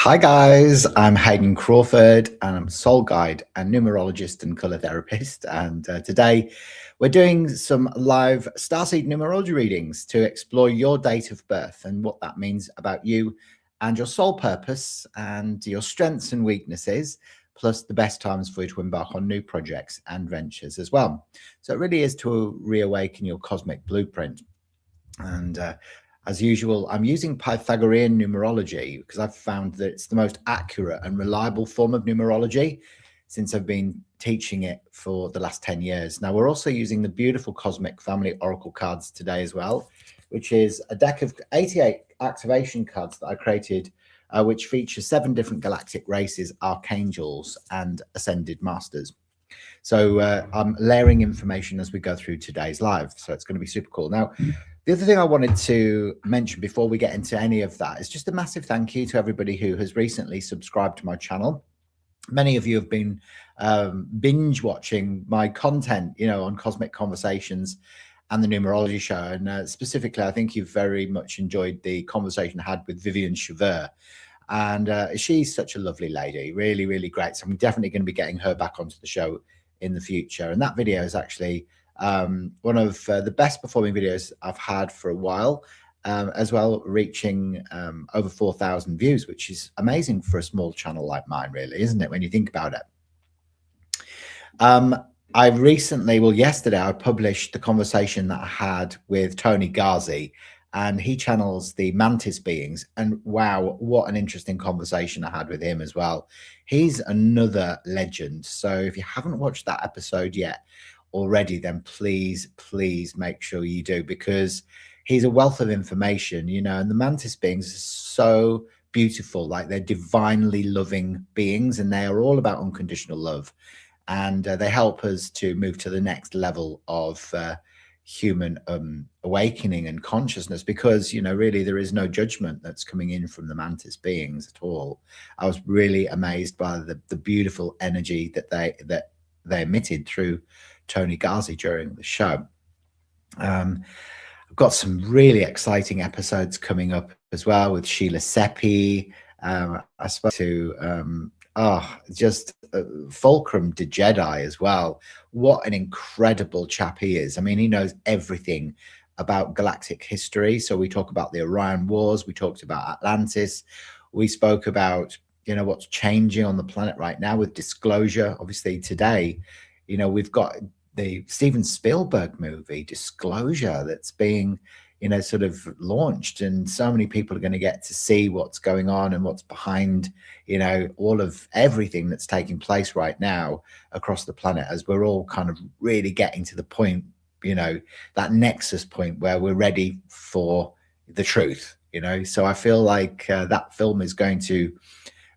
Hi guys, I'm Hayden Crawford and I'm a soul guide and numerologist and color therapist. And today we're doing some live Starseed Numerology Readings to explore your date of birth and what that means about you and your soul purpose and your strengths and weaknesses, plus the best times for you to embark on new projects and ventures as well. So it really is to reawaken your cosmic blueprint. And as usual, I'm using Pythagorean numerology because I've found that it's the most accurate and reliable form of numerology since I've been teaching it for the last 10 years. Now, we're also using the beautiful Cosmic Family Oracle cards today as well, which is a deck of 88 activation cards that I created, which feature 7 different galactic races, archangels, and ascended masters. So I'm layering information as we go through today's live. So it's going to be super cool. Now, the other thing I wanted to mention before we get into any of that is just a massive thank you to everybody who has recently subscribed to my channel. Many of you have been binge watching my content, on Cosmic Conversations and the Numerology Show. And specifically, I think you've very much enjoyed the conversation I had with Vivian Chauver. And she's such a lovely lady, really, really great. So I'm definitely going to be getting her back onto the show in the future. And that video is actually one of the best performing videos I've had for a while, as well, reaching over 4,000 views, which is amazing for a small channel like mine, really, isn't it, when you think about it? I recently, yesterday, I published the conversation that I had with Tony Ghazi, and he channels the mantis beings. And wow, what an interesting conversation I had with him as well. He's another legend. So if you haven't watched that episode yet already, then please make sure you do, because he's a wealth of information, and the mantis beings are so beautiful. Like, they're divinely loving beings, and they are all about unconditional love, and they help us to move to the next level of human awakening and consciousness, because really there is no judgment that's coming in from the mantis beings at all. I was really amazed by the beautiful energy that they emitted through Tony Ghazi during the show. I've got some really exciting episodes coming up as well with Sheila Seppi. I spoke to Fulcrum de Jedi as well. What an incredible chap he is. I mean, he knows everything about galactic history. So we talk about the Orion Wars, we talked about Atlantis, we spoke about what's changing on the planet right now with disclosure. Obviously today, we've got the Steven Spielberg movie Disclosure that's being sort of launched, and so many people are going to get to see what's going on and what's behind all of everything that's taking place right now across the planet, as we're all kind of really getting to the point, that nexus point where we're ready for the truth. So I feel like that film is going to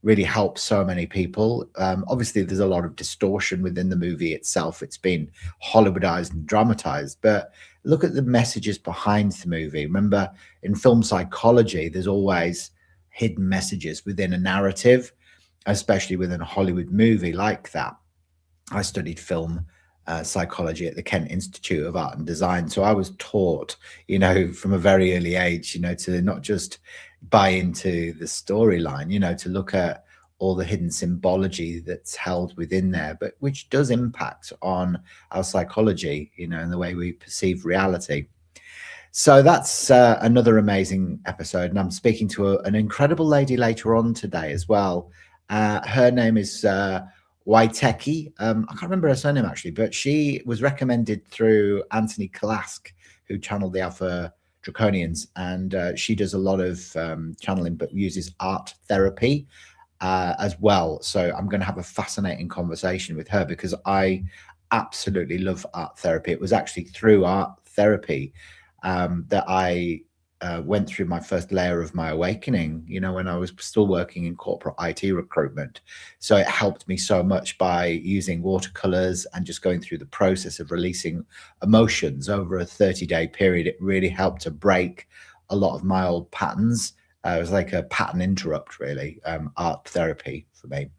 really help so many people. Obviously there's a lot of distortion within the movie itself. It's been Hollywoodized and dramatized, but look at the messages behind the movie. Remember, in film psychology, there's always hidden messages within a narrative, especially within a Hollywood movie like that. I studied film psychology at the Kent Institute of Art and Design. So I was taught, from a very early age, to not just buy into the storyline, to look at all the hidden symbology that's held within there, but which does impact on our psychology, and the way we perceive reality. So that's another amazing episode. And I'm speaking to an incredible lady later on today as well. Her name is Waiteki. I can't remember her surname actually, but she was recommended through Anthony Kalask, who channeled the Alpha Draconians, and she does a lot of channeling, but uses art therapy as well. So I'm going to have a fascinating conversation with her, because I absolutely love art therapy. It was actually through art therapy that I went through my first layer of my awakening, when I was still working in corporate IT recruitment. So it helped me so much by using watercolors and just going through the process of releasing emotions over a 30-day period. It really helped to break a lot of my old patterns. It was like a pattern interrupt, really, art therapy for me.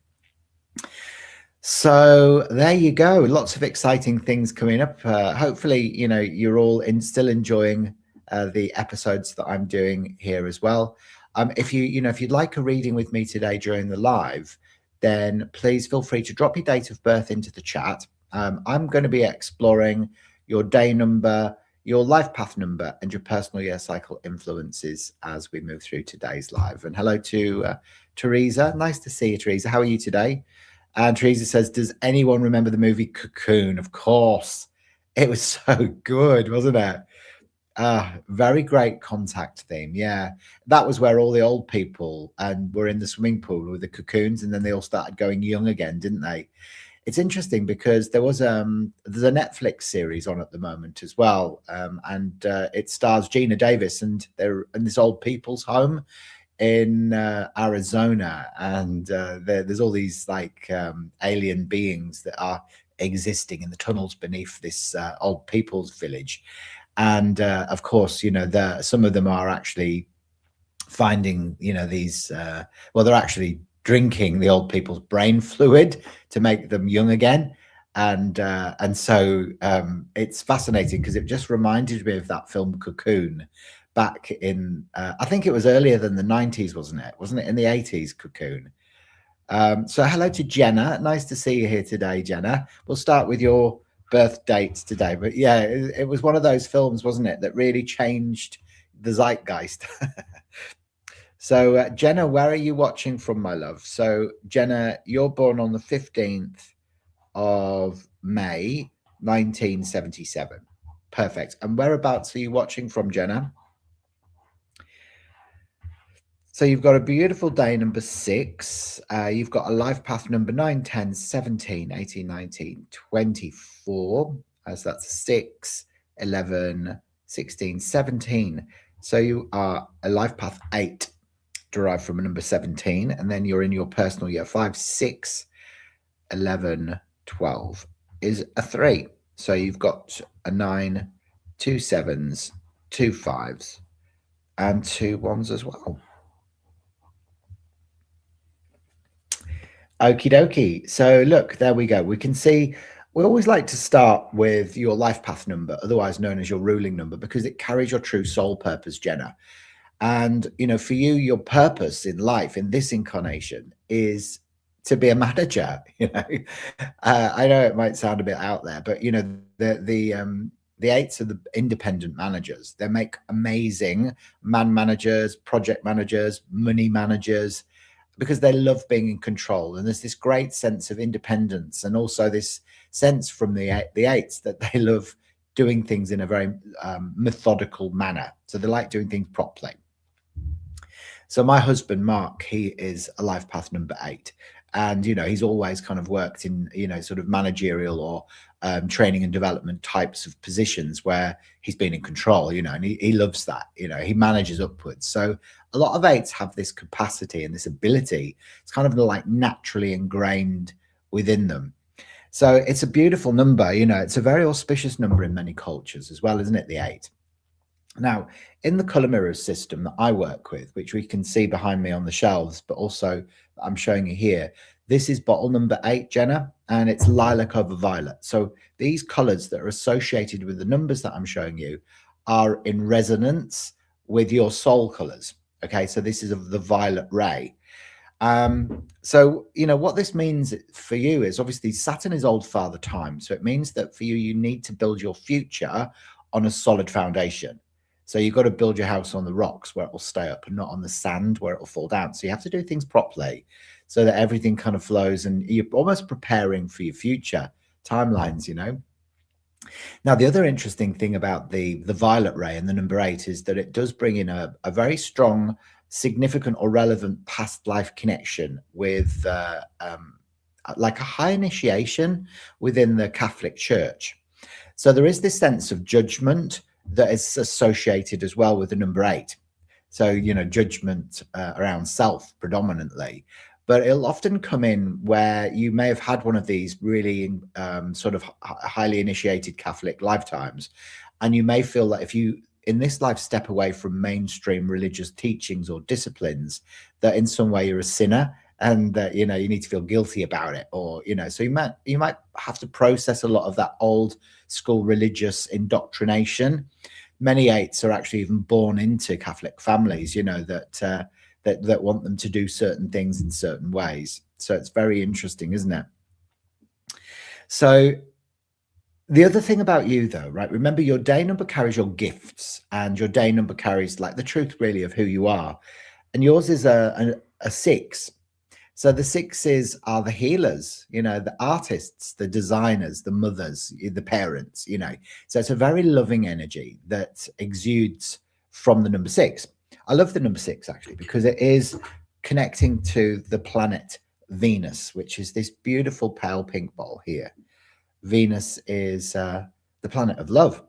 So there you go. Lots of exciting things coming up. Hopefully, you're all still enjoying the episodes that I'm doing here as well. If you'd like a reading with me today during the live, then please feel free to drop your date of birth into the chat. I'm going to be exploring your day number, your life path number, and your personal year cycle influences as we move through today's live. And hello to Teresa. Nice to see you, Teresa. How are you today? And Teresa says, does anyone remember the movie Cocoon? Of course. It was so good, wasn't it? Very great contact theme. Yeah, that was where all the old people and were in the swimming pool with the cocoons, and then they all started going young again, didn't they? It's interesting because there's a Netflix series on at the moment as well, and it stars Gina Davis, and they're in this old people's home in Arizona, and there's all these like alien beings that are existing in the tunnels beneath this old people's village. And of course, some of them are actually finding, these, well, they're actually drinking the old people's brain fluid to make them young again. And so it's fascinating because it just reminded me of that film Cocoon back in, I think it was earlier than the 90s, wasn't it? Wasn't it in the 80s, Cocoon? So hello to Jenna. Nice to see you here today, Jenna. We'll start with your birth dates today, but yeah, it was one of those films, wasn't it, that really changed the zeitgeist. So Jenna, where are you watching from, my love? So Jenna, you're born on the 15th of May 1977. Perfect. And whereabouts are you watching from, Jenna? So you've got a beautiful day number 6. You've got a life path number 9, 10, 17, 18, 19, 24. So that's 6, 11, 16, 17. So you are a life path 8, derived from a number 17. And then you're in your personal year 5, 6, 11, 12 is a 3. So you've got a 9, 2 7s, 2 5s, and 2 1s as well. Okie dokie. So look, there we go. We can see, we always like to start with your life path number, otherwise known as your ruling number, because it carries your true soul purpose, Jenna. And, for you, your purpose in life, in this incarnation, is to be a manager. I know it might sound a bit out there, but, the 8s are the independent managers. They make amazing man managers, project managers, money managers, because they love being in control. And there's this great sense of independence, and also this sense from the 8s that they love doing things in a very methodical manner. So they like doing things properly. So my husband, Mark, he is a life path number 8. And, he's always kind of worked in, sort of managerial or training and development types of positions where he's been in control, and he loves that, he manages upwards. So a lot of 8s have this capacity and this ability. It's kind of like naturally ingrained within them. So it's a beautiful number, it's a very auspicious number in many cultures as well, isn't it? The 8. Now, in the color mirrors system that I work with, which we can see behind me on the shelves, but also I'm showing you here, this is bottle number 8, Jenna, and it's lilac over violet. So these colors that are associated with the numbers that I'm showing you are in resonance with your soul colors. Okay, so this is of the violet ray. So, what this means for you is obviously Saturn is old father time. So it means that for you, you need to build your future on a solid foundation. So you've got to build your house on the rocks where it will stay up, and not on the sand where it will fall down. So you have to do things properly so that everything kind of flows, and you're almost preparing for your future timelines, Now, the other interesting thing about the violet ray and the number 8 is that it does bring in a very strong, significant or relevant past life connection with like a high initiation within the Catholic Church. So there is this sense of judgment that is associated as well with the number 8. So, judgment around self predominantly, but it'll often come in where you may have had one of these really sort of highly initiated Catholic lifetimes. And you may feel that if you in this life step away from mainstream religious teachings or disciplines, that in some way you're a sinner, and that, you need to feel guilty about it, or, so you might have to process a lot of that old school religious indoctrination. Many 8s are actually even born into Catholic families, that that want them to do certain things in certain ways. So it's very interesting, isn't it? So the other thing about you, though, right? Remember, your day number carries your gifts, and your day number carries like the truth, really, of who you are. And yours is a 6. So the 6s are the healers, the artists, the designers, the mothers, the parents, So it's a very loving energy that exudes from the number 6. I love the number 6, actually, because it is connecting to the planet Venus, which is this beautiful pale pink ball here. Venus is the planet of love.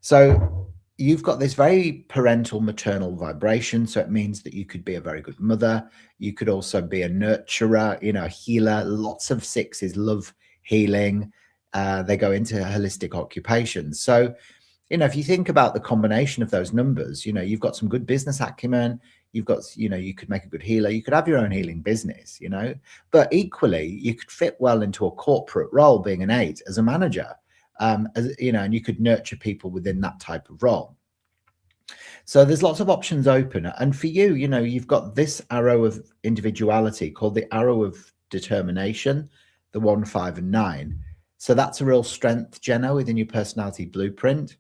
So you've got this very parental, maternal vibration. So it means that you could be a very good mother. You could also be a nurturer, a healer. Lots of 6s love healing. They go into holistic occupations. So, if you think about the combination of those numbers, you've got some good business acumen. You've got, you could make a good healer. You could have your own healing business, but equally you could fit well into a corporate role, being an 8 as a manager. And you could nurture people within that type of role. So there's lots of options open. And for you, you've got this arrow of individuality called the arrow of determination, the 1, 5, and 9. So that's a real strength, Jenna, within your personality blueprint.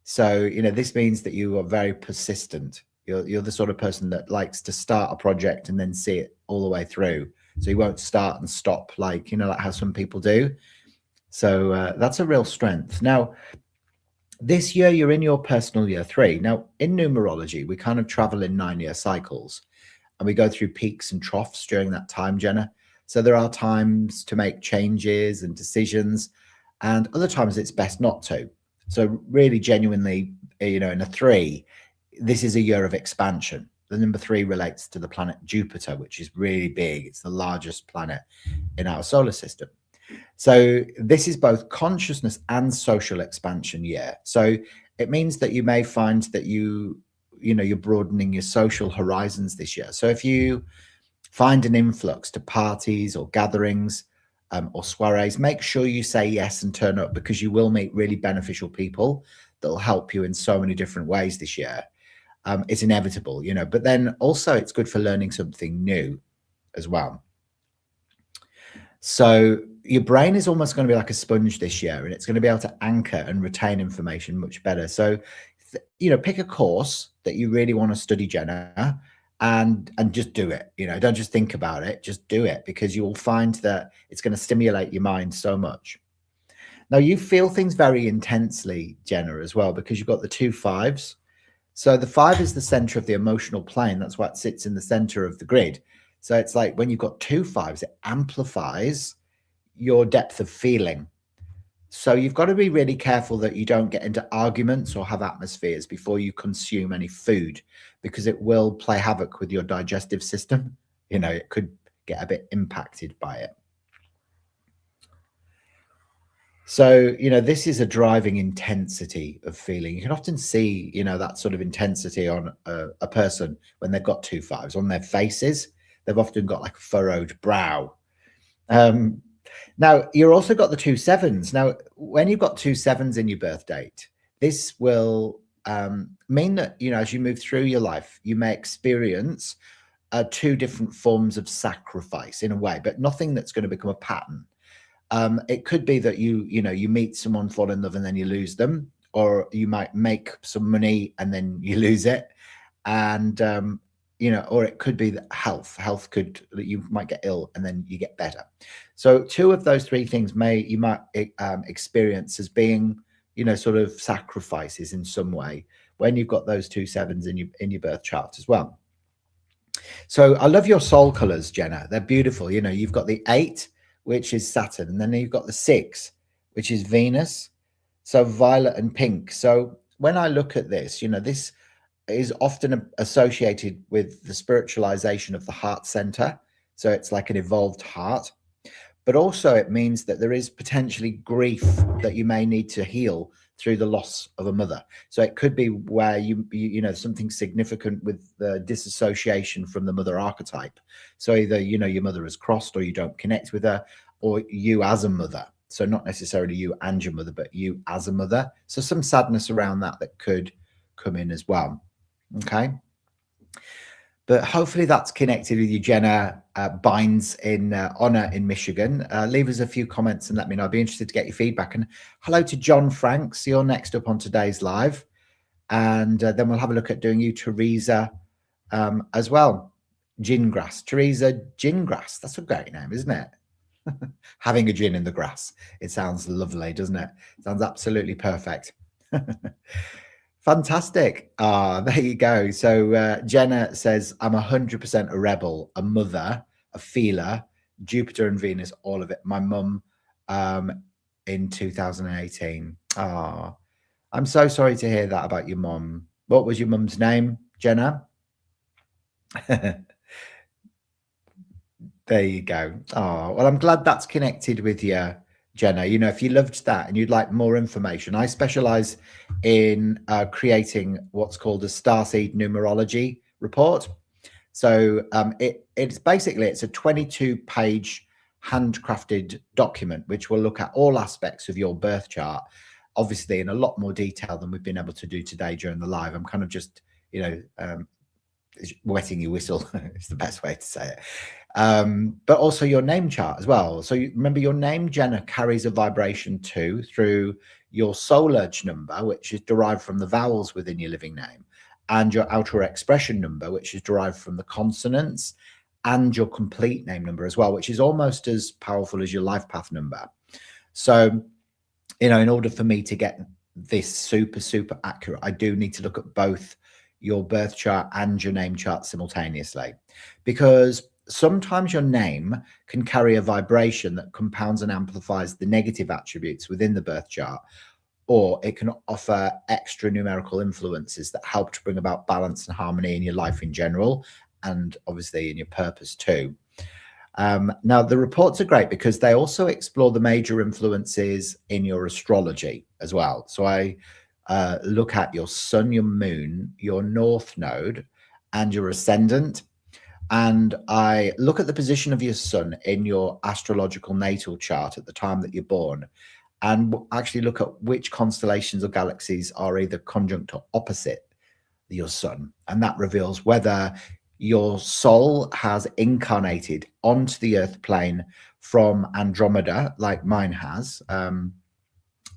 So, this means that you are very persistent. You're the sort of person that likes to start a project and then see it all the way through. So you won't start and stop like how some people do. So that's a real strength. Now, this year you're in your personal year 3. Now, in numerology, we kind of travel in 9-year cycles, and we go through peaks and troughs during that time, Jenna. So there are times to make changes and decisions, and other times it's best not to. So really, genuinely, in a 3, this is a year of expansion. The number 3 relates to the planet Jupiter, which is really big. It's the largest planet in our solar system. So this is both consciousness and social expansion year. So it means that you may find that you're broadening your social horizons this year. So if you find an influx to parties or gatherings or soirees, make sure you say yes and turn up, because you will meet really beneficial people that will help you in so many different ways this year. It's inevitable, but then also it's good for learning something new as well. So your brain is almost going to be like a sponge this year, and it's going to be able to anchor and retain information much better. So, pick a course that you really want to study, Jenna, and just do it. Don't just think about it, just do it, because you will find that it's going to stimulate your mind so much. Now, you feel things very intensely, Jenna, as well, because you've got the 2 5s. So the 5 is the center of the emotional plane. That's why it sits in the center of the grid. So it's like when you've got 2 5s, it amplifies your depth of feeling. So you've got to be really careful that you don't get into arguments or have atmospheres before you consume any food, because it will play havoc with your digestive system. It could get a bit impacted by it. So, this is a driving intensity of feeling. You can often see, that sort of intensity on a person when they've got 2 5s on their faces. They've often got like a furrowed brow. Now, you've also got the 2 7s. Now, when you've got 2 7s in your birth date, this will mean that, as you move through your life, you may experience 2 different forms of sacrifice in a way, but nothing that's going to become a pattern. It could be that you meet someone, fall in love, and then you lose them, or you might make some money and then you lose it. And, or it could be that health could, you might get ill and then you get better. So 2 of those 3 things you might experience as being, sort of sacrifices in some way when you've got those 2 7s in your birth chart as well. So I love your soul colors, Jenna. They're beautiful. You've got the 8, which is Saturn, and then you've got the 6, which is Venus. So violet and pink. So when I look at this, this is often associated with the spiritualization of the heart center. So it's like an evolved heart, but also it means that there is potentially grief that you may need to heal through the loss of a mother. So it could be where you something significant with the disassociation from the mother archetype. So either, your mother is crossed, or you don't connect with her, or you as a mother. So not necessarily you and your mother, but you as a mother. So some sadness around that could come in as well. Okay. But hopefully that's connected with you, Jenna Bynes in Honor in Michigan. Leave us a few comments and let me know. I'd be interested to get your feedback. And hello to John Franks. You're next up on today's live. And then we'll have a look at doing you, Teresa, as well. Gingrass. Teresa Gingrass. That's a great name, isn't it? Having a gin in the grass. It sounds lovely, doesn't it? Sounds absolutely perfect. Fantastic. There you go. So Jenna says, I'm 100% a rebel, a mother, a feeler, Jupiter and Venus, all of it. My mum in 2018. I'm so sorry to hear that about your mum. What was your mum's name, Jenna? There you go. Well, I'm glad that's connected with you, Jenna. You know, if you loved that and you'd like more information, I specialize in creating what's called a Starseed Numerology report. So it's basically, it's a 22-page handcrafted document, which will look at all aspects of your birth chart, obviously in a lot more detail than we've been able to do today during the live. I'm kind of just, you know, wetting your whistle is the best way to say it. But also your name chart as well. So remember, your name, Jenna, carries a vibration too through your soul urge number, which is derived from the vowels within your living name, and your outer expression number, which is derived from the consonants, and your complete name number as well, which is almost as powerful as your life path number. So, you know, in order for me to get this super accurate, I do need to look at both your birth chart and your name chart simultaneously, because sometimes your name can carry a vibration that compounds and amplifies the negative attributes within the birth chart, or it can offer extra numerical influences that help to bring about balance and harmony in your life in general, and obviously in your purpose too. Now, the reports are great because they also explore the major influences in your astrology as well. So I look at your sun, your moon, your north node, and your ascendant. And I look at the position of your sun in your astrological natal chart at the time that you're born, and actually look at which constellations or galaxies are either conjunct or opposite your sun. And that reveals whether your soul has incarnated onto the earth plane from Andromeda, like mine has,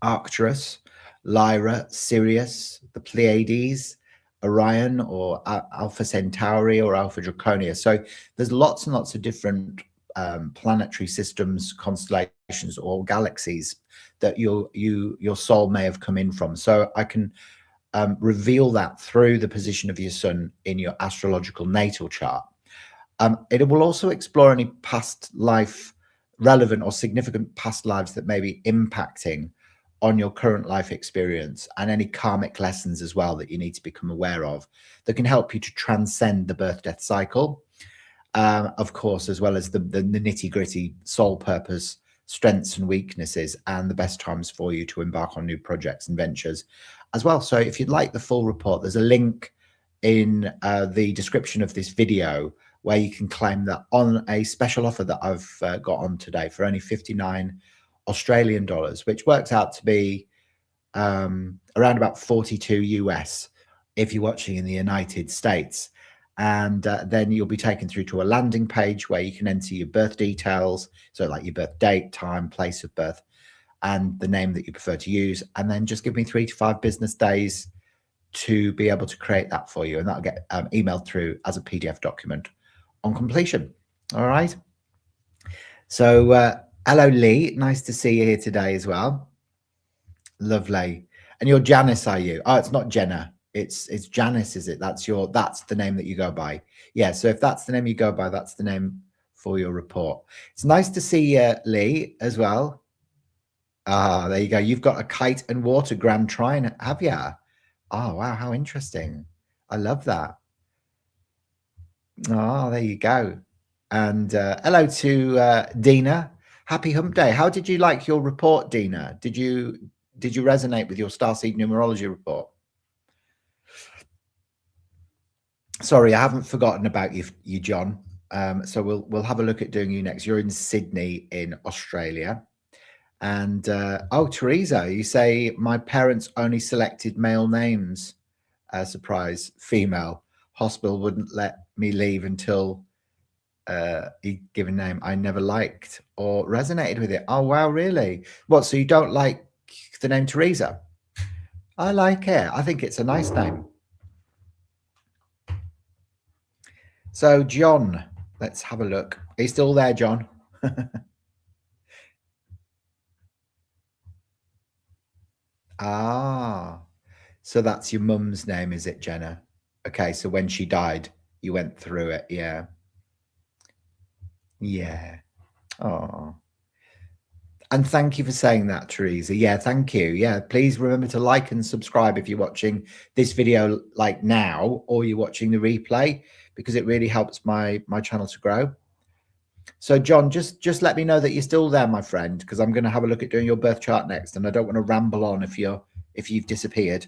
Arcturus, Lyra, Sirius, the Pleiades, Orion, or Alpha Centauri, or Alpha Draconia. So there's lots and lots of different planetary systems, constellations, or galaxies that your soul may have come in from. So I can reveal that through the position of your sun in your astrological natal chart. It will also explore any past life, relevant or significant past lives that may be impacting on your current life experience, and any karmic lessons as well that you need to become aware of that can help you to transcend the birth-death cycle, of course, as well as the nitty-gritty soul purpose, strengths and weaknesses, and the best times for you to embark on new projects and ventures as well. So if you'd like the full report, there's a link in the description of this video where you can claim that on a special offer that I've got on today for only 59 Australian dollars, which works out to be around about 42 US if you're watching in the United States. And then you'll be taken through to a landing page where you can enter your birth details, so like your birth date, time, place of birth, and the name that you prefer to use, and then just give me 3 to 5 business days to be able to create that for you, and that'll get emailed through as a PDF document on completion. All right. So hello, Lee. Nice to see you here today as well. Lovely. And you're Janice, are you? Oh, it's not Jenna. It's Janice, is it? That's the name that you go by. Yeah. So if that's the name you go by, that's the name for your report. It's nice to see Lee as well. There you go. You've got a kite and water Grand Trine, have you? Oh, wow. How interesting. I love that. Oh, there you go. And hello to Dina. Happy Hump Day. How did you like your report, Dina? Did you resonate with your Starseed Numerology report? Sorry, I haven't forgotten about you, John. So we'll have a look at doing you next. You're in Sydney in Australia. And oh, Teresa, you say my parents only selected male names. Surprise, female. hospital wouldn't let me leave until he give a name I never liked or resonated with it. Oh, wow, really? What, so you don't like the name Teresa? I like it. I think it's a nice name. So, John, let's have a look. Are you still there, John? Ah, so that's your mum's name, is it, Jenna? Okay, so when she died, you went through it. Yeah. Yeah. Oh. And thank you for saying that, Teresa. Yeah, thank you. Yeah, please remember to like and subscribe if you're watching this video like now, or you're watching the replay, because it really helps my channel to grow. So, John, just let me know that you're still there, my friend, because I'm going to have a look at doing your birth chart next, and I don't want to ramble on if you've disappeared.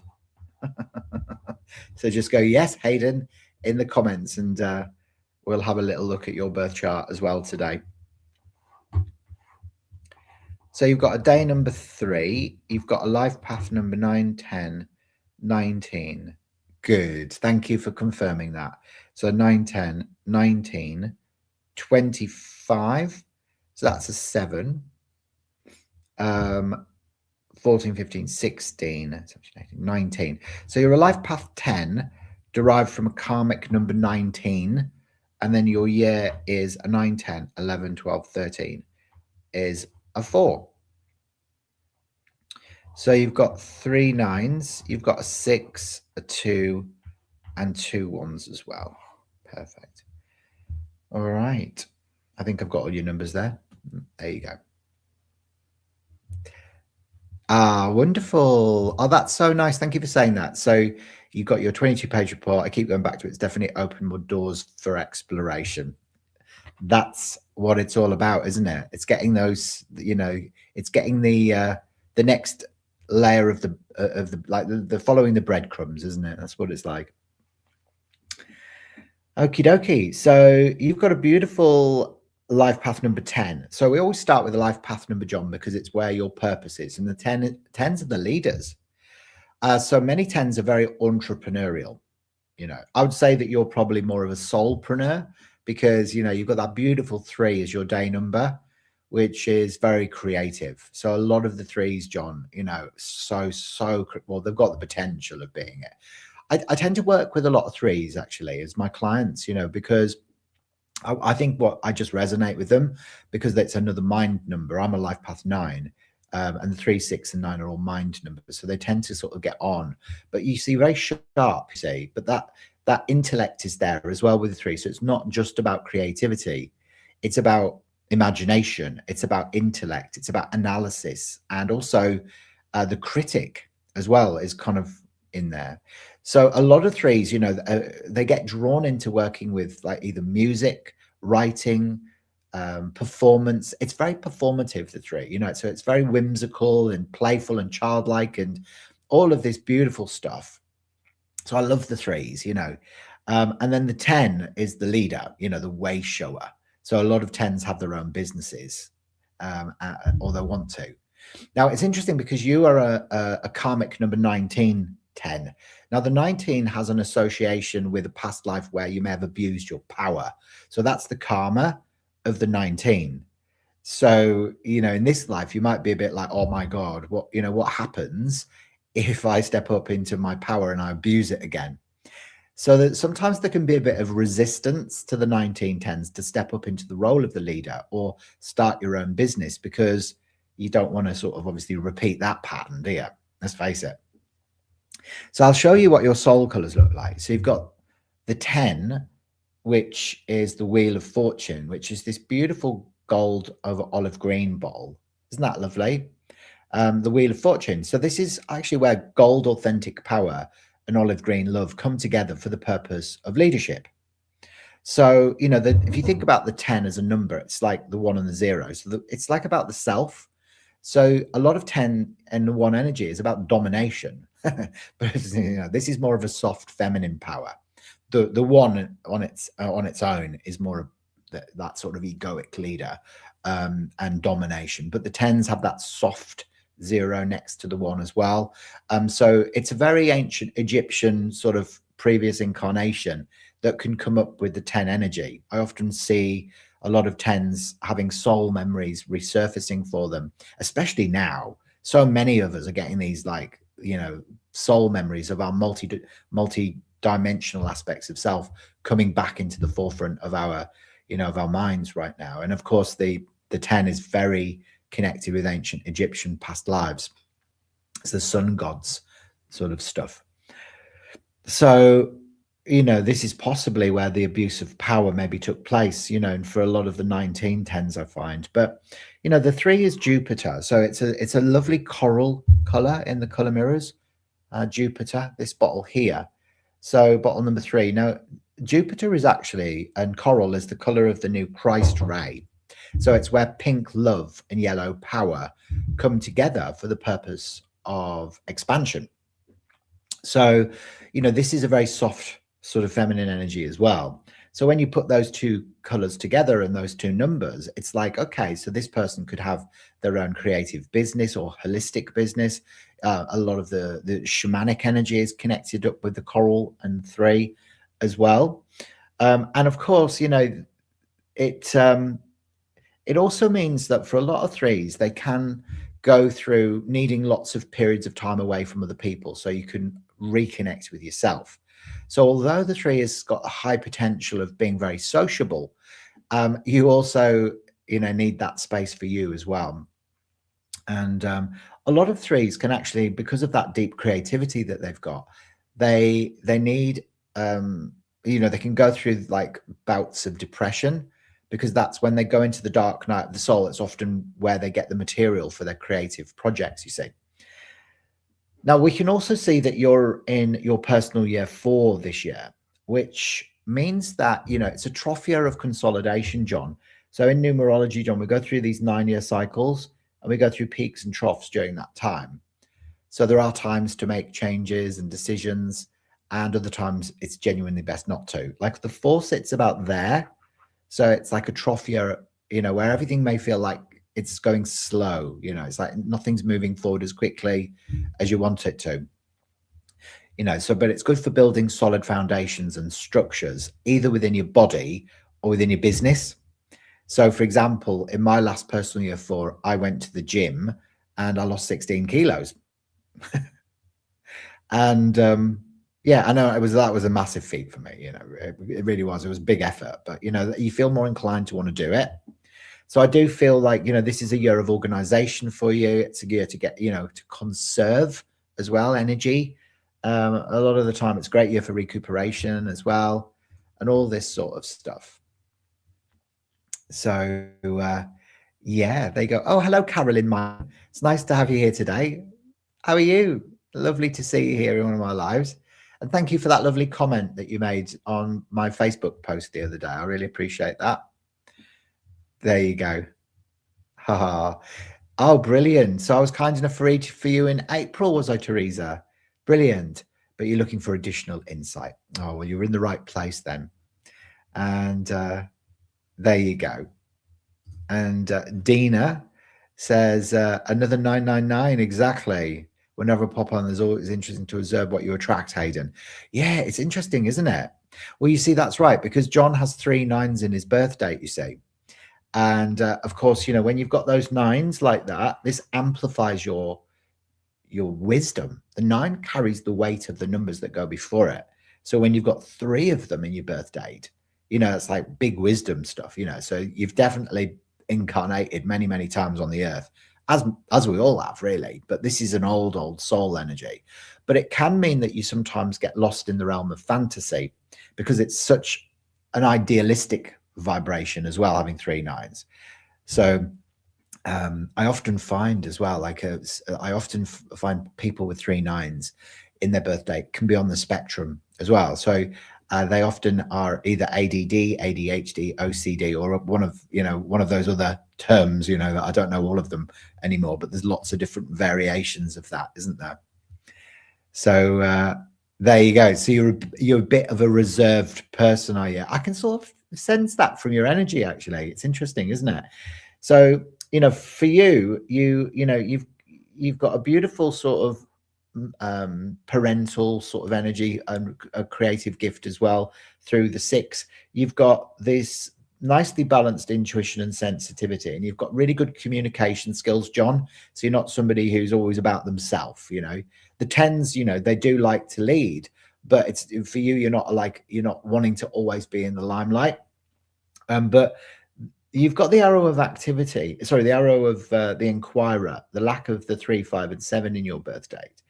So just go, yes, Hayden, in the comments, and we'll have a little look at your birth chart as well today. So you've got a day number 3. You've got a life path number 9, 10, 19. Good. Thank you for confirming that. So 9, 10, 19, 25. So that's a 7. 14, 15, 16, 17, 18, 19. So you're a life path 10 derived from a karmic number 19. And then your year is a 9, 10, 11, 12, 13 is a 4. So you've got 3 9s, you've got a 6, a 2, and 2 1s as well. Perfect. All right. I think I've got all your numbers there. There you go. Ah, wonderful. Oh, that's so nice. Thank you for saying that. So you've got your 22-page report. I keep going back to it. It's definitely opened more doors for exploration. That's what it's all about, isn't it? It's getting those, it's getting the next layer of the following the breadcrumbs, isn't it? That's what it's like. Okie dokie. So you've got a beautiful life path number 10. So we always start with the life path number, John, because it's where your purpose is. And the 10s are the leaders. So many 10s are very entrepreneurial. I would say that you're probably more of a soulpreneur, because, you've got that beautiful 3 as your day number, which is very creative. So a lot of the 3s, John, well, they've got the potential of being it. I tend to work with a lot of 3s actually as my clients, because I think I just resonate with them, because that's another mind number. I'm a life path 9, and the 3, 6, and 9 are all mind numbers, so they tend to sort of get on. But you see, very sharp, you see. But that intellect is there as well with the 3. So it's not just about creativity; it's about imagination. It's about intellect. It's about analysis, and also the critic as well is kind of in there. So a lot of 3s, they get drawn into working with like either music, writing, performance. It's very performative, the 3, so it's very whimsical and playful and childlike and all of this beautiful stuff. So I love the 3s, and then the 10 is the leader, the way shower. So a lot of 10s have their own businesses, or they want to. Now it's interesting because you are a karmic number 19, 10. Now the 19 has an association with a past life where you may have abused your power. So that's the karma of the 19. So, in this life, you might be a bit like, oh my God, what happens if I step up into my power and I abuse it again? So that sometimes there can be a bit of resistance to the 1910s to step up into the role of the leader or start your own business, because you don't want to sort of obviously repeat that pattern, do you? Let's face it. So I'll show you what your soul colors look like. So you've got the 10, which is the Wheel of Fortune, which is this beautiful gold over olive green ball. Isn't that lovely? The Wheel of Fortune. So this is actually where gold authentic power and olive green love come together for the purpose of leadership. So, if you think about the 10 as a number, it's like the 1 and the 0. So it's like about the self. So a lot of 10 and the 1 energy is about domination. But this is more of a soft feminine power. The 1 on its own is more of that sort of egoic leader and domination. But the 10s have that soft 0 next to the 1 as well. So it's a very ancient Egyptian sort of previous incarnation that can come up with the 10 energy. I often see a lot of 10s having soul memories resurfacing for them, especially now. So many of us are getting these, like, you know, soul memories of our multi-dimensional aspects of self coming back into the forefront of our, you know, of our minds right now. And of course, the 10 is very connected with ancient Egyptian past lives. It's the sun gods sort of stuff. So, you know, this is possibly where the abuse of power maybe took place, you know, and for a lot of the 1910s, I find. But, you know, the 3 is Jupiter. So it's a lovely coral color in the color mirrors. Jupiter, this bottle here. So bottle number 3. Now, Jupiter is actually, and coral is the color of the new Christ ray. So it's where pink love and yellow power come together for the purpose of expansion. So, you know, this is a very soft sort of feminine energy as well. So when you put those two colors together and those two numbers, it's like, okay, so this person could have their own creative business or holistic business. A lot of the shamanic energy is connected up with the coral and 3 as well. And of course, you know, it also means that for a lot of 3s, they can go through needing lots of periods of time away from other people so you can reconnect with yourself. So although the 3 has got a high potential of being very sociable, you also, you know, need that space for you as well. And a lot of 3s can actually, because of that deep creativity that they've got, they need, you know, they can go through like bouts of depression, because that's when they go into the dark night of the soul. It's often where they get the material for their creative projects, you see. Now, we can also see that you're in your personal year 4 this year, which means that, you know, it's a trough year of consolidation, John. So in numerology, John, we go through these 9-year cycles and we go through peaks and troughs during that time. So there are times to make changes and decisions, and other times it's genuinely best not to. Like the 4 sits about there. So it's like a trough year, you know, where everything may feel like it's going slow. You know, it's like nothing's moving forward as quickly as you want it to. You know, so, but it's good for building solid foundations and structures, either within your body or within your business. So, for example, in my last personal year 4, I went to the gym and I lost 16 kilos. And yeah, I know that was a massive feat for me. You know, it really was. It was a big effort, but you know, you feel more inclined to want to do it. So I do feel like, you know, this is a year of organization for you. It's a year to get, you know, to conserve as well energy. A lot of the time, it's a great year for recuperation as well, and all this sort of stuff. So yeah, they go. Oh, hello, Carolyn. It's nice to have you here today. How are you? Lovely to see you here in one of my lives. And thank you for that lovely comment that you made on my Facebook post the other day. I really appreciate that. There you go. Ha. Oh, brilliant. So I was kind enough for you in April, was I, Teresa? Brilliant. But you're looking for additional insight. Oh, well, you're in the right place then. And there you go. And Dina says, another 999, exactly. Whenever I pop on, there's always interesting to observe what you attract, Hayden. Yeah, it's interesting, isn't it? Well, you see, that's right, because John has 3 9s in his birth date, you see. And of course, you know, when you've got those 9s like that, this amplifies your wisdom. The 9 carries the weight of the numbers that go before it. So when you've got 3 of them in your birth date, you know, it's like big wisdom stuff, you know. So you've definitely incarnated many, many times on the earth, as we all have, really. But this is an old soul energy. But it can mean that you sometimes get lost in the realm of fantasy, because it's such an idealistic vibration as well, having 3 9s. So I often find as well, like I often find people with 3 9s in their birthday can be on the spectrum as well. So they often are either ADD, ADHD, OCD, or one of those other terms, you know, that I don't know all of them anymore, but there's lots of different variations of that, isn't there? So there you go. So you're a bit of a reserved person, are you? I can sort of sense that from your energy, actually. It's interesting, isn't it? So, you know, for you know, you've got a beautiful sort of parental sort of energy and a creative gift as well through the 6. You've got this nicely balanced intuition and sensitivity, and you've got really good communication skills, John. So you're not somebody who's always about themselves. The 10s, they do like to lead, but it's for you, you're not wanting to always be in the limelight. But you've got the arrow of activity, sorry, the arrow of the inquirer, the lack of the 3, 5, and 7 in your birth date.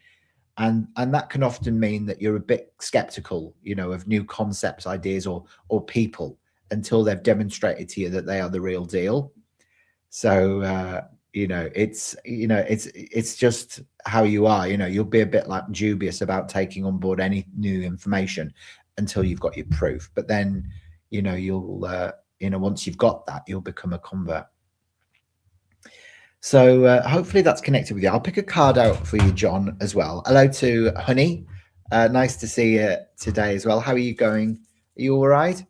And that can often mean that you're a bit skeptical, of new concepts, ideas, or people until they've demonstrated to you that they are the real deal. So it's just how you are. You'll be a bit like dubious about taking on board any new information until you've got your proof. But then, you'll once you've got that, you'll become a convert. So hopefully that's connected with you. I'll pick a card out for you, John, as well. Hello to Honey. Nice to see you today as well. How are you going? Are you all right?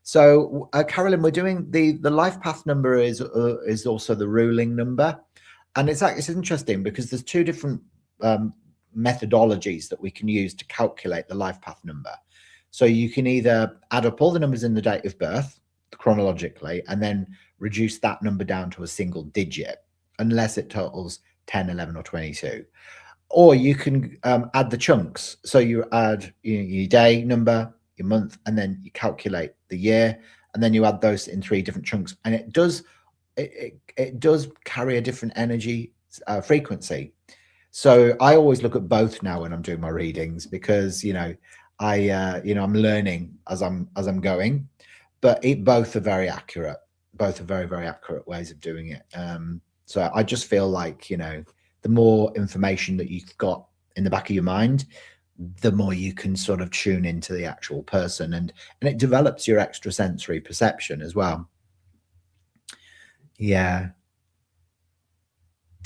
So Carolyn, we're doing the life path number is also the ruling number. And it's interesting because there's 2 different methodologies that we can use to calculate the life path number. So you can either add up all the numbers in the date of birth chronologically and then reduce that number down to a single digit, unless it totals 10, 11, or 22. Or you can add the chunks. So you add your day number, your month, and then you calculate the year, and then you add those in 3 different chunks. And it does carry a different energy frequency. So I always look at both now when I'm doing my readings, because I'm learning as I'm going, but both are very accurate. Both are very, very accurate ways of doing it. So I just feel like, the more information that you've got in the back of your mind, the more you can sort of tune into the actual person, and it develops your extrasensory perception as well. Yeah.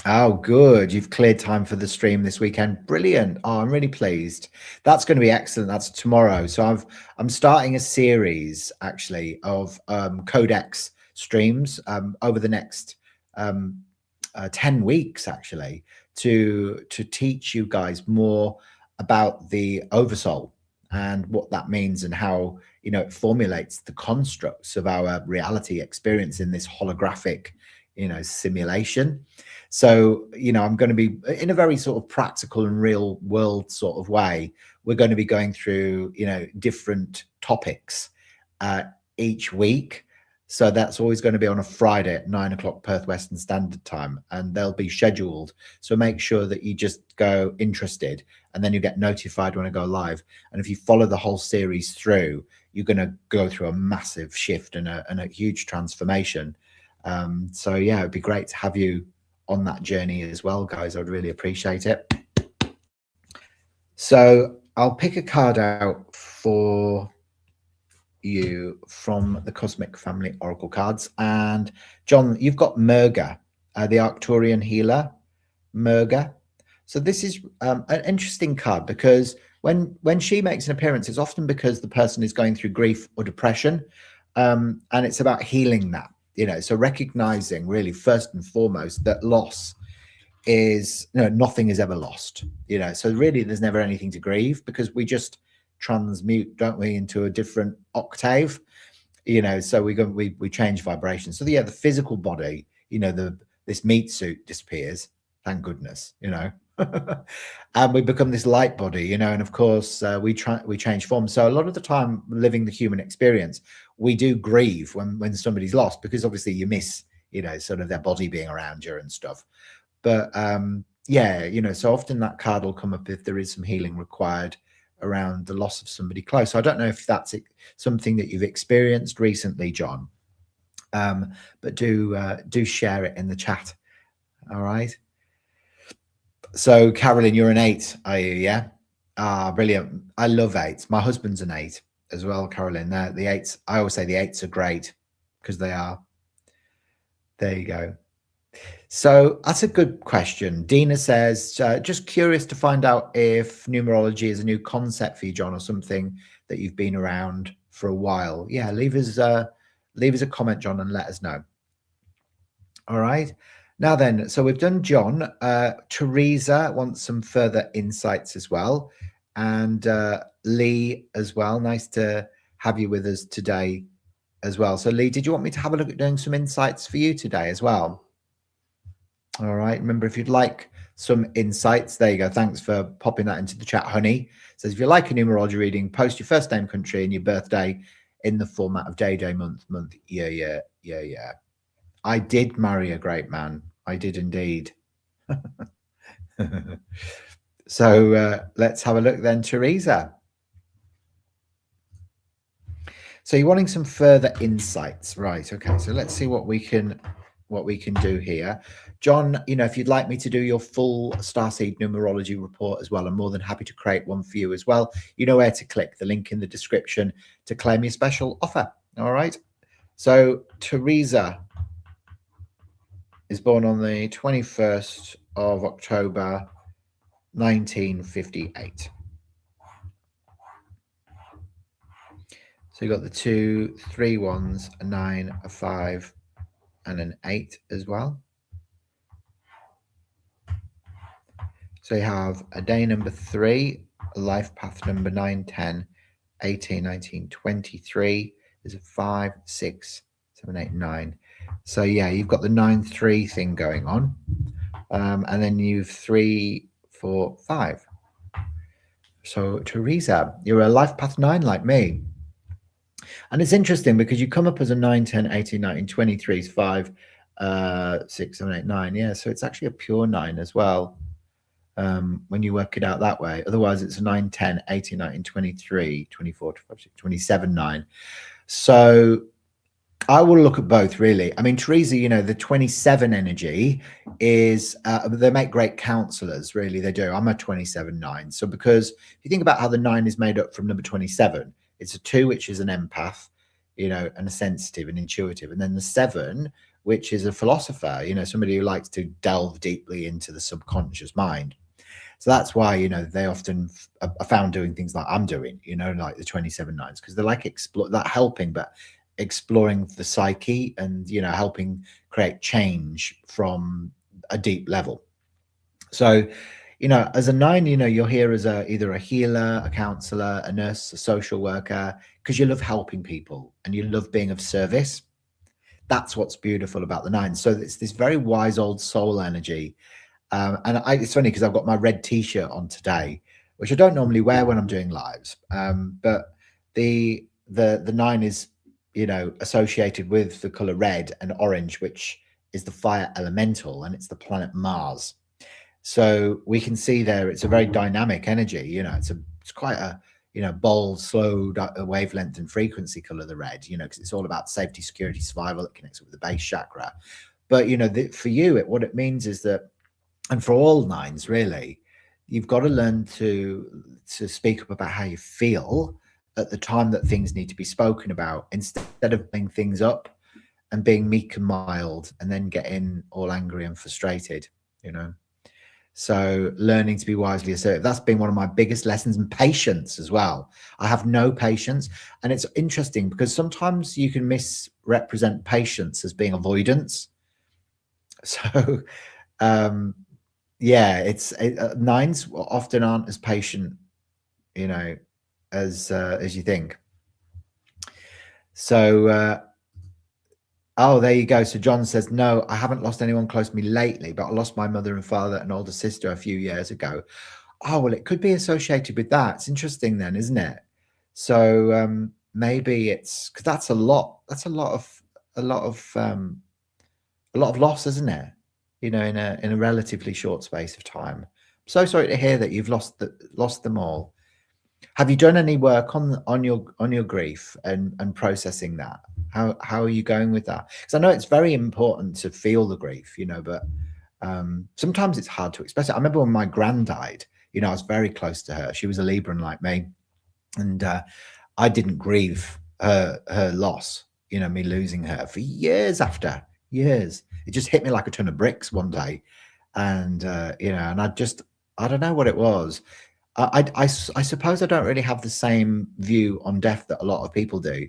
Oh, good. You've cleared time for the stream this weekend. Brilliant. Oh, I'm really pleased. That's going to be excellent. That's tomorrow. So I'm starting a series actually of Codex streams over the next 10 weeks actually to teach you guys more about the Oversoul and what that means, and how it formulates the constructs of our reality experience in this holographic simulation. So I'm going to be, in a very sort of practical and real world sort of way, we're going to be going through different topics each week. So that's always going to be on a Friday at 9 o'clock Perth Western Standard Time, and they'll be scheduled. So make sure that you just go interested, and then you get notified when I go live. And if you follow the whole series through, you're going to go through a massive shift and a huge transformation. So yeah, it'd be great to have you on that journey as well, guys. I'd really appreciate it. So I'll pick a card out for you from the Cosmic Family Oracle cards. And John, you've got Murga, the Arcturian healer, Murga. So this is an interesting card, because when she makes an appearance, it's often because the person is going through grief or depression, and it's about healing that. So recognizing really first and foremost that loss is, nothing is ever lost. So really there's never anything to grieve, because we just transmute, don't we, into a different octave. So we change vibration. So the physical body, this meat suit disappears, thank goodness, and we become this light body, and of course we change form. So a lot of the time, living the human experience, we do grieve when somebody's lost, because obviously you miss sort of their body being around you and stuff. But so often that card will come up if there is some healing required around the loss of somebody close. So I don't know if that's something that you've experienced recently, John, but do share it in the chat. All right. So Carolyn, you're an 8, are you? Yeah. Brilliant. I love 8s. My husband's an 8 as well, Carolyn. The 8s, I always say the 8s are great, because they are. There you go. So that's a good question. Dina says, just curious to find out if numerology is a new concept for you, John, or something that you've been around for a while. Yeah, leave us a comment, John, and let us know. All right. Now then, so we've done John. Teresa wants some further insights as well. And Lee as well. Nice to have you with us today as well. So Lee, did you want me to have a look at doing some insights for you today as well? All right. Remember, if you'd like some insights, there you go. Thanks for popping that into the chat, honey. It says, if you like a numerology reading, post your first name, country, and your birthday in the format of day, month, year. I did marry a great man. I did indeed. So let's have a look then, Teresa. So you're wanting some further insights, right? Okay, so let's see what we can do here. John, you know, if you'd like me to do your full Starseed numerology report as well, I'm more than happy to create one for you as well. You know where to click, the link in the description to claim your special offer. All right. So Teresa is born on the 21st of October, 1958. So you got the 2, 3 ones, a 9, a 5, and an 8 as well. So you have a day number 3, a life path number 9, 10, 18, 19, 23. There's a 5, 6, 7, 8, 9. So yeah, you've got the 9-3 thing going on. And then you've 3, 4, 5. So Teresa, you're a life path 9 like me. And it's interesting because you come up as a 9, 10, 18, 19, 23, 5, 6, 7, 8, 9. Yeah, so it's actually a pure 9 as well. When you work it out that way. Otherwise, it's a 9, 10, 18, 19, 23, 24, 25, 27, 9. So I will look at both, really. I mean, Teresa, you know, the 27 energy is, they make great counselors, really, they do. I'm a 27-9. So because if you think about how the 9 is made up from number 27, it's a 2, which is an empath, you know, and a sensitive and intuitive. And then the 7, which is a philosopher, you know, somebody who likes to delve deeply into the subconscious mind. So that's why, you know, they often are found doing things like I'm doing, you know, like the 27-9s, because they like that helping, but exploring the psyche and, you know, helping create change from a deep level. So, you know, as a 9, you know, you're here as either a healer, a counselor, a nurse, a social worker, because you love helping people and you love being of service. That's what's beautiful about the 9. So it's this very wise old soul energy. And it's funny because I've got my red t-shirt on today, which I don't normally wear when I'm doing lives. But the 9 is, you know, associated with the color red and orange, which is the fire elemental, and it's the planet Mars. So we can see there it's a very dynamic energy. You know, it's quite a, you know, bold, slow wavelength and frequency color, the red, you know, because it's all about safety, security, survival. It connects with the base chakra. But, you know, for you, what it means is that, and for all 9s, really, you've got to learn to speak up about how you feel at the time that things need to be spoken about, instead of playing things up and being meek and mild and then getting all angry and frustrated, you know. So learning to be wisely assertive, that's been one of my biggest lessons. And patience as well. I have no patience. And it's interesting because sometimes you can misrepresent patience as being avoidance. So yeah, 9s often aren't as patient, you know, as you think. So oh, there you go. So John says, no, I haven't lost anyone close to me lately, but I lost my mother and father and older sister a few years ago. Oh, well, it could be associated with that. It's interesting then, isn't it? So maybe it's because that's a lot of loss, isn't it? You know, in a relatively short space of time. I'm so sorry to hear that you've lost them all. Have you done any work on your grief and processing that? How are you going with that? Because I know it's very important to feel the grief, you know, but sometimes it's hard to express it. I remember when my gran died, you know, I was very close to her. She was a Libran like me, and I didn't grieve her loss, you know, me losing her for years after years. It just hit me like a ton of bricks one day, and you know, and I don't know what it was. I suppose I don't really have the same view on death that a lot of people do.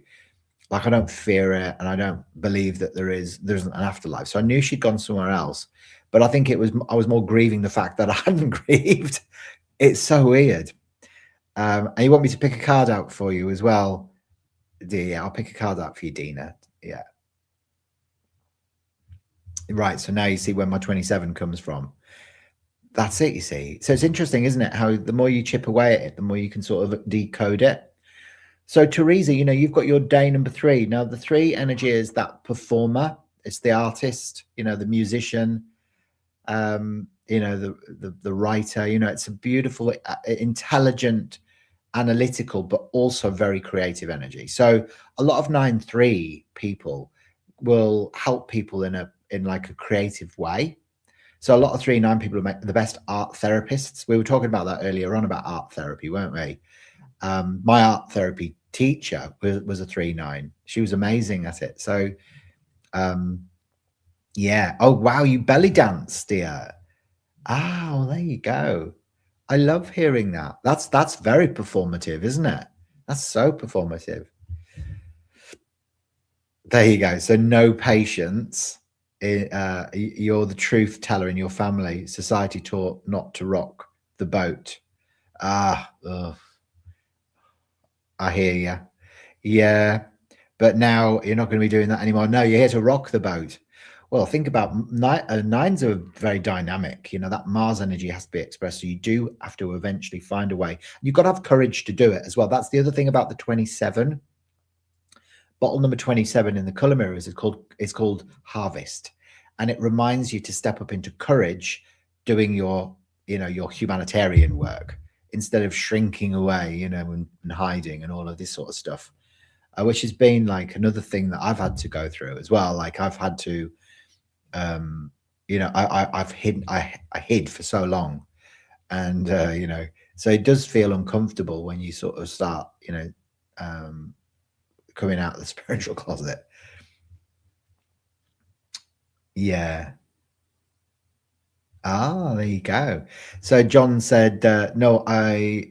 Like, I don't fear it, and I don't believe that there isn't an afterlife. So I knew she'd gone somewhere else, but I think I was more grieving the fact that I hadn't grieved. It's so weird. And you want me to pick a card out for you as well? Yeah, I'll pick a card out for you, Dina. Yeah. Right. So now you see where my 27 comes from. That's it, you see. So it's interesting, isn't it? How the more you chip away at it, the more you can sort of decode it. So Teresa, you know, you've got your day number 3. Now the 3 energy is that performer. It's the artist, you know, the musician, you know, the writer. You know, it's a beautiful, intelligent, analytical, but also very creative energy. So a lot of 9-3 people will help people in like a creative way. So a lot of 3-9 people are the best art therapists. We were talking about that earlier on about art therapy, weren't we? My art therapy teacher was a 3-9. She was amazing at it. So yeah. Oh wow, you belly dance, dear. Ah, well, there you go. I love hearing that. That's very performative, isn't it? That's so performative. There you go. So no patience. You're the truth teller in your family. Society taught not to rock the boat. Ah, ugh. I hear you. Yeah, but now you're not going to be doing that anymore. No, you're here to rock the boat. Well, think about nines are very dynamic. You know, that Mars energy has to be expressed. So you do have to eventually find a way. You've got to have courage to do it as well. That's the other thing about the 27. Bottle number 27 in the color mirrors is called Harvest. And it reminds you to step up into courage doing your humanitarian work instead of shrinking away, you know, and hiding and all of this sort of stuff. Which has been like another thing that I've had to go through as well. Like I've had to, you know, I've hidden, I hid for so long, and you know, so it does feel uncomfortable when you sort of start, you know, coming out of the spiritual closet. Yeah. Ah, there you go. So John said, no, I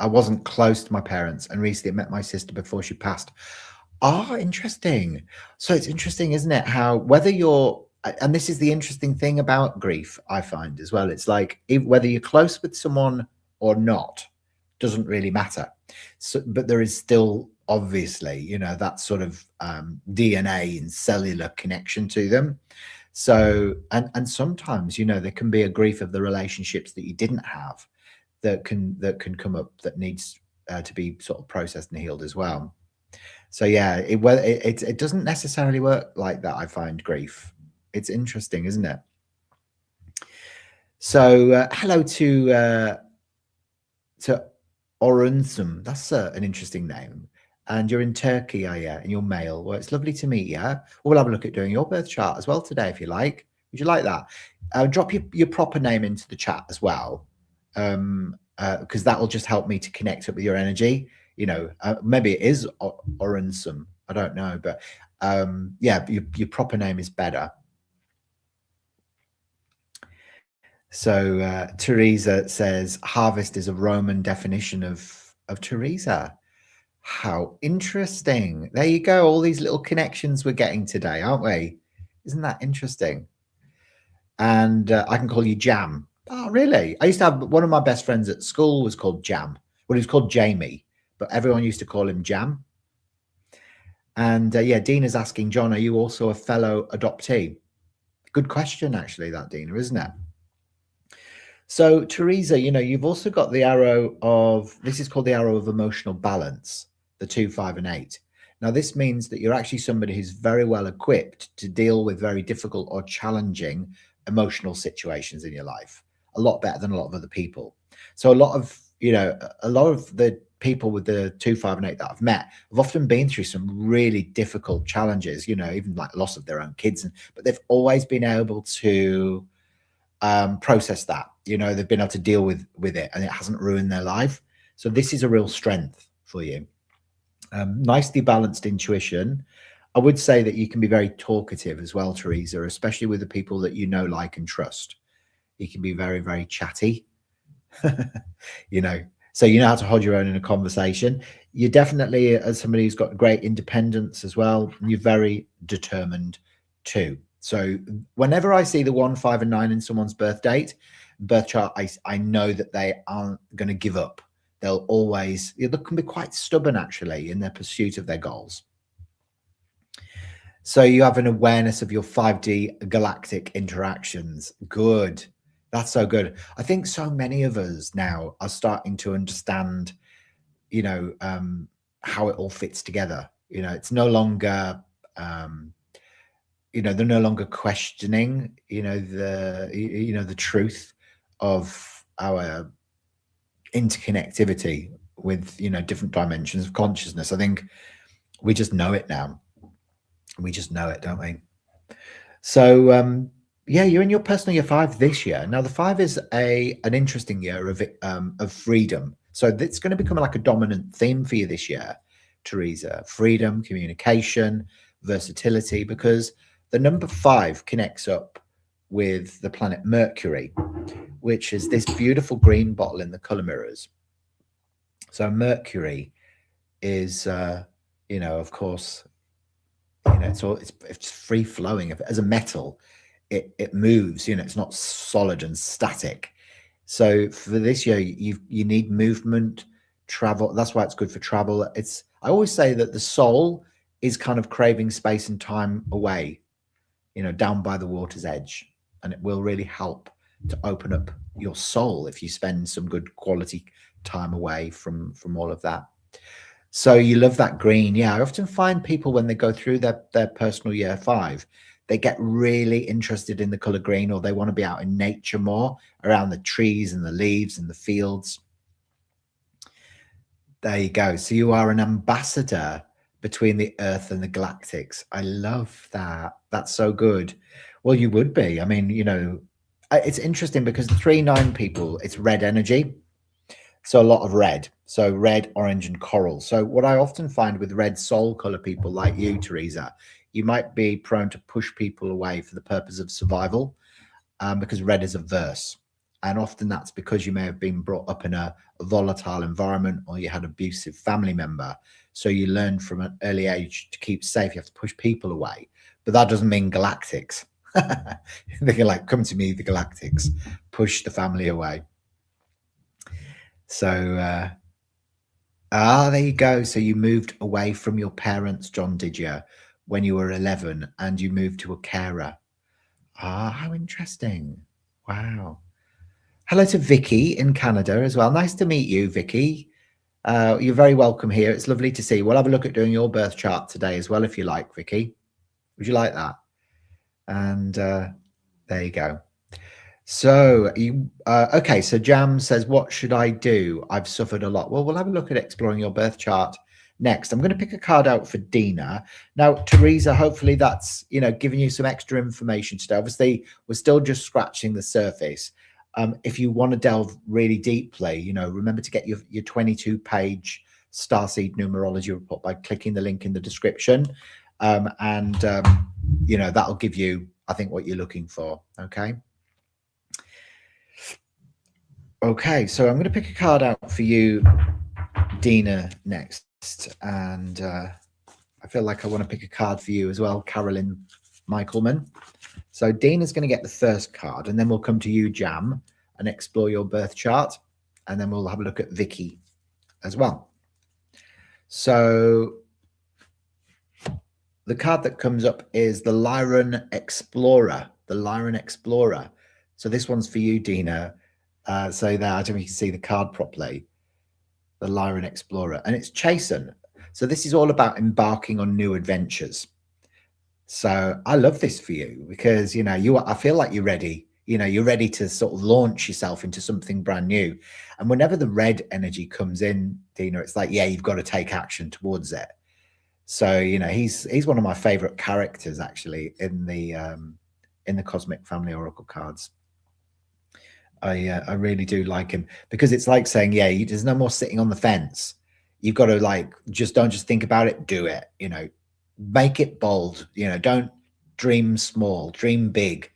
wasn't close to my parents, and recently met my sister before she passed. Ah, interesting. So it's interesting, isn't it? How whether you're, and this is the interesting thing about grief, I find as well. It's like whether you're close with someone or not doesn't really matter. So, but there is still obviously, you know, that sort of DNA and cellular connection to them. So, and sometimes, you know, there can be a grief of the relationships that you didn't have that can come up that needs to be sort of processed and healed as well. So yeah, it doesn't necessarily work like that. I find grief. It's interesting, isn't it? So hello to Orunsum. That's an interesting name. And you're in Turkey, are you? And you're male. Well, it's lovely to meet you. We'll have a look at doing your birth chart as well today, if you like. Would you like that? Drop your proper name into the chat as well, because that will just help me to connect up with your energy. You know, maybe it is Orunsum. I don't know, but yeah, your proper name is better. So Teresa says harvest is a Roman definition of Teresa. How interesting. There you go. All these little connections we're getting today, aren't we? Isn't that interesting? And I can call you Jam. Oh, really? I used to have one of my best friends at school was called Jam. Well, he was called Jamie, but everyone used to call him Jam. And yeah, Dina's asking, John, are you also a fellow adoptee? Good question, actually, that, Dina, isn't it? So, Teresa, you know, you've also got the arrow of, this is called the arrow of emotional balance, the 2, 5, and 8. Now, this means that you're actually somebody who's very well equipped to deal with very difficult or challenging emotional situations in your life, a lot better than a lot of other people. So a lot of, you know, a lot of the people with the 2, 5, and 8 that I've met have often been through some really difficult challenges, you know, even like loss of their own kids, but they've always been able to process that. You know, they've been able to deal with it, and it hasn't ruined their life. So this is a real strength for you. Nicely balanced intuition. I would say that you can be very talkative as well, Teresa, especially with the people that you know, like, and trust. You can be very, very chatty. You know, So you know how to hold your own in a conversation. You're definitely, as somebody who's got great independence as well, you're very determined too. So whenever I see the 1, 5, and 9 in someone's birth chart, I know that they aren't going to give up. They'll always, they can be quite stubborn actually in their pursuit of their goals. So you have an awareness of your 5D galactic interactions. Good. That's so good. I think so many of us now are starting to understand, you know, how it all fits together. You know, it's no longer, you know, they're no longer questioning, you know, the truth of our interconnectivity with, you know, different dimensions of consciousness. I think we just know it now. We just know it, don't we? So yeah, you're in your personal year 5 this year. Now the 5 is an interesting year of freedom. So it's going to become like a dominant theme for you this year, Teresa. Freedom, communication, versatility, because the number 5 connects up with the planet Mercury, which is this beautiful green bottle in the color mirrors. So Mercury is, you know, of course, you know, it's free flowing. As a metal, it moves. You know, it's not solid and static. So for this year, you need movement, travel. That's why it's good for travel. I always say that the soul is kind of craving space and time away, you know, down by the water's edge, and it will really help to open up your soul if you spend some good quality time away from all of that. So you love that green. Yeah, I often find people when they go through their personal year 5, they get really interested in the color green, or they want to be out in nature more, around the trees and the leaves and the fields. There you go. So you are an ambassador between the earth and the galactics. I love that. That's so good. Well, you would be. I mean, you know, it's interesting because the 3-9 people, it's red energy. So a lot of red. So red, orange, and coral. So what I often find with red soul color people like you, Teresa, you might be prone to push people away for the purpose of survival, because red is averse. And often that's because you may have been brought up in a volatile environment, or you had an abusive family member. So you learn from an early age to keep safe. You have to push people away. But that doesn't mean galactics. They can like, come to me, the galactics, push the family away. So, there you go. So you moved away from your parents, John, did you, when you were 11, and you moved to a carer? How interesting. Wow. Hello to Vicky in Canada as well. Nice to meet you, Vicky. You're very welcome here. It's lovely to see you. We'll have a look at doing your birth chart today as well, if you like, Vicky. Would you like that? And there you go. So okay, so Jam says, what should I do? I've suffered a lot. Well, we'll have a look at exploring your birth chart next. I'm going to pick a card out for Dina. Now, Teresa, hopefully that's, you know, giving you some extra information today. Obviously, we're still just scratching the surface. If you want to delve really deeply, you know, remember to get your 22-page Starseed Numerology report by clicking the link in the description. You know, that'll give you, I think, what you're looking for. Okay. Okay, so I'm going to pick a card out for you, Dina, next. And I feel like I want to pick a card for you as well, Carolyn Michaelman. So Dina's going to get the first card, and then we'll come to you, Jam, and explore your birth chart. And then we'll have a look at Vicky as well. So the card that comes up is the Lyran Explorer. The Lyran Explorer. So this one's for you, Dina. So there, I don't know if you can see the card properly. The Lyran Explorer, and it's Chasen. So this is all about embarking on new adventures. So I love this for you because, you know, I feel like you're ready. You know, you're ready to sort of launch yourself into something brand new. And whenever the red energy comes in, Dina, it's like, yeah, you've got to take action towards it. So, you know, he's one of my favorite characters actually in the Cosmic Family Oracle cards. I really do like him because it's like saying, yeah, there's no more sitting on the fence. You've got to don't just think about it, do it, you know, make it bold, you know, don't dream small, dream big,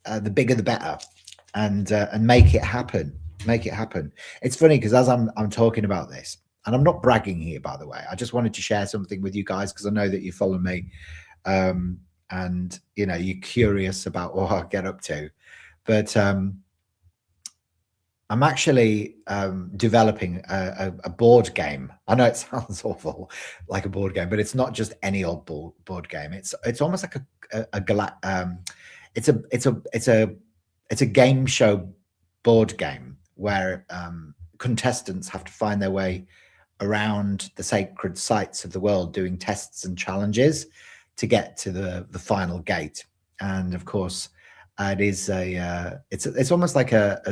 the bigger, the better, and make it happen. Make it happen. It's funny because as I'm talking about this, and I'm not bragging here, by the way, I just wanted to share something with you guys because I know that you follow me, and you know you're curious about what I get up to. But I'm actually developing a board game. I know it sounds awful, like a board game, but it's not just any old board game. It's almost like it's a game show board game where contestants have to find their way around the sacred sites of the world, doing tests and challenges to get to the final gate. And of course, it is it's almost like a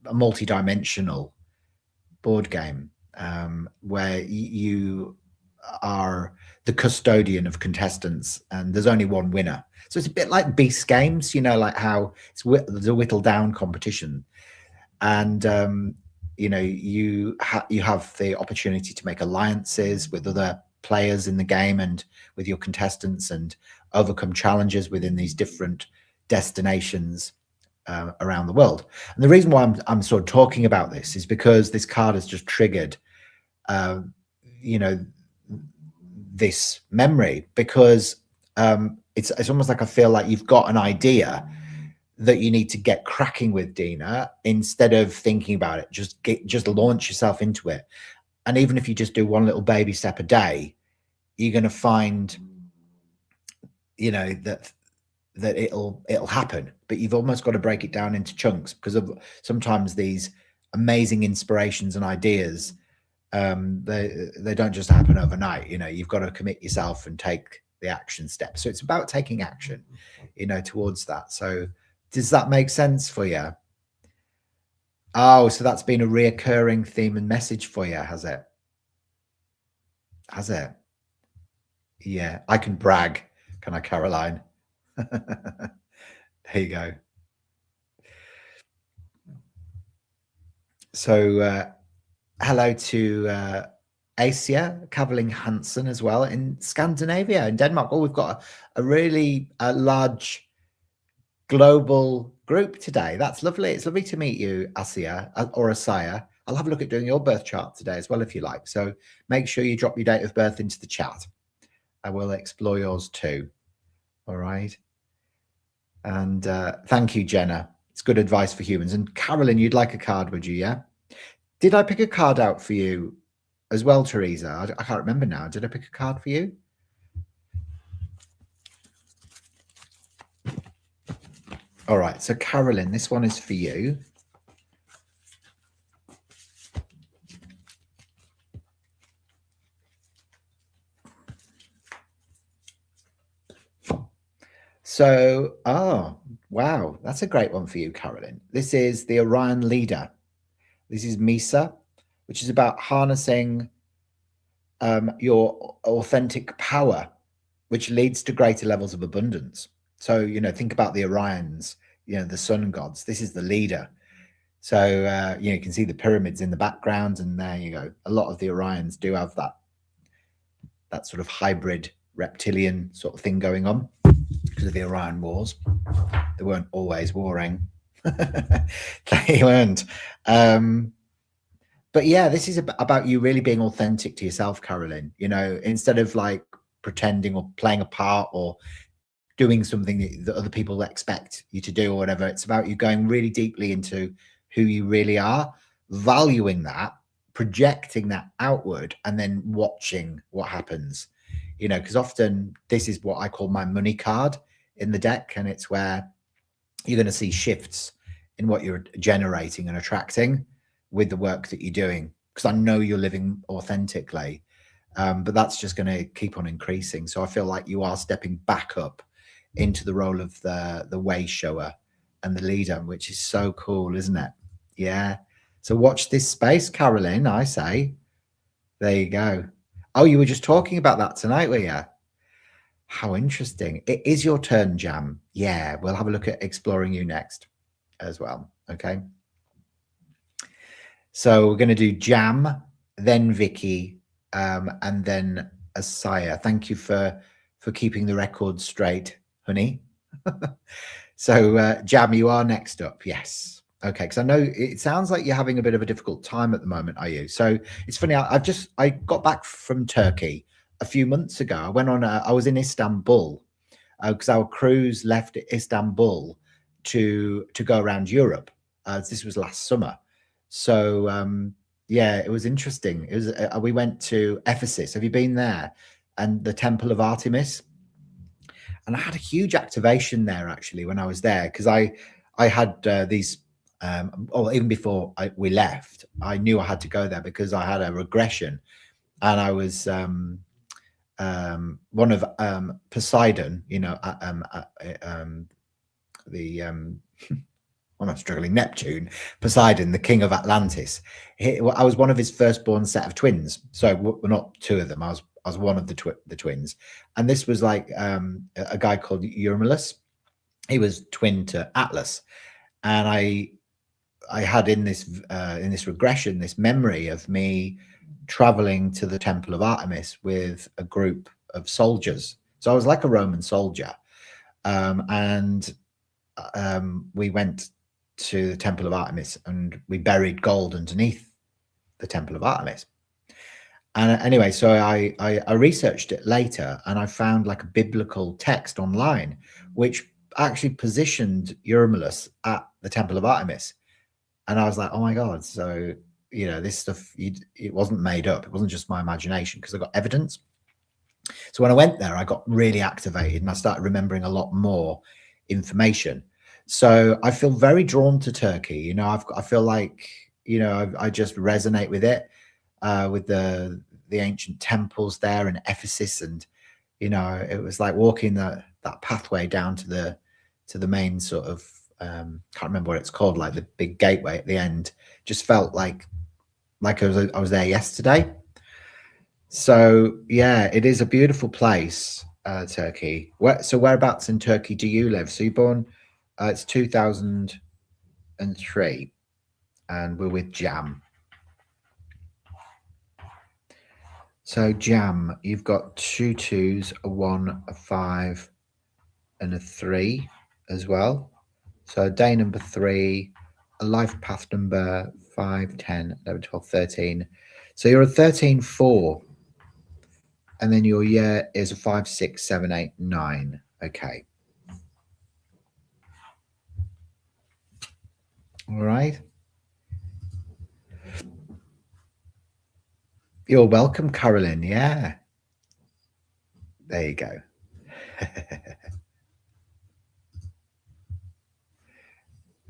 multidimensional board game where you are the custodian of contestants, and there's only one winner. So it's a bit like Beast Games, you know, like how there's a whittle down competition, and you know you have the opportunity to make alliances with other players in the game and with your contestants, and overcome challenges within these different destinations around the world. And the reason why I'm sort of talking about this is because this card has just triggered you know, this memory, because it's almost like I feel like you've got an idea that you need to get cracking with, Dina, instead of thinking about it. Just launch yourself into it. And even if you just do one little baby step a day, you're going to find, you know, that it'll happen. But you've almost got to break it down into chunks, because of sometimes these amazing inspirations and ideas, they don't just happen overnight. You know, you've got to commit yourself and take the action steps. So it's about taking action, you know, towards that. So does that make sense for you? Oh, so that's been a reoccurring theme and message for you, has it? Has it? Yeah, I can brag, can I, Caroline? There you go. So hello to Asia Kaveling Hansen as well in Scandinavia, in Denmark. Oh, we've got a really large global group today. That's lovely. It's lovely to meet you, Asia or Asaya. I'll have a look at doing your birth chart today as well, if you like. So make sure you drop your date of birth into the chat. I will explore yours too. All right. And thank you, Jenna. It's good advice for humans. And Carolyn, you'd like a card, would you? Yeah. Did I pick a card out for you as well, Teresa? I can't remember now. Did I pick a card for you? All right. So Carolyn, this one is for you. So, oh, wow. That's a great one for you, Carolyn. This is the Orion Leader. This is Misa, which is about harnessing your authentic power, which leads to greater levels of abundance. So, you know, think about the Orions, you know, the sun gods. This is the leader. So, you know, you can see the pyramids in the background, and there you go. A lot of the Orions do have that sort of hybrid reptilian sort of thing going on because of the Orion Wars. They weren't always warring. They weren't. But yeah, this is about you really being authentic to yourself, Carolyn. You know, instead of like pretending or playing a part or doing something that other people expect you to do or whatever. It's about you going really deeply into who you really are, valuing that, projecting that outward, and then watching what happens. You know, because often this is what I call my money card in the deck, and it's where you're going to see shifts in what you're generating and attracting with the work that you're doing, because I know you're living authentically, but that's just going to keep on increasing. So I feel like you are stepping back up into the role of the way shower and the leader, which is so cool, isn't it? Yeah. So watch this space, Carolyn, I say. There you go. Oh, you were just talking about that tonight, were you? How interesting. It is your turn, Jam. Yeah, we'll have a look at exploring you next as well. Okay. So we're going to do Jam, then Vicky, and then Asaya. Thank you for keeping the record straight, honey. So Jam, you are next up. Yes. Okay, because I know it sounds like you're having a bit of a difficult time at the moment, are you? So it's funny. I got back from Turkey a few months ago. I was in Istanbul because our cruise left Istanbul to go around Europe. This was last summer, so yeah, it was interesting. It was we went to Ephesus. Have you been there? And the Temple of Artemis. And I had a huge activation there actually when I was there because I had these. Or even before we left, I knew I had to go there because I had a regression, and I was one of Poseidon, the I'm struggling, Neptune, Poseidon, the king of Atlantis. I was one of his firstborn set of twins. So we're not two of them. I was one of the twins, and this was like a guy called Eurymachus. He was twin to Atlas, and I had in this regression this memory of me traveling to the Temple of Artemis with a group of soldiers. So I was like a Roman soldier, and we went to the Temple of Artemis and we buried gold underneath the Temple of Artemis. And anyway, so I researched it later and I found like a biblical text online, which actually positioned Eurymachus at the Temple of Artemis. And I was like, oh my God. So, this stuff, it wasn't made up. It wasn't just my imagination because I got evidence. So when I went there, I got really activated and I started remembering a lot more information. So I feel very drawn to Turkey. I feel like, I just resonate with it, with the ancient temples there in Ephesus. And, it was like walking that pathway down to the main sort of, can't remember what it's called, like the big gateway at the end. Just felt like I was there yesterday. So yeah, it is a beautiful place, Turkey. Whereabouts in Turkey do you live? So you're born, it's 2003, and we're with Jam. So Jam, you've got 2 2s, a 1, a 5, and a 3 as well. So day number 3, a life path number 5, 10, 11, 12, 13. So you're a 13-4. And then your year is a 5, 6, 7, 8, 9. Okay. All right. You're welcome, Carolyn. Yeah. There you go.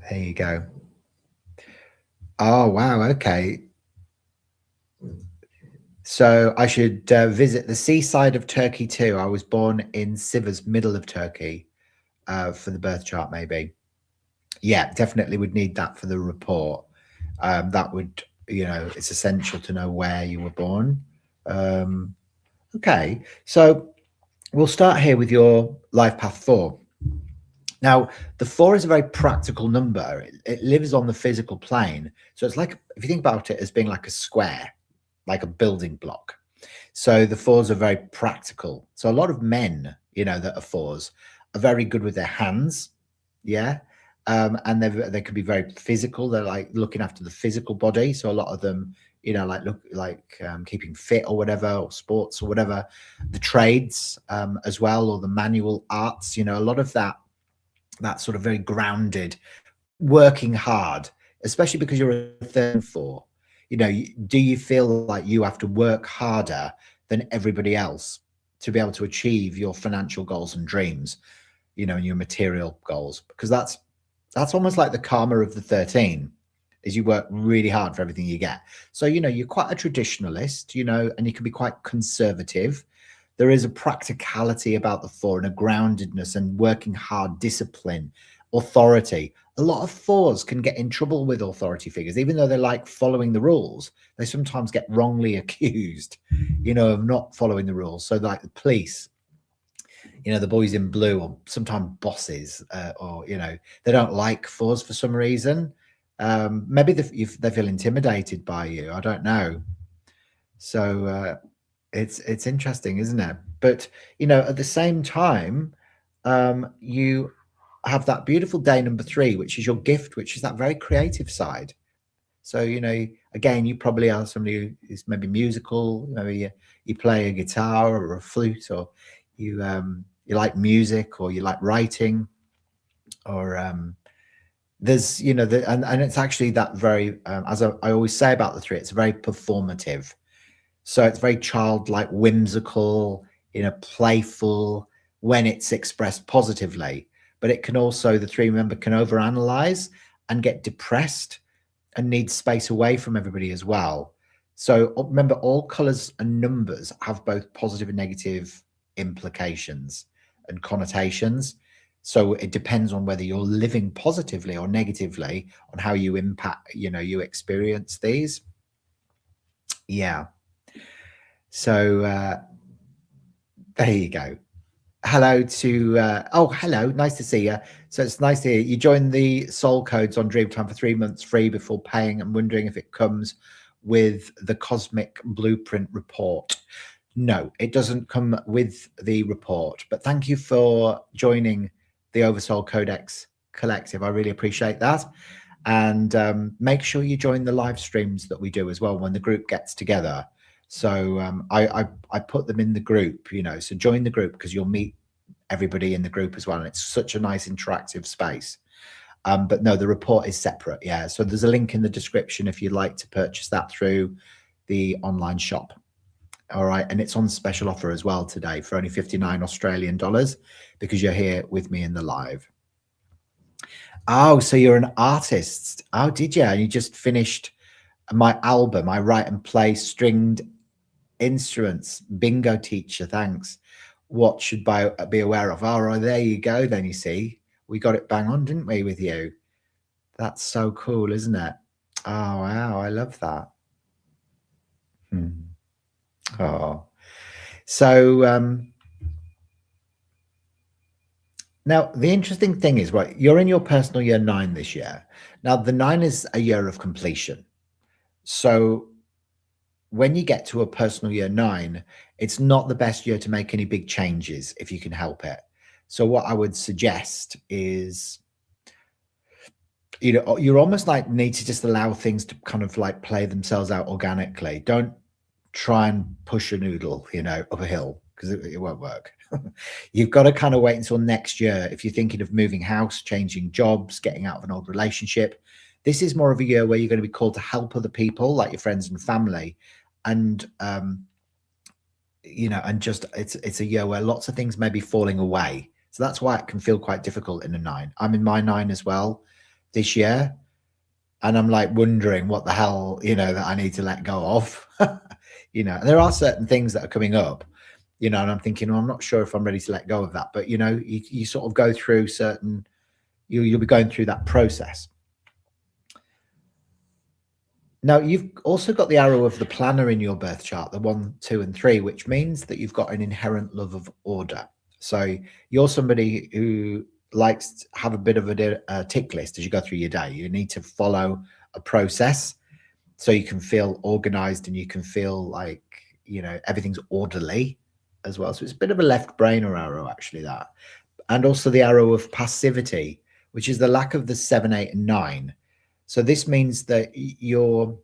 There you go. Oh, wow. Okay. So I should visit the seaside of Turkey too. I was born in Sivas, middle of Turkey, for the birth chart, maybe. Yeah, definitely would need that for the report. That would, it's essential to know where you were born. Okay, so we'll start here with your life path 4. Now, the 4 is a very practical number. It lives on the physical plane. So it's like, if you think about it as being like a square, like a building block. So the 4s are very practical. So a lot of men, that are 4s are very good with their hands. Yeah. And they can be very physical. They're like looking after the physical body. So a lot of them, keeping fit or whatever, or sports or whatever, the trades as well, or the manual arts, a lot of that sort of very grounded, working hard, especially because you're a 13-4. Do you feel like you have to work harder than everybody else to be able to achieve your financial goals and dreams, and your material goals? Because that's almost like the karma of the 13, is you work really hard for everything you get. So, you're quite a traditionalist, and you can be quite conservative. There is a practicality about the 4 and a groundedness and working hard, discipline, authority. A lot of 4s can get in trouble with authority figures, even though they like following the rules. They sometimes get wrongly accused, of not following the rules. So like the police, the boys in blue, or sometimes bosses, or, they don't like 4s for some reason. Maybe they feel intimidated by you. I don't know. So it's interesting, isn't it? But, at the same time, you have that beautiful day number 3, which is your gift, which is that very creative side. So, you know, again, you probably are somebody who's maybe musical, maybe you play a guitar or a flute, or you like music, or you like writing, or there's, you know, and it's actually that very, as I always say about the 3, it's very performative. So it's very childlike, whimsical, you know, playful when it's expressed positively. But it can also, the 3, remember, can overanalyze and get depressed and need space away from everybody as well. So remember, all colors and numbers have both positive and negative implications and connotations. So it depends on whether you're living positively or negatively on how you impact, you know, you experience these. Yeah. So there you go. Hello to oh, hello, nice to see you. So it's nice to hear you joined the soul codes on Dreamtime for 3 months free before paying. I'm wondering if it comes with the cosmic blueprint report. No, it doesn't come with the report, but thank you for joining the Oversoul Codex Collective. I really appreciate that. And make sure you join the live streams that we do as well when the group gets together. So I put them in the group, you know, so join the group because you'll meet everybody in the group as well. And it's such a nice interactive space. But no, the report is separate. Yeah. So there's a link in the description if you'd like to purchase that through the online shop. All right. And it's on special offer as well today for only 59 Australian dollars because you're here with me in the live. Oh, so you're an artist. Oh, did you? And you just finished my album. I write and play stringed instruments. Bingo teacher. Thanks. What should I be aware of? Oh, there you go. Then you see, we got it bang on, didn't we, with you? That's so cool, isn't it? Oh, wow. I love that. Oh, so now the interesting thing is, right, you're in your personal year 9 this year. Now the 9 is a year of completion. So when you get to a personal year 9, it's not the best year to make any big changes if you can help it. So what I would suggest is, you know, you're almost like need to just allow things to kind of like play themselves out organically. Don't try and push a noodle, you know, up a hill because it won't work. You've got to kind of wait until next year. If you're thinking of moving house, changing jobs, getting out of an old relationship, this is more of a year where you're going to be called to help other people like your friends and family. And, you know, and just it's a year where lots of things may be falling away. So that's why it can feel quite difficult in a 9. I'm in my 9 as well this year. And I'm like wondering what the hell, you know, that I need to let go of. You know, and there are certain things that are coming up, you know, and I'm thinking, well, I'm not sure if I'm ready to let go of that. But, you know, you sort of go through certain, you'll be going through that process. Now, you've also got the arrow of the planner in your birth chart, the 1, 2, and 3, which means that you've got an inherent love of order. So you're somebody who likes to have a bit of a tick list as you go through your day. You need to follow a process so you can feel organized and you can feel like, you know, everything's orderly as well. So it's a bit of a left brainer arrow, actually, that. And also the arrow of passivity, which is the lack of the 7, 8, and 9. So this means that you're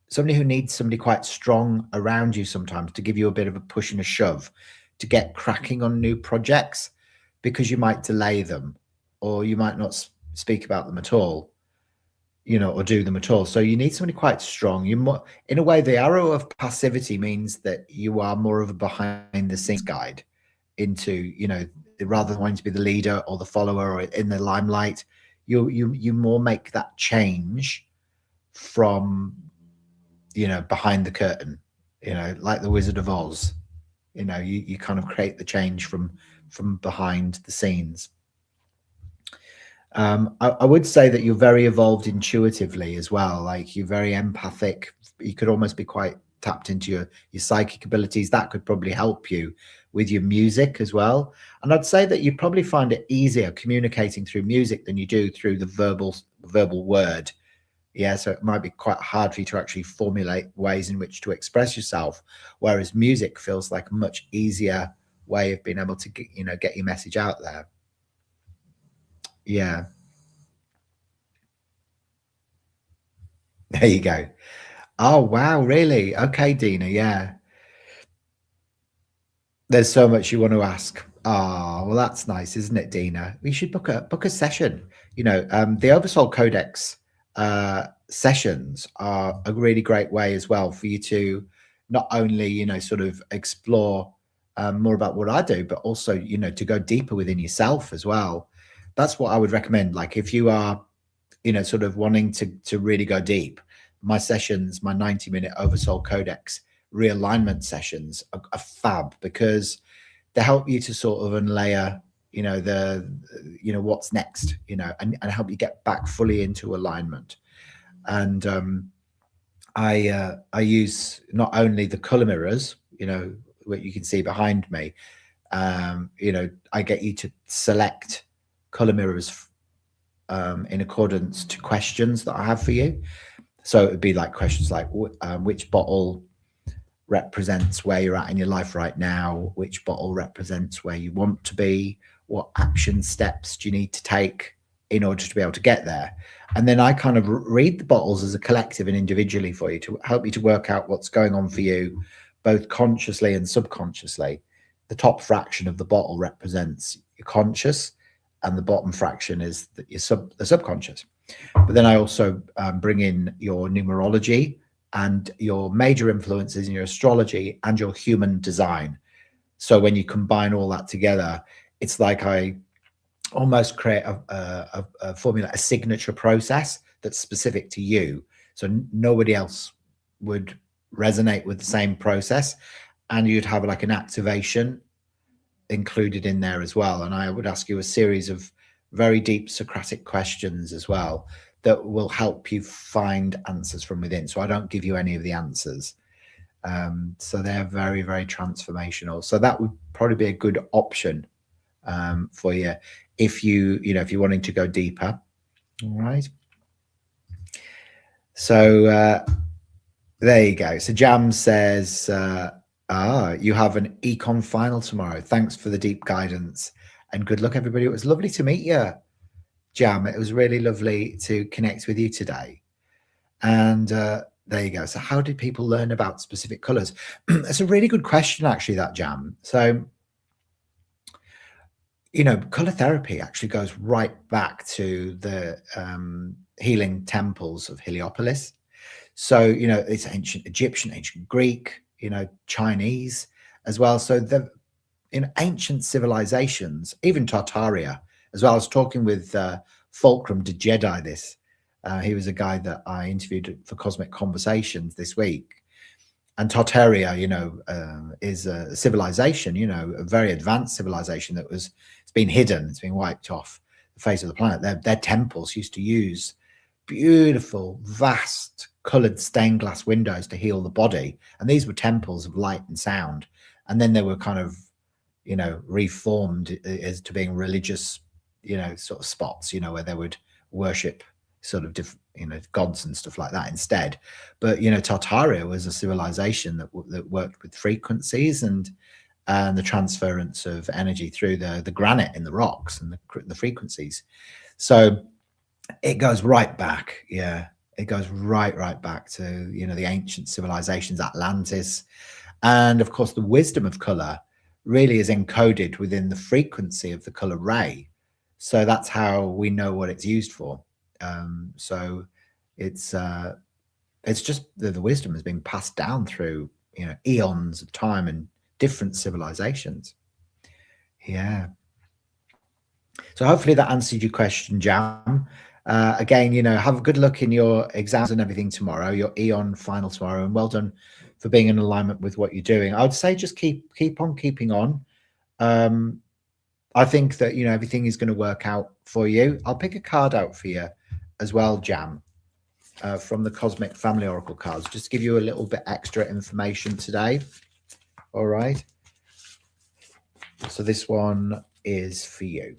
somebody who needs somebody quite strong around you sometimes to give you a bit of a push and a shove to get cracking on new projects, because you might delay them or you might not speak about them at all, you know, or do them at all. So you need somebody quite strong. You more, in a way, the arrow of passivity means that you are more of a behind the scenes guide into, you know, rather than wanting to be the leader or the follower or in the limelight. You more make that change from, you know, behind the curtain, you know, like the Wizard of Oz. You know, you kind of create the change from behind the scenes. I would say that you're very evolved intuitively as well. Like you're very empathic. You could almost be quite tapped into your psychic abilities. That could probably help you with your music as well. And I'd say that you probably find it easier communicating through music than you do through the verbal word. Yeah, so it might be quite hard for you to actually formulate ways in which to express yourself, whereas music feels like a much easier way of being able to get, you know, get your message out there. Yeah. There you go. Oh, wow, really? Okay, Dina, yeah. There's so much you want to ask. Ah, well, that's nice, isn't it, Dina? We should book a session. The Oversoul Codex sessions are a really great way as well for you to not only, sort of explore more about what I do, but also, to go deeper within yourself as well. That's what I would recommend. Like if you are, sort of wanting to really go deep, my sessions, my 90-minute Oversoul Codex realignment sessions are fab because they help you to sort of unlayer, what's next, and help you get back fully into alignment. And I use not only the color mirrors, what you can see behind me. I get you to select color mirrors in accordance to questions that I have for you. So it would be like questions like which bottle represents where you're at in your life right now, which bottle represents where you want to be, what action steps do you need to take in order to be able to get there. And then I kind of read the bottles as a collective and individually for you to help you to work out what's going on for you, both consciously and subconsciously. The top fraction of the bottle represents your conscious, and the bottom fraction is the subconscious. But then I also bring in your numerology and your major influences in your astrology and your human design. So when you combine all that together, it's like I almost create a formula, a signature process that's specific to you. So nobody else would resonate with the same process, and you'd have like an activation included in there as well. And I would ask you a series of very deep Socratic questions as well that will help you find answers from within. So I don't give you any of the answers. So they're very, very transformational. So that would probably be a good option for you if if you're wanting to go deeper. All right. So there you go. So Jam says, you have an econ final tomorrow. Thanks for the deep guidance and good luck, everybody. It was lovely to meet you, Jam. It was really lovely to connect with you today. And there you go. So how did people learn about specific colors? It's a really good question, actually, that, Jam. So, color therapy actually goes right back to the healing temples of Heliopolis. So, it's ancient Egyptian, ancient Greek, Chinese as well. So in ancient civilizations, even Tartaria as well. I was talking with Fulcrum de Jedi he was a guy that I interviewed for Cosmic Conversations this week. And Tartaria, is a civilization, a very advanced civilization it's been hidden, it's been wiped off the face of the planet. Their temples used to use beautiful, vast, colored stained glass windows to heal the body. And these were temples of light and sound. And then they were kind of, reformed as to being religious, sort of spots, where they would worship sort of different, gods and stuff like that instead. But, Tartaria was a civilization that worked with frequencies and the transference of energy through the granite in the rocks and the frequencies. So it goes right back. Yeah. It goes right back to, the ancient civilizations, Atlantis. And of course, the wisdom of color really is encoded within the frequency of the color ray. So that's how we know what it's used for. So it's just the wisdom has been passed down through, eons of time and different civilizations. Yeah. So hopefully that answered your question, Jam. Again, have a good luck in your exams and everything tomorrow, your Eon final tomorrow, and well done for being in alignment with what you're doing. I would say just keep on keeping on. I think that, everything is going to work out for you. I'll pick a card out for you as well, Jam, from the Cosmic Family Oracle cards, just to give you a little bit extra information today. All right. So this one is for you.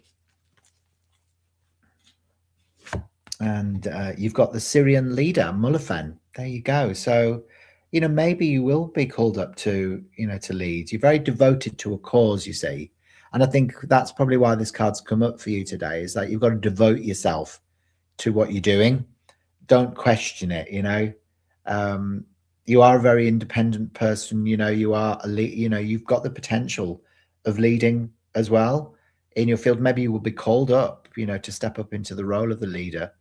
And you've got the Syrian leader, Mulefen. There you go. So, maybe you will be called up to, to lead. You're very devoted to a cause, you see. And I think that's probably why this card's come up for you today, is that you've got to devote yourself to what you're doing. Don't question it, you know. You are a very independent person, you know, you are a you know, you've got the potential of leading as well in your field. Maybe you will be called up, you know, to step up into the role of the leader,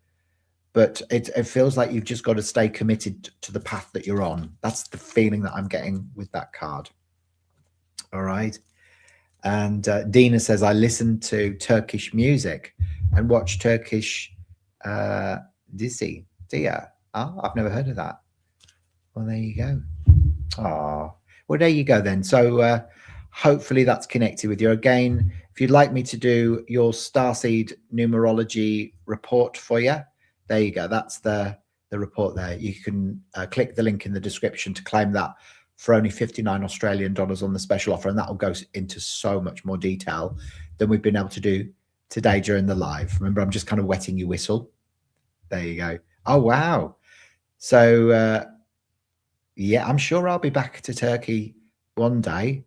but it feels like you've just got to stay committed to the path that you're on. That's the feeling that I'm getting with that card. All right. And Dina says, I listen to Turkish music and watch Turkish Dizi. Dia. Oh, I've never heard of that. Well, there you go. Oh, well, there you go then. So hopefully that's connected with you. Again, if you'd like me to do your Starseed Numerology report for you, there you go. That's the report there. You can click the link in the description to claim that for only 59 Australian dollars on the special offer. And that will go into so much more detail than we've been able to do today during the live. Remember, I'm just kind of wetting your whistle. There you go. Oh, wow. So, yeah, I'm sure I'll be back to Turkey one day.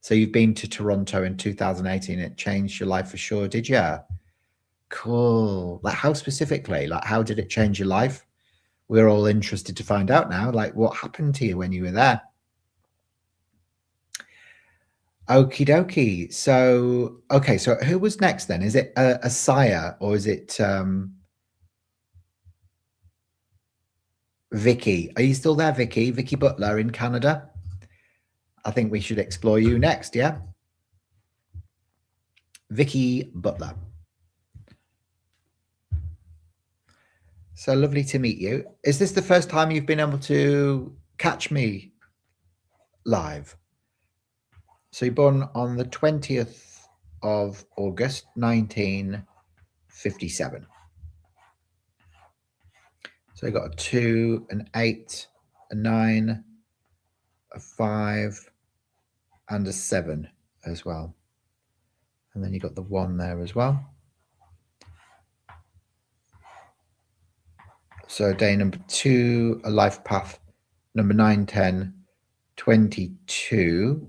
So you've been to Toronto in 2018. It changed your life for sure, did you? Cool. Like, how specifically? Like, how did it change your life? We're all interested to find out now. Like, what happened to you when you were there? Okie dokie. So, okay. So who was next then? Is it a sire or is it Vicky? Are you still there, Vicky? Vicky Butler in Canada? I think we should explore you next, yeah? Vicky Butler. So lovely to meet you. Is this the first time you've been able to catch me live? So you're born on the 20th of August, 1957. So you got a 2, an 8, a 9, a 5, and a 7 as well. And then you got the 1 there as well. So day number 2, a life path number 9, 10, 22,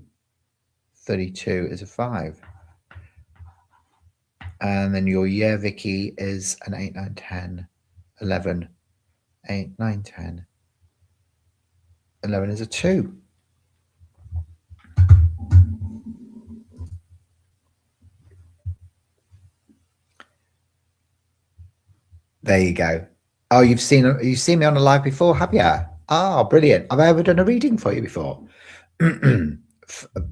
32 is a 5. And then your year, Vicky, is an 8, 9, 10, 11, 8, 9, 10, 11 is a 2. There you go. Oh, you've seen me on a live before, have you? Oh, brilliant. Have I ever done a reading for you before?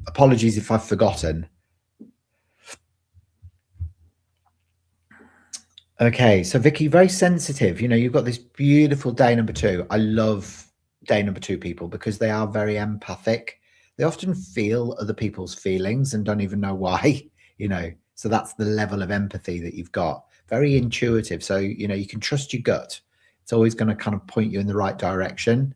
Apologies if I've forgotten. Okay, so Vicky, very sensitive. You know, you've got this beautiful day number 2. I love day number 2 people because they are very empathic. They often feel other people's feelings and don't even know why, you know. So that's the level of empathy that you've got. Very intuitive. So, you know, you can trust your gut. It's always going to kind of point you in the right direction.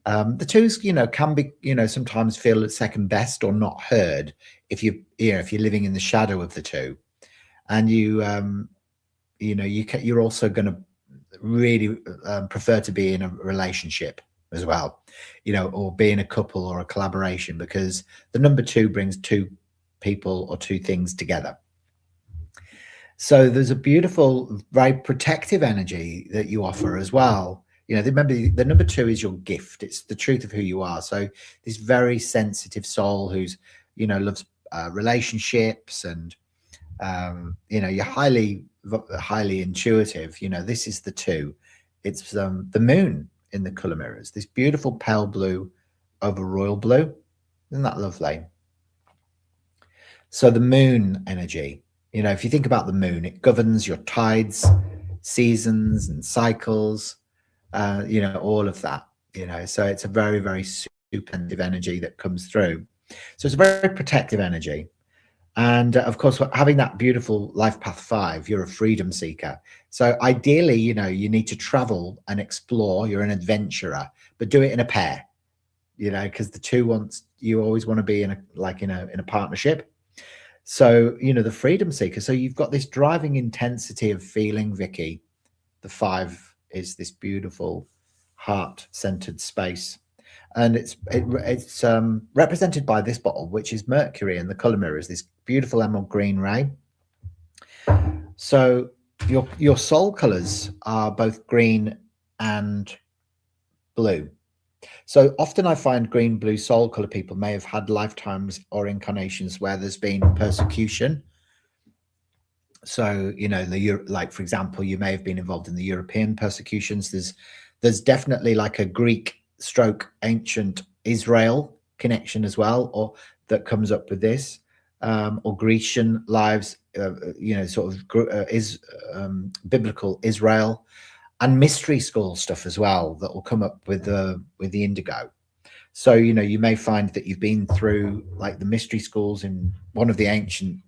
The 2s, you know, can be, you know, sometimes feel second best or not heard if if you're living in the shadow of the 2, and you know, you're also going to really prefer to be in a relationship as well, you know, or be in a couple or a collaboration, because the number 2 brings 2 people or 2 things together. So there's a beautiful, very protective energy that you offer as well. You know, remember, the number 2 is your gift. It's the truth of who you are. So this very sensitive soul who's, you know, loves relationships, and, you know, you're highly intuitive. You know, this is the 2. It's the moon in the color mirrors, this beautiful pale blue over royal blue. Isn't that lovely? So the moon energy, you know, if you think about the moon, it governs your tides, seasons, and cycles, you know, all of that, you know. So it's a very, very super energy that comes through. So it's a very protective energy. And of course, having that beautiful life path 5, you're a freedom seeker. So ideally, you know, you need to travel and explore. You're an adventurer, but do it in a pair, you know, because the 2 you always want to be in a partnership. So, you know, the freedom seeker. So you've got this driving intensity of feeling, Vicky. The 5 is this beautiful heart-centered space. And it's represented by this bottle, which is Mercury, and the color mirror is this beautiful emerald green ray. So your soul colors are both green and blue. So often I find green, blue soul color people may have had lifetimes or incarnations where there's been persecution. So, like, for example, you may have been involved in the European persecutions. There's definitely like a Greek stroke ancient Israel connection as well, or that comes up with this, or Grecian lives, biblical Israel, and mystery school stuff as well that will come up with the indigo. So, you may find that you've been through like the mystery schools in one of the ancient,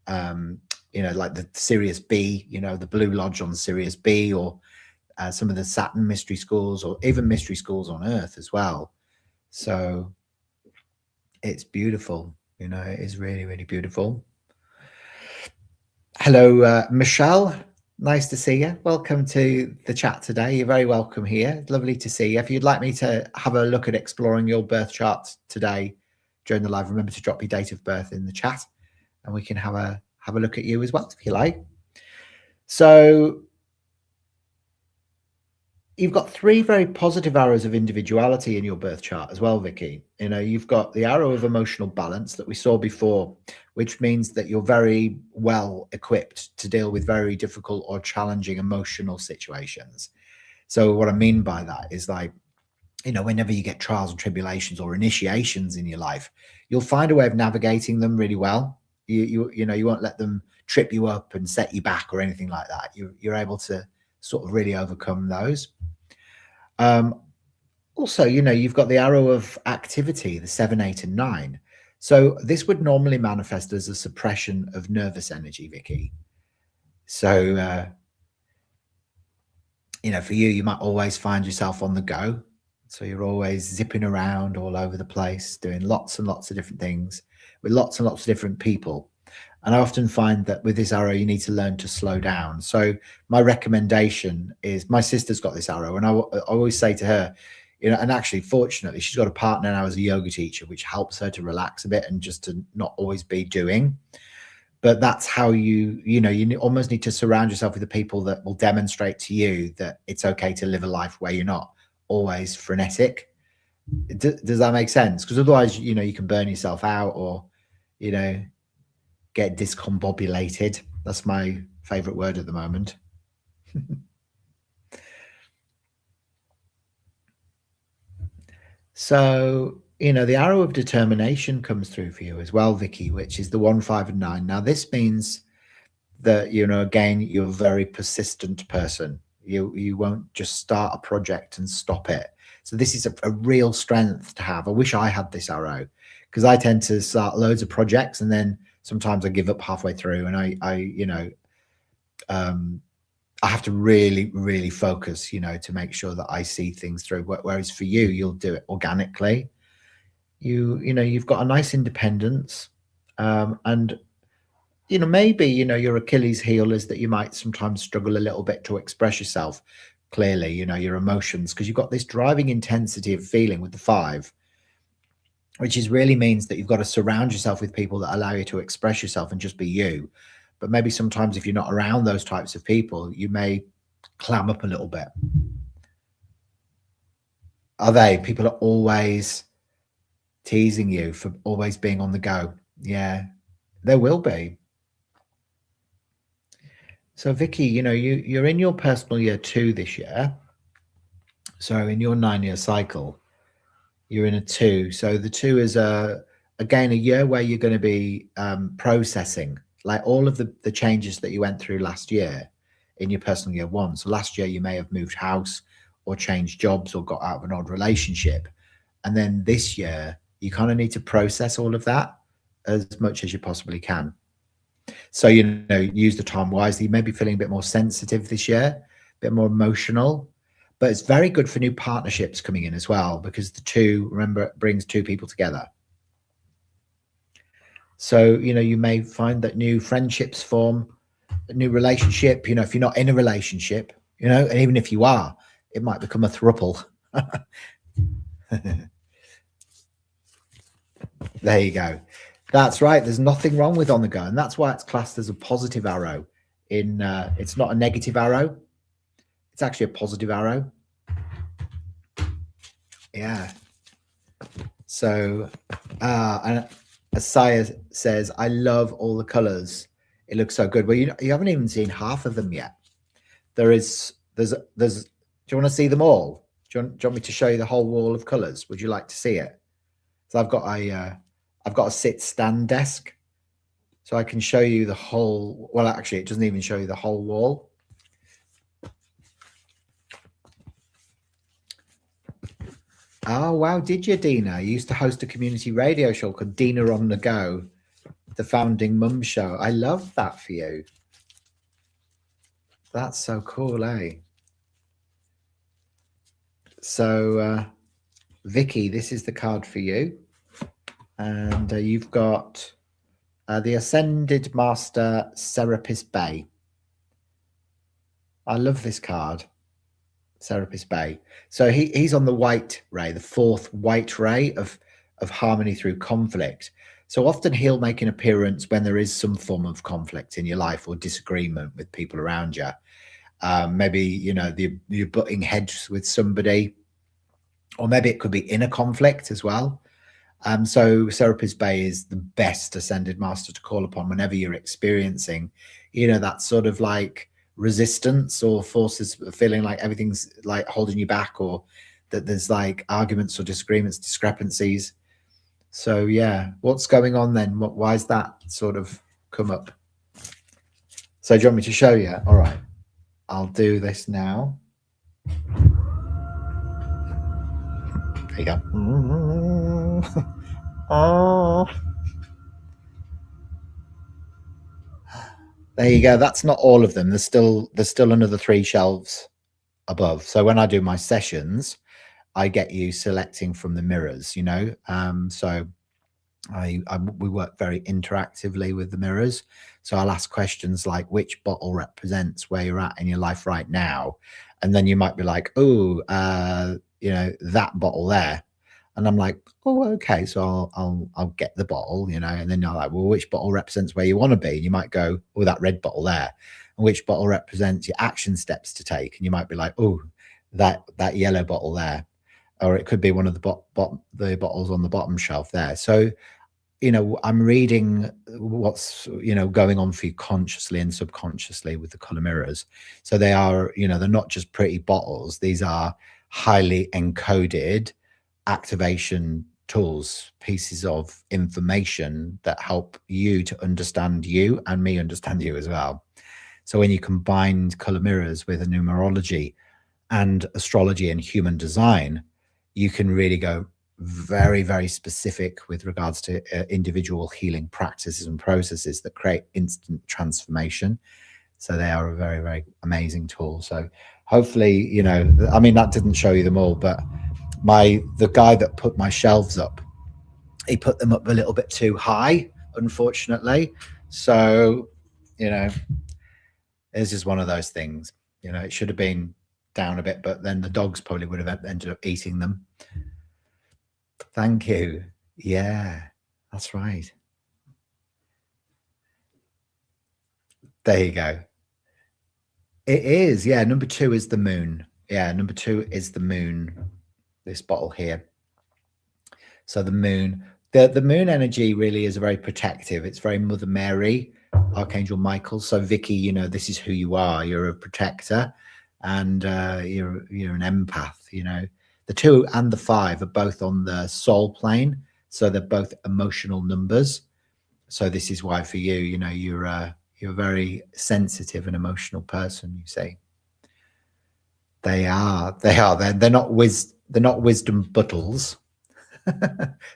like the Sirius B, the Blue Lodge on Sirius B, or some of the Saturn mystery schools, or even mystery schools on Earth as well. So it's beautiful. It is really, really beautiful. Hello, Michelle. Nice to see you. Welcome to the chat today. You're very welcome here. Lovely to see you. If you'd like me to have a look at exploring your birth chart today during the live, remember to drop your date of birth in the chat, and we can have a look at you as well if you like. So you've got 3 very positive arrows of individuality in your birth chart as well, Vicky. You've got the arrow of emotional balance that we saw before, which means that you're very well equipped to deal with very difficult or challenging emotional situations. So what I mean by that is, like, whenever you get trials and tribulations or initiations in your life, you'll find a way of navigating them really well. You won't let them trip you up and set you back or anything like that. You're able to sort of really overcome those. Also, you've got the arrow of activity, the 7, 8, and 9. So this would normally manifest as a suppression of nervous energy, Vicky. So, for you might always find yourself on the go. So you're always zipping around all over the place, doing lots and lots of different things with lots and lots of different people. And I often find that with this arrow, you need to learn to slow down. So my recommendation is, my sister's got this arrow, and I always say to her, and actually, fortunately, she's got a partner now as a yoga teacher, which helps her to relax a bit and just to not always be doing. But that's how you almost need to surround yourself with the people that will demonstrate to you that it's okay to live a life where you're not always frenetic. Does that make sense? Because otherwise, you can burn yourself out, or, get discombobulated. That's my favorite word at the moment. So, the arrow of determination comes through for you as well, Vicky, which is the 1, 5, and 9. Now, this means that, again, you're a very persistent person. You won't just start a project and stop it. So this is a real strength to have. I wish I had this arrow, because I tend to start loads of projects and then sometimes I give up halfway through, and I have to really, really focus, to make sure that I see things through. Whereas for you, you'll do it organically. You've got a nice independence, and maybe your Achilles heel is that you might sometimes struggle a little bit to express yourself clearly, your emotions, because you've got this driving intensity of feeling with the 5, which really means that you've got to surround yourself with people that allow you to express yourself and just be you. But maybe sometimes if you're not around those types of people, you may clam up a little bit. People are always teasing you for always being on the go. Yeah, there will be. So Vicky, you're in your personal year 2 this year. So in your 9-year cycle, you're in a 2. So the 2 is again a year where you're going to be processing like all of the changes that you went through last year in your personal year 1. So last year you may have moved house or changed jobs or got out of an old relationship. And then this year you kind of need to process all of that as much as you possibly can. So, use the time wisely. You may be feeling a bit more sensitive this year, a bit more emotional, but it's very good for new partnerships coming in as well, because the 2, remember, it brings 2 people together. So, you may find that new friendships form, a new relationship, if you're not in a relationship, and even if you are, it might become a throuple. There you go. That's right. There's nothing wrong with on the go, and that's why it's classed as a positive arrow. It's not a negative arrow. It's actually a positive arrow. Yeah. So, and Asaya says, "I love all the colors. It looks so good." Well, you haven't even seen half of them yet. There's. Do you want to see them all? Do you want me to show you the whole wall of colors? Would you like to see it? So I've got a sit stand desk, so I can show you the whole. Well, actually, it doesn't even show you the whole wall. Oh wow, did you, Dina? You used to host a community radio show called Dina on the Go, the founding mum show. I love that for you. That's so cool, eh? So, Vicky, this is the card for you. And you've got the Ascended Master Serapis Bay. I love this card, Serapis Bay. So he's on the white ray, the fourth white ray of harmony through conflict. So often he'll make an appearance when there is some form of conflict in your life or disagreement with people around you. Maybe, you're butting heads with somebody, or maybe it could be inner conflict as well. So Serapis Bay is the best Ascended Master to call upon whenever you're experiencing, that sort of like resistance or forces, feeling like everything's like holding you back, or that there's like arguments or disagreements, discrepancies. So yeah, what's going on then? Why is that sort of come up? So do you want me to show you? All right, I'll do this now. There you go. Oh, there you go. That's not all of them. There's still another 3 shelves above. So when I do my sessions, I get you selecting from the mirrors. So we work very interactively with the mirrors. So I'll ask questions like, which bottle represents where you're at in your life right now, and then you might be like, oh, that bottle there. And I'm like, oh, okay, so I'll get the bottle, and then you're like, well, which bottle represents where you want to be? And you might go, oh, that red bottle there. And which bottle represents your action steps to take? And you might be like, oh, that yellow bottle there. Or it could be one of the bottles on the bottom shelf there. So, I'm reading what's, going on for you consciously and subconsciously with the color mirrors. So they are, they're not just pretty bottles. These are highly encoded activation tools, pieces of information that help you to understand you and me understand you as well. So when you combine color mirrors with a numerology and astrology and human design, you can really go very, very specific with regards to individual healing practices and processes that create instant transformation. So they are a very, very amazing tool. So hopefully, that didn't show you them all, but the guy that put my shelves up, he put them up a little bit too high, unfortunately. So, it's just one of those things. It should have been down a bit, but then the dogs probably would have ended up eating them. Thank you. Yeah, that's right. There you go. It is. Yeah, number 2 is the moon. Yeah, number 2 is the moon. This bottle here. So the moon, the moon energy really is very protective. It's very Mother Mary, Archangel Michael. So Vicky, this is who you are. You're a protector, and you're an empath. The 2 and the 5 are both on the soul plane, so they're both emotional numbers. So this is why for you, you're a very sensitive and emotional person. You say they are. They're not wisdom bottles,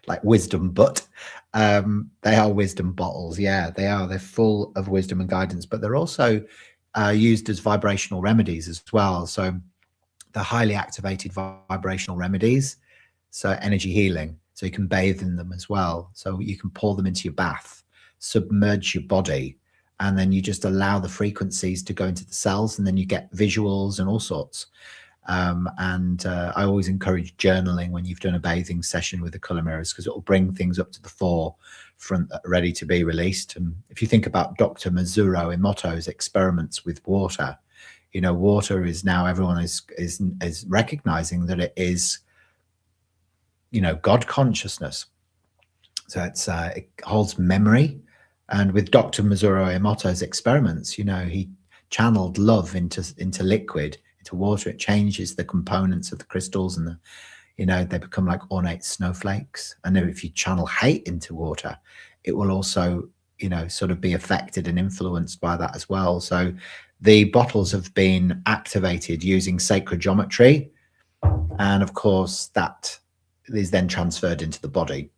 like wisdom, but they are wisdom bottles. Yeah, they are. They're full of wisdom and guidance, but they're also used as vibrational remedies as well. So they're highly activated vibrational remedies. So energy healing. So you can bathe in them as well. So you can pour them into your bath, submerge your body, and then you just allow the frequencies to go into the cells, and then you get visuals and all sorts. I always encourage journaling when you've done a bathing session with the color mirrors, because it will bring things up to the forefront that are ready to be released. And if you think about Dr. Masaru Emoto's experiments with water, you know, water is now, everyone is recognizing that it is, you know, God consciousness. So it holds memory. And with Dr. Masaru Emoto's experiments, you know, he channeled love into liquid, into water. It changes the components of the crystals, and you know, they become like ornate snowflakes. And then if you channel hate into water, it will also, you know, sort of be affected and influenced by that as well. So the bottles have been activated using sacred geometry, and of course that is then transferred into the body.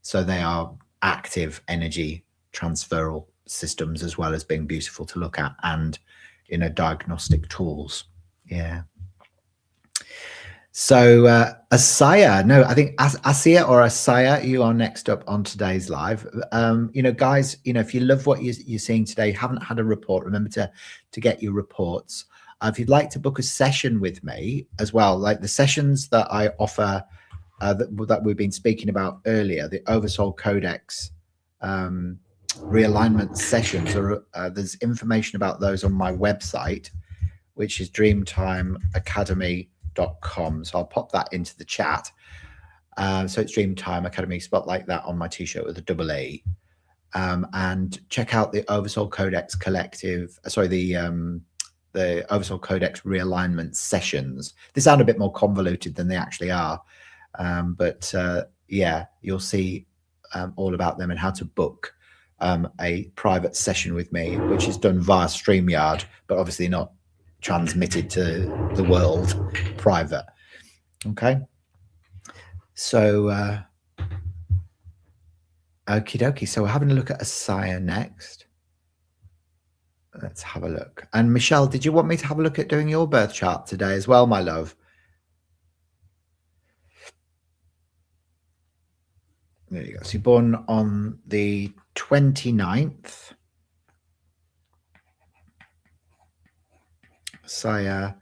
So they are active energy transferal systems, as well as being beautiful to look at, and, you know, diagnostic tools. Yeah. So Asaya, no, I think Asia or Asaya, you are next up on today's live. You know, guys, you know, if you love what you're seeing today, haven't had a report, remember to get your reports. If you'd like to book a session with me as well, like the sessions that I offer, that we've been speaking about earlier, the Oversoul Codex realignment sessions, or there's information about those on my website, which is dreamtimeacademy.com. So I'll pop that into the chat. So it's Dreamtime Academy, spot like that on my t-shirt with a double A. And check out the Oversoul Codex Collective, the Oversoul Codex realignment sessions. They sound a bit more convoluted than they actually are. But yeah, you'll see all about them and how to book a private session with me, which is done via StreamYard, but obviously not transmitted to the world, private. Okay. So, okie dokie. So we're having a look at Asaya next. Let's have a look. And Michelle, did you want me to have a look at doing your birth chart today as well, my love? There you go. So you're born on the 29th. Saya,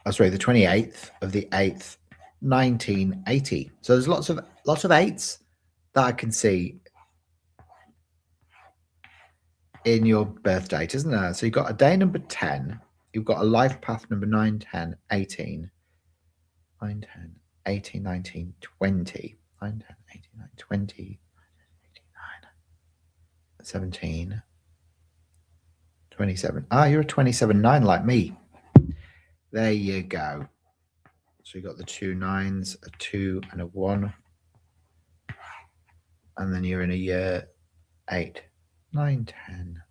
oh, sorry, the 28th of the 8th, 1980. So there's lots of eights that I can see in your birth date, isn't there? So you've got a day number 10. You've got a life path number 9, 10, 18, 9, 10, 18, 19, 20. 9, 10, 18, 19, 20, 89, 17, 27. Ah, you're a 27-9 like me. There you go. So you got the 2 9s, a 2 and a 1. And then you're in a year 8, 9, 10,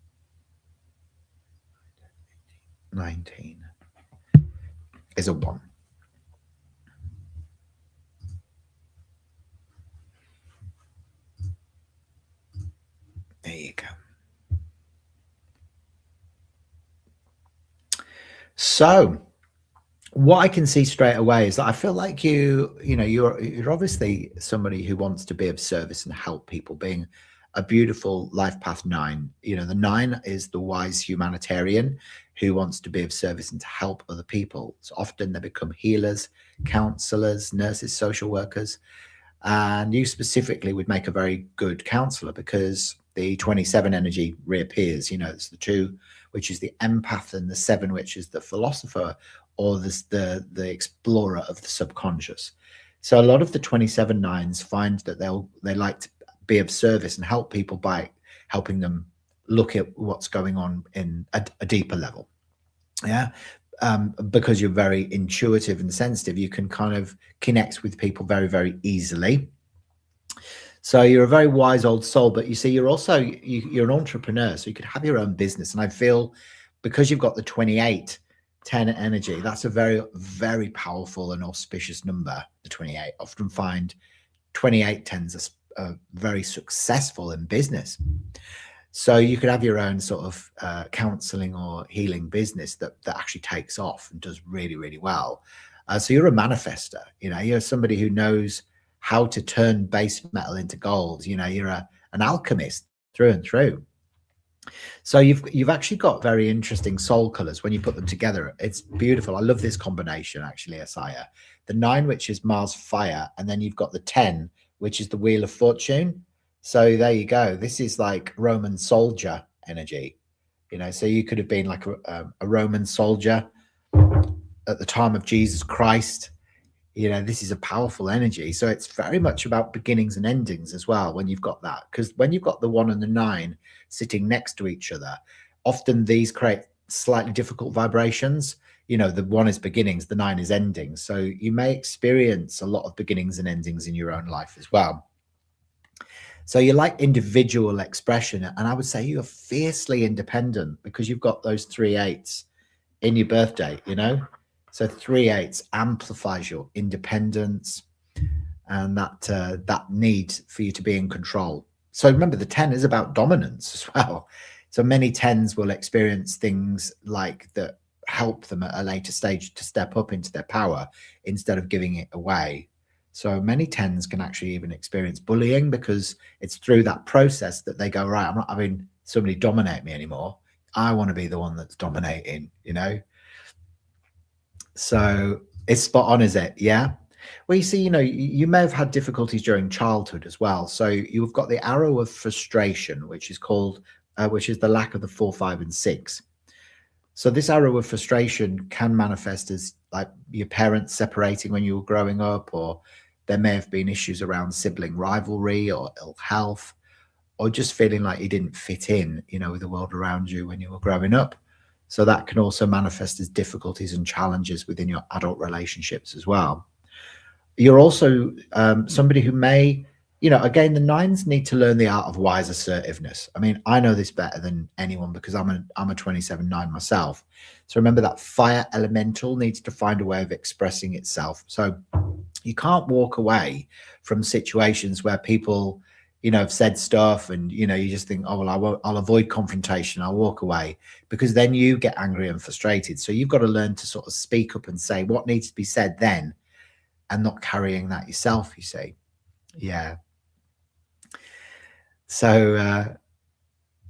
19 is a 1. There you go. So what I can see straight away is that I feel like you're obviously somebody who wants to be of service and help people, being a beautiful life path 9. You know, the 9 is the wise humanitarian who wants to be of service and to help other people. So often they become healers, counselors, nurses, social workers. And you specifically would make a very good counselor, because the 27 energy reappears. You know, it's the 2, which is the empath, and the 7, which is the philosopher, or the explorer of the subconscious. So a lot of the 27 9s find that they like to be of service and help people by helping them look at what's going on in a deeper level. Yeah. Because you're very intuitive and sensitive, you can kind of connect with people very, very easily. So you're a very wise old soul, but you see, you're also, you're an entrepreneur, so you could have your own business. And I feel because you've got the 28-10 energy, that's a very, very powerful and auspicious number, the 28. Often find 28-10s are very successful in business. So you could have your own sort of counseling or healing business that actually takes off and does really, really well. So you're a manifester, you know, you're somebody who knows how to turn base metal into gold. You know, you're an alchemist through and through. So you've actually got very interesting soul colors when you put them together. It's beautiful. I love this combination actually, Asaya. The 9, which is Mars fire, and then you've got the 10, which is the Wheel of Fortune. So there you go. This is like Roman soldier energy, so you could have been like a Roman soldier at the time of Jesus Christ. This is a powerful energy. So it's very much about beginnings and endings as well when you've got that. Because when you've got the 1 and the 9 sitting next to each other, often these create slightly difficult vibrations. The 1 is beginnings, the 9 is endings. So you may experience a lot of beginnings and endings in your own life as well. So you like individual expression. And I would say you're fiercely independent because you've got those 3 8s in your birthday, So 3 8s amplifies your independence and that need for you to be in control. So remember, the 10 is about dominance as well. So many 10s will experience things like that help them at a later stage to step up into their power instead of giving it away. So many 10s can actually even experience bullying because it's through that process that they go, right, I'm not having somebody dominate me anymore. I want to be the one that's dominating, So it's spot on, is it? Yeah. Well, you see, you may have had difficulties during childhood as well. So you've got the arrow of frustration, which is the lack of the 4, 5, and 6. So this arrow of frustration can manifest as like your parents separating when you were growing up, or there may have been issues around sibling rivalry or ill health, or just feeling like you didn't fit in, with the world around you when you were growing up. So that can also manifest as difficulties and challenges within your adult relationships as well. You're also somebody who may, again, the 9s need to learn the art of wise assertiveness. I mean, I know this better than anyone because I'm a 27/9 myself. So remember that fire elemental needs to find a way of expressing itself. So you can't walk away from situations where people, have said stuff and, you just think, oh, well, I'll avoid confrontation. I'll walk away, because then you get angry and frustrated. So you've got to learn to sort of speak up and say what needs to be said then, and not carrying that yourself, you see. Yeah. So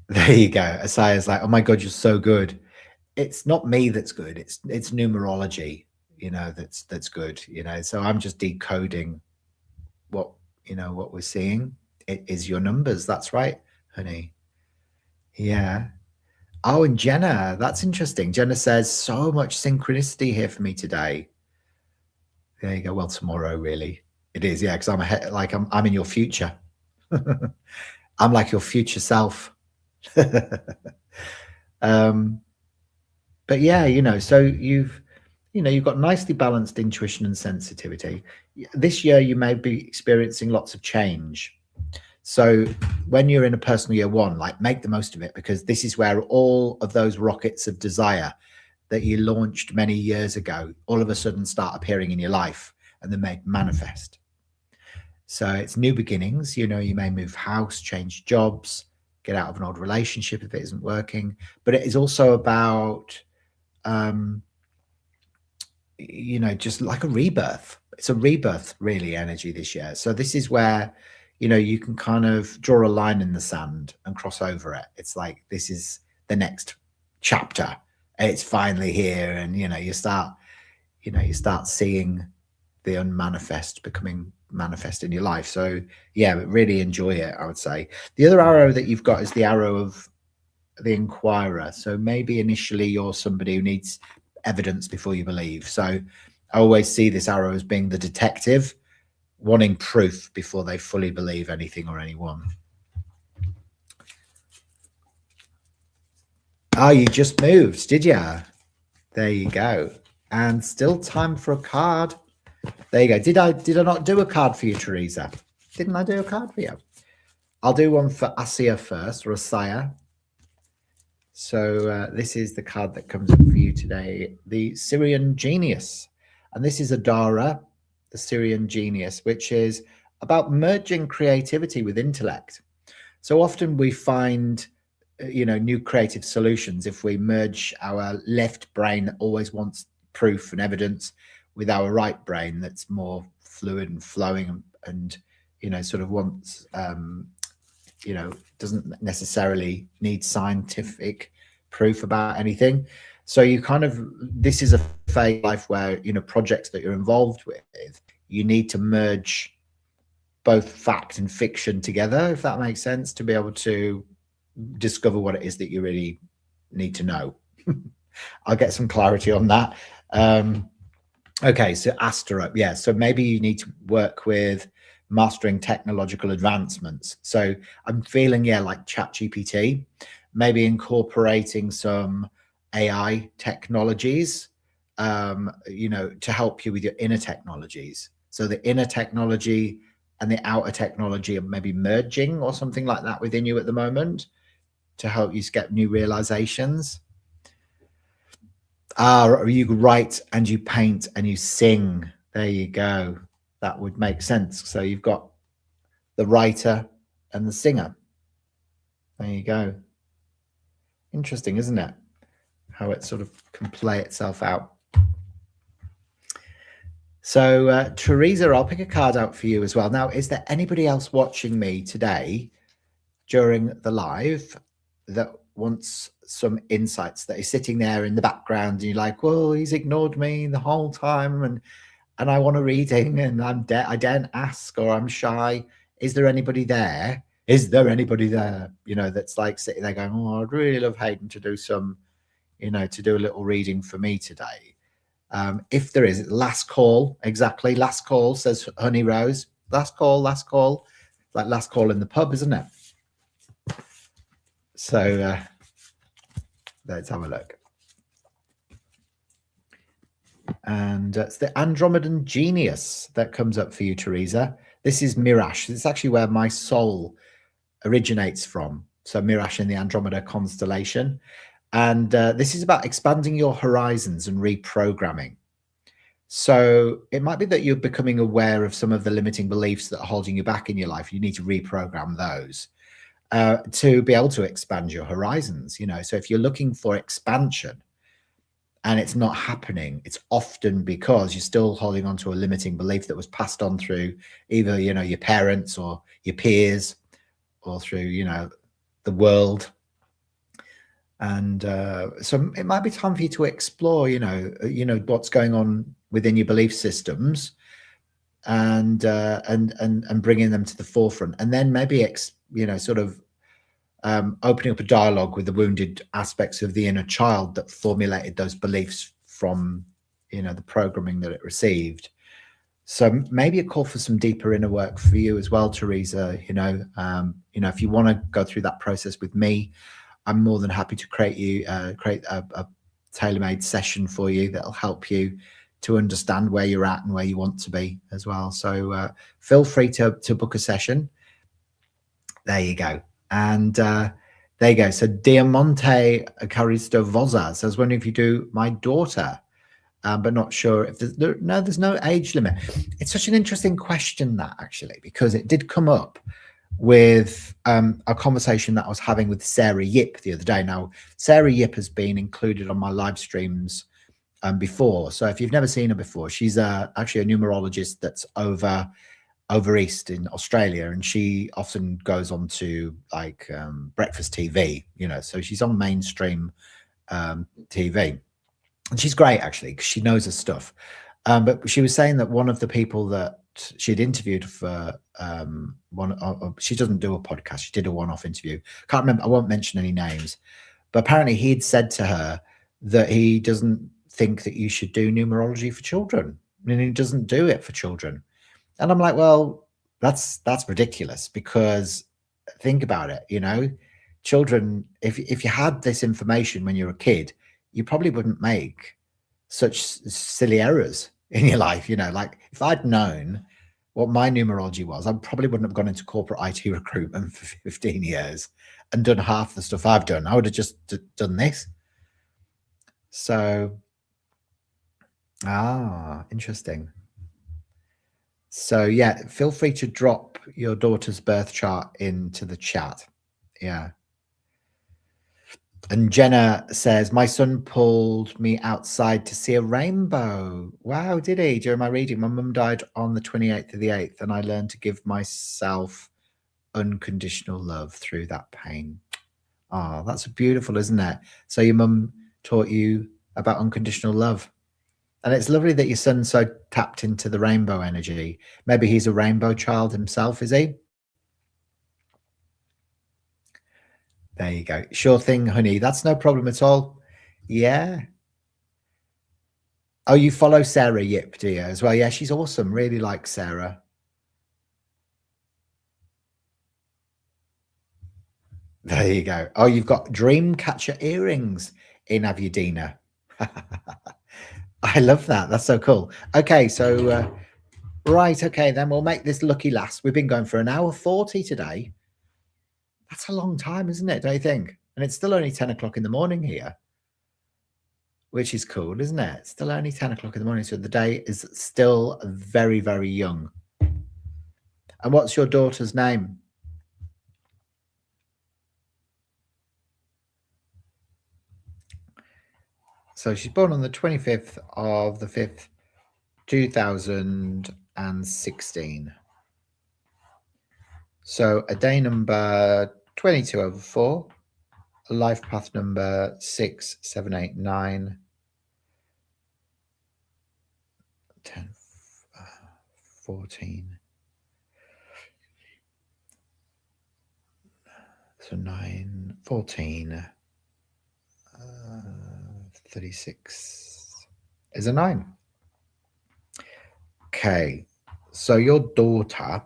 there you go. Asaya's like, oh my God, you're so good. It's not me that's good. It's numerology, that's good, So I'm just decoding what we're seeing. It is your numbers. That's right, honey. Yeah. Oh, and Jenna, that's interesting. Jenna says, so much synchronicity here for me today. There you go. Well, tomorrow, really. It is, yeah, because I'm in your future. I'm like your future self. But yeah, so you've got nicely balanced intuition and sensitivity. This year, you may be experiencing lots of change. So when you're in a personal year 1, like, make the most of it, because this is where all of those rockets of desire that you launched many years ago all of a sudden start appearing in your life, and then may manifest. So it's new beginnings. You may move house, change jobs, get out of an old relationship if it isn't working. But it is also about, just like a rebirth. It's a rebirth, really, energy this year. So this is where, you can kind of draw a line in the sand and cross over it. It's like, this is the next chapter. It's finally here. And, you start seeing the unmanifest becoming manifest in your life. So yeah, but really enjoy it, I would say. The other arrow that you've got is the arrow of the inquirer. So maybe initially you're somebody who needs evidence before you believe. So I always see this arrow as being the detective wanting proof before they fully believe anything or anyone. Oh, you just moved, did you? There you go. And still time for a card. There you go. Did I not do a card for you, Teresa? Didn't I do a card for you? I'll do one for Asia first, or Asaya. So this is the card that comes up for you today, the Syrian Genius. And this is Adara, the Syrian Genius, which is about merging creativity with intellect. So often we find, new creative solutions if we merge our left brain that always wants proof and evidence with our right brain that's more fluid and flowing and sort of wants you know, doesn't necessarily need scientific proof about anything. So you kind of, this is a phase of life where, you know, projects that you're involved with, you need to merge both fact and fiction together, if that makes sense, to be able to discover what it is that you really need to know. I'll get some clarity on that. Okay, so Astro, yeah. So maybe you need to work with mastering technological advancements. So I'm feeling, yeah, like ChatGPT, maybe incorporating some AI technologies, you know, to help you with your inner technologies. So the inner technology and the outer technology are maybe merging or something like that within you at the moment to help you get new realizations. You write and you paint and you sing. There you go. That would make sense. So you've got the writer and the singer. There you go. Interesting, isn't it? How it sort of can play itself out. So, Teresa, I'll pick a card out for you as well. Now, is there anybody else watching me today during the live that wants some insights, that is sitting there in the background and you're like, well, he's ignored me the whole time and I want a reading and I daren't ask, or I'm shy? Is there anybody there? Is there anybody there, you know, that's like sitting there going, oh, I'd really love Hayden to do some, you know, to do a little reading for me today? If there is, last call, exactly. Last call, says Honey Rose. Last call, like last call in the pub, isn't it? So let's have a look. And it's the Andromedan Genius that comes up for you, Teresa. This is Mirash. It's actually where my soul originates from. So Mirash in the Andromeda constellation. And this is about expanding your horizons and reprogramming. So it might be that you're becoming aware of some of the limiting beliefs that are holding you back in your life. You need to reprogram those to be able to expand your horizons. You know, so if you're looking for expansion and it's not happening, it's often because you're still holding on to a limiting belief that was passed on through either, you know, your parents or your peers or through, you know, the world. And so it might be time for you to explore, you know, what's going on within your belief systems, and bringing them to the forefront, and then maybe you know, sort of opening up a dialogue with the wounded aspects of the inner child that formulated those beliefs from, you know, the programming that it received. So maybe a call for some deeper inner work for you as well, Teresa. You know, if you want to go through that process with me, I'm more than happy to create a tailor-made session for you that'll help you to understand where you're at and where you want to be as well. So feel free to book a session. There you go. And there you go. So Diamante Caristo Voza says, wondering if you do my daughter, but not sure if there's no age limit. It's such an interesting question, that, actually, because it did come up with a conversation that I was having with Sarah Yip the other day. Now, Sarah Yip has been included on my live streams before. So if you've never seen her before, she's actually a numerologist that's over east in Australia, and she often goes on to like breakfast TV, you know, so she's on mainstream TV, and she's great, actually, because she knows her stuff. But she was saying that one of the people that she'd interviewed for she doesn't do a podcast, she did a one-off interview, can't remember, I won't mention any names, but apparently he'd said to her that he doesn't think that you should do numerology for children, and he doesn't do it for children. And I'm like, well, that's ridiculous, because think about it, you know, children, if you had this information when you're a kid, you probably wouldn't make such silly errors in your life. You know, like if I'd known what my numerology was, I probably wouldn't have gone into corporate IT recruitment for 15 years and done half the stuff I've done. I would have just done this. So, interesting. So yeah, feel free to drop your daughter's birth chart into the chat. Yeah. And Jenna says, my son pulled me outside to see a rainbow. Wow, did he? During my reading, my mum died on the 28th of the 8th, and I learned to give myself unconditional love through that pain. Oh, that's beautiful, isn't it? So your mum taught you about unconditional love. And it's lovely that your son's so tapped into the rainbow energy. Maybe he's a rainbow child himself, is he? There you go. Sure thing, honey. That's no problem at all. Yeah. Oh, you follow Sarah Yip, do you, as well? Yeah, she's awesome. Really like Sarah. There you go. Oh, you've got dream catcher earrings in, have you, Dina? I love that. That's so cool. Okay, so right. Okay, then we'll make this lucky last. We've been going for 1:40 today. That's a long time, isn't it? Don't you think? And it's still only 10 o'clock in the morning here, which is cool, isn't it? It's still only 10 o'clock in the morning, so the day is still very, very young. And what's your daughter's name? So she's born on the 25th of the 5th, 2016. So a day number 22/4, a life path number 6789, 10, 14. So 9, 14, 36 is a 9. Okay, so your daughter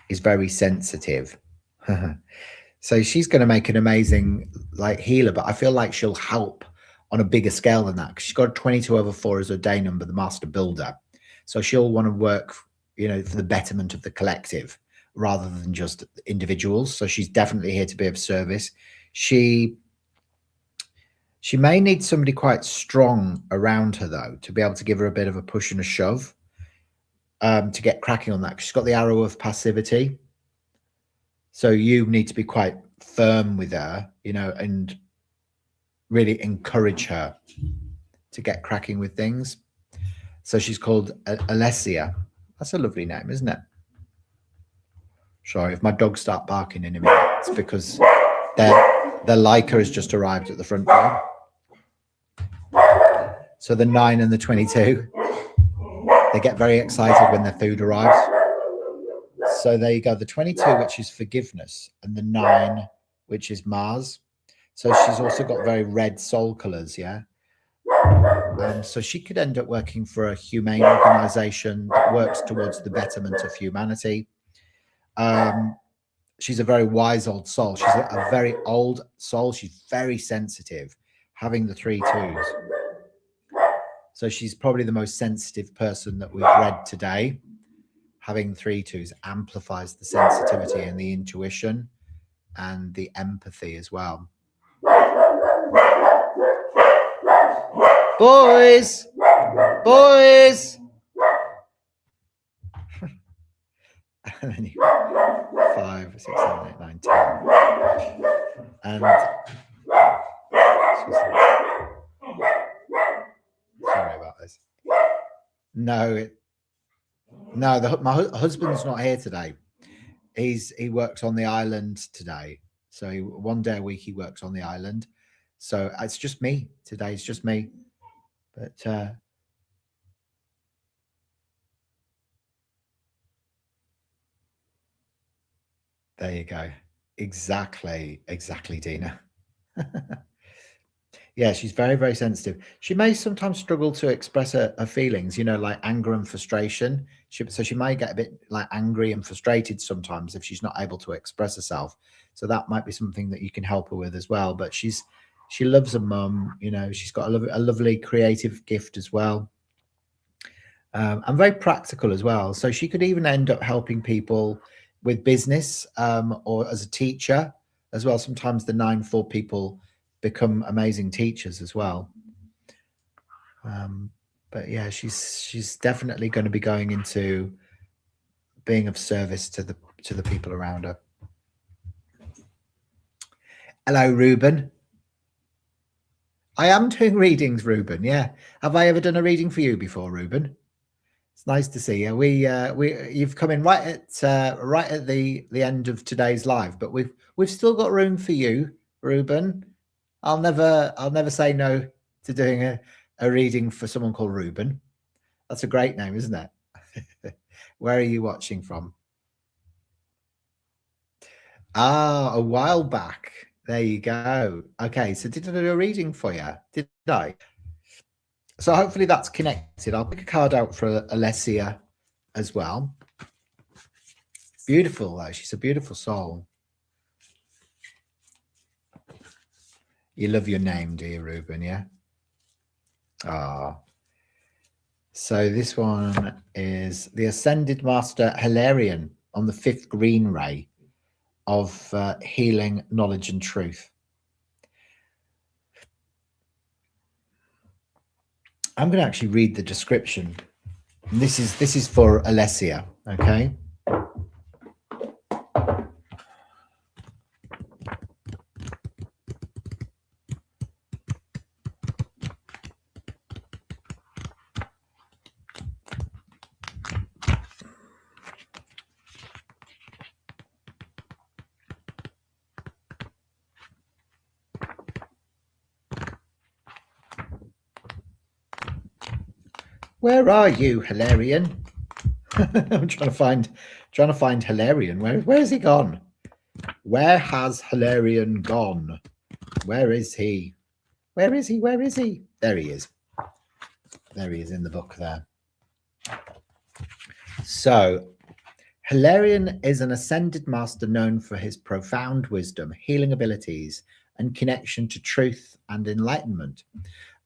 is very sensitive. So she's going to make an amazing healer, but I feel like she'll help on a bigger scale than that. She's got a 22/4 as her day number, the master builder. So she'll want to work, for the betterment of the collective rather than just individuals. So she's definitely here to be of service. She may need somebody quite strong around her, though, to be able to give her a bit of a push and a shove to get cracking on that. She's got the arrow of passivity. So you need to be quite firm with her, and really encourage her to get cracking with things. So she's called Alessia. That's a lovely name, isn't it? Sorry, if my dogs start barking in a minute, it's because their Leica has just arrived at the front door. So the 9 and the 22, they get very excited when their food arrives. So there you go, the 22, which is forgiveness, and the 9, which is Mars. So she's also got very red soul colors, yeah? So she could end up working for a humane organization that works towards the betterment of humanity. She's a very wise old soul. She's a very old soul. She's very sensitive, having the 3 2s. So she's probably the most sensitive person that we've read today. Having 3 2s amplifies the sensitivity and the intuition and the empathy as well. Boys! Boys! And then you 5, 6, 7, 8, 9, 10. And sorry about this. No, my husband's not here today. He works on the island today. So one day a week he works on the island. So it's just me today. It's just me. But there you go. Exactly, Dina. Yeah, she's very, very sensitive. She may sometimes struggle to express her feelings, like anger and frustration. So she may get a bit angry and frustrated sometimes if she's not able to express herself. So that might be something that you can help her with as well. But she loves her mum. She's got a lovely creative gift as well. And very practical as well. So she could even end up helping people with business or as a teacher as well. Sometimes the 9/4 people become amazing teachers as well. But yeah, she's definitely going to be going into being of service to the people around her. Hello, Ruben. I am doing readings, Ruben. Yeah. Have I ever done a reading for you before, Ruben? It's nice to see you. You've come in right at the end of today's live, but we've still got room for you, Ruben. I'll never say no to doing a reading for someone called Ruben. That's a great name, isn't it? Where are you watching from? Ah, a while back. There you go. Okay, so did I do a reading for you? Did I? So hopefully that's connected. I'll pick a card out for Alessia as well. Beautiful, though. She's a beautiful soul. You love your name, do you, Ruben? Yeah. Ah. So this one is the Ascended Master Hilarion on the 5th green ray of healing, knowledge, and truth. I'm going to actually read the description. And this is for Alessia, okay? Where are you, Hilarion? I'm trying to find Hilarion. Where has he gone? Where has Hilarion gone? Where is he? Where is he? Where is he? There he is. There he is in the book there. So, Hilarion is an ascended master known for his profound wisdom, healing abilities, and connection to truth and enlightenment.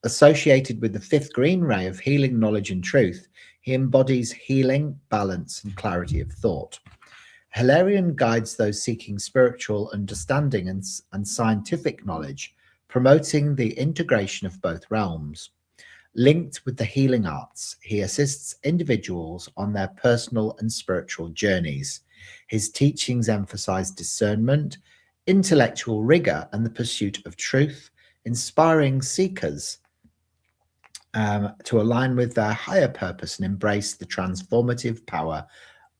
Associated with the 5th green ray of healing, knowledge, and truth, he embodies healing, balance, and clarity of thought. Hilarion guides those seeking spiritual understanding and scientific knowledge, promoting the integration of both realms. Linked with the healing arts, he assists individuals on their personal and spiritual journeys. His teachings emphasize discernment, intellectual rigor, and the pursuit of truth, inspiring seekers to align with their higher purpose and embrace the transformative power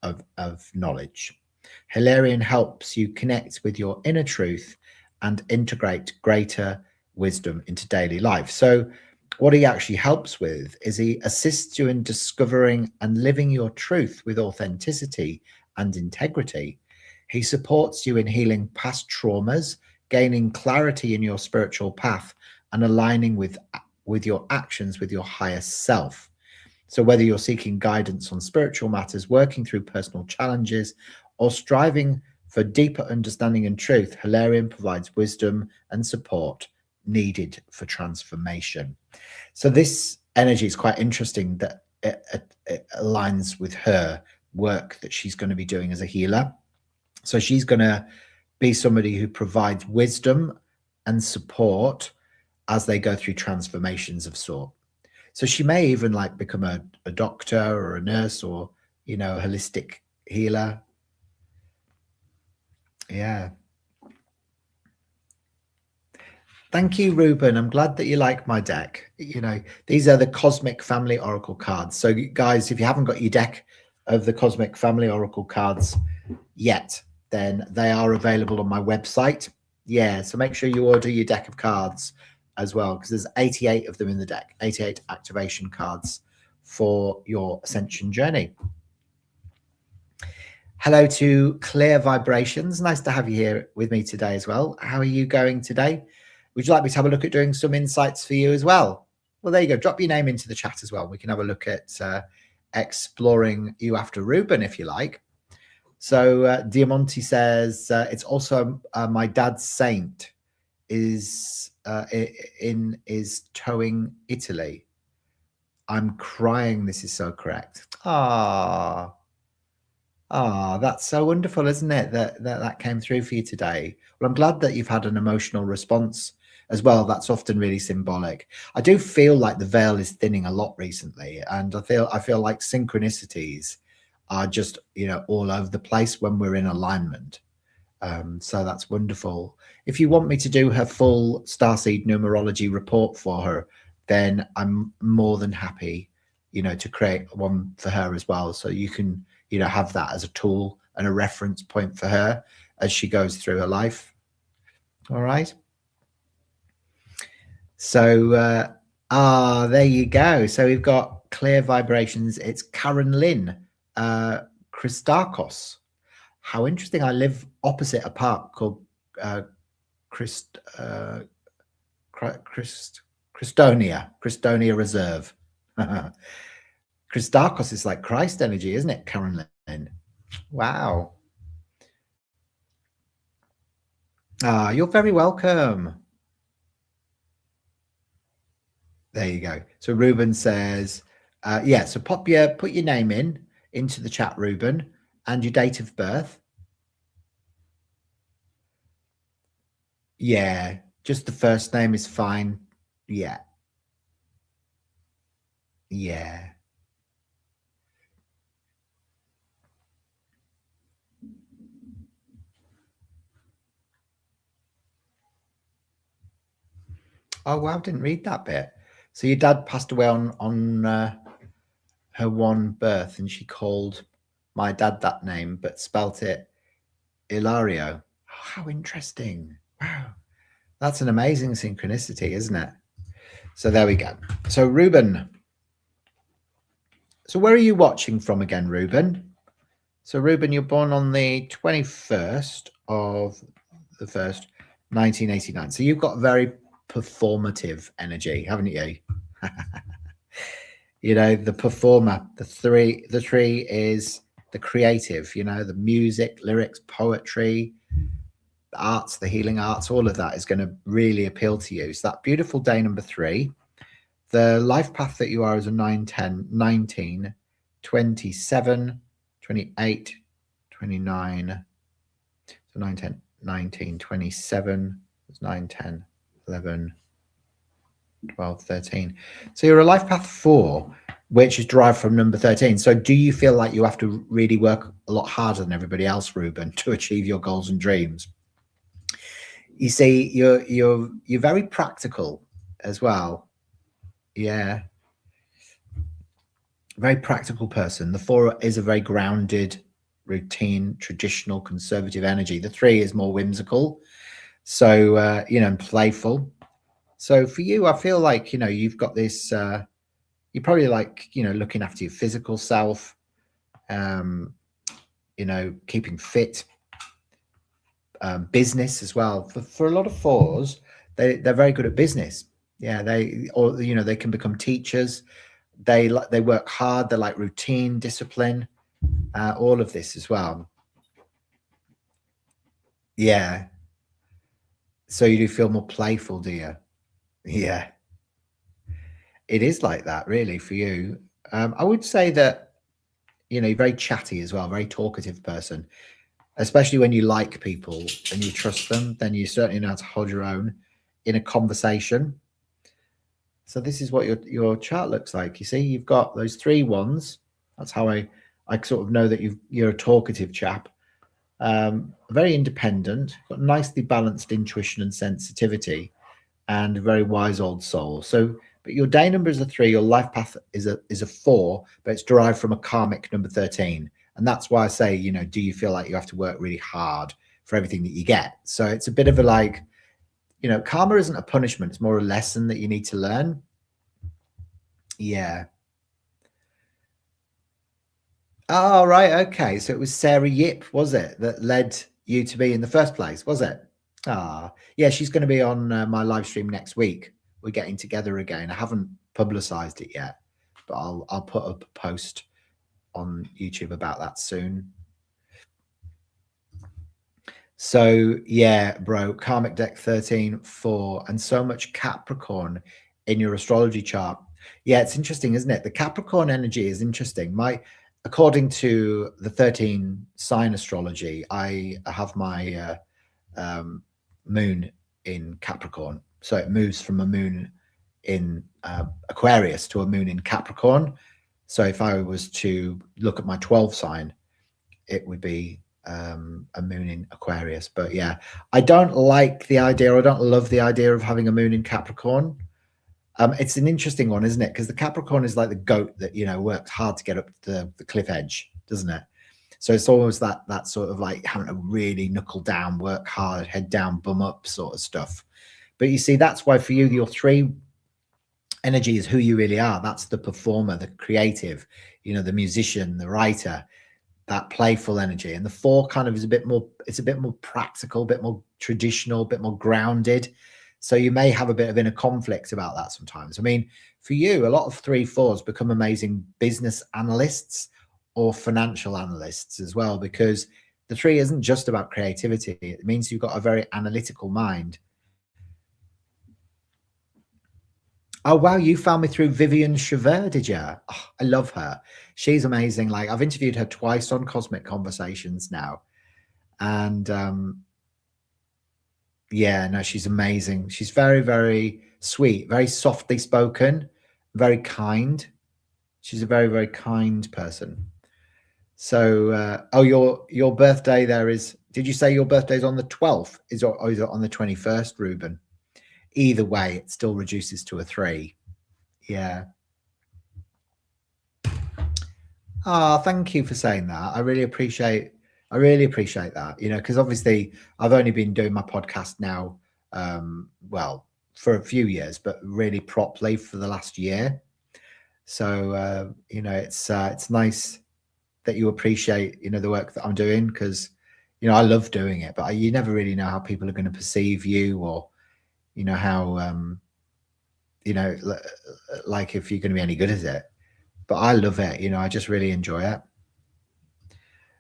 of knowledge. Hilarion helps you connect with your inner truth and integrate greater wisdom into daily life. So what he actually helps with is he assists you in discovering and living your truth with authenticity and integrity. He supports you in healing past traumas, gaining clarity in your spiritual path, and aligning with your actions with your higher self. So whether you're seeking guidance on spiritual matters, working through personal challenges, or striving for deeper understanding and truth, Hilarion provides wisdom and support needed for transformation. So this energy is quite interesting that it aligns with her work that she's going to be doing as a healer. So she's going to be somebody who provides wisdom and support as they go through transformations of sort. So she may even like become a doctor or a nurse or, you know, a holistic healer. Yeah. Thank you, Ruben. I'm glad that you like my deck. You know, these are the Cosmic Family Oracle cards. So guys, if you haven't got your deck of the Cosmic Family Oracle cards yet, then they are available on my website. Yeah, so make sure you order your deck of cards as well, because there's 88 of them in the deck, 88 activation cards for your ascension journey. Hello to Clear Vibrations. Nice to have you here with me today as well. How are you going today? Would you like me to have a look at doing some insights for you as well? Well, there you go. Drop your name into the chat as well. We can have a look at exploring you after Ruben, if you like. So Diamante says, it's also my dad's saint is towing Italy. I'm crying. This is so correct. Ah, that's so wonderful, isn't it? That came through for you today. Well, I'm glad that you've had an emotional response as well. That's often really symbolic. I do feel like the veil is thinning a lot recently, and I feel like synchronicities are just, you know, all over the place when we're in alignment. So that's wonderful. If you want me to do her full Starseed Numerology report for her, then I'm more than happy, you know, to create one for her as well. So you can, you know, have that as a tool and a reference point for her as she goes through her life. All right. So, there you go. So we've got clear vibrations. It's Karen Lynn, Christakos. How interesting. I live opposite a park called Christonia Reserve. Christakos is like Christ energy, isn't it, Karen Lynn? Wow. You're very welcome. There you go. So Ruben says, yeah, so put your name into the chat, Ruben, and your date of birth. Yeah, just the first name is fine. Yeah. Yeah. Oh, wow, didn't read that bit. So your dad passed away on her one birth, and she called my dad that name, but spelt it Ilario. Oh, how interesting. Wow. That's an amazing synchronicity, isn't it? So there we go. So Ruben. So where are you watching from again, Ruben? So Ruben, you're born on the 21st of the 1st, 1989. So you've got very performative energy, haven't you? You know, the performer, the tree is the creative, you know, the music, lyrics, poetry, the arts, the healing arts, all of that is going to really appeal to you. So that beautiful day number 3, the life path that you are is a 9, 10, 19, 27, 28, 29, so 9, 10, 19, 27, 9, 10, 11, 12, 13. So you're a life path 4, which is derived from number 13. So do you feel like you have to really work a lot harder than everybody else, Ruben, to achieve your goals and dreams? You see, you're very practical as well. Yeah. Very practical person. The 4 is a very grounded, routine, traditional, conservative energy. The 3 is more whimsical. So, you know, and playful. So for you, I feel like, you know, you've got this, you're probably like, you know, looking after your physical self, you know, keeping fit, business as well. For a lot of 4s, they're very good at business. Yeah, or, you know, they can become teachers. They work hard. They like routine, discipline, all of this as well. Yeah. So you do feel more playful, do you? Yeah. It is like that, really, for you. I would say that, you know, you're very chatty as well, very talkative person, especially when you like people and you trust them, then you certainly know how to hold your own in a conversation. So this is what your chart looks like. You see, you've got those 3 ones. That's how I sort of know that you're a talkative chap. Very independent, got nicely balanced intuition and sensitivity, and a very wise old soul. So, but your day number is a 3, your life path is a 4, but it's derived from a karmic number 13. And that's why I say, you know, do you feel like you have to work really hard for everything that you get? So it's a bit of a like, you know, karma isn't a punishment, it's more a lesson that you need to learn. Yeah. Oh, right. Okay. So it was Sarah Yip, was it, that led you to be in the first place, was it? Yeah, she's going to be on my live stream next week. We're getting together again. I haven't publicized it yet, but I'll put up a post on YouTube about that soon. So yeah, bro, karmic deck 13, 4, and so much Capricorn in your astrology chart. Yeah, it's interesting, isn't it? The Capricorn energy is interesting. According to the 13 sign astrology, I have my moon in Capricorn. So it moves from a moon in Aquarius to a moon in Capricorn. So if I was to look at my 12 sign, it would be a moon in Aquarius. But yeah, I don't like the idea, I don't love the idea of having a moon in Capricorn. It's an interesting one, isn't it? Because the Capricorn is like the goat that, you know, works hard to get up the cliff edge, doesn't it? So it's always that sort of like having to really knuckle down, work hard, head down, bum up sort of stuff. But you see, that's why for you, your 3 energy is who you really are. That's the performer, the creative, you know, the musician, the writer, that playful energy. And the 4 kind of is a bit more, it's a bit more practical, a bit more traditional, a bit more grounded. So you may have a bit of inner conflict about that sometimes. I mean, for you, a lot of 3/4s become amazing business analysts or financial analysts as well, because the 3 isn't just about creativity. It means you've got a very analytical mind. Oh, wow, you found me through Vivian Cheveur, did you? Oh, I love her. She's amazing. Like, I've interviewed her twice on Cosmic Conversations now. And yeah, no, she's amazing. She's very, very sweet, very softly spoken, very kind. She's a very, very kind person. So, oh, your birthday there is, did you say your birthday is on the 12th? Is it on the 21st, Ruben? Either way, it still reduces to a 3. Yeah. Oh, thank you for saying that. I really appreciate that, you know, because obviously I've only been doing my podcast now, well, for a few years, but really properly for the last year. So, you know, it's nice that you appreciate, you know, the work that I'm doing, because, you know, I love doing it, but you never really know how people are going to perceive you, or, you know, how, you know, like if you're going to be any good at it. But I love it, you know, I just really enjoy it.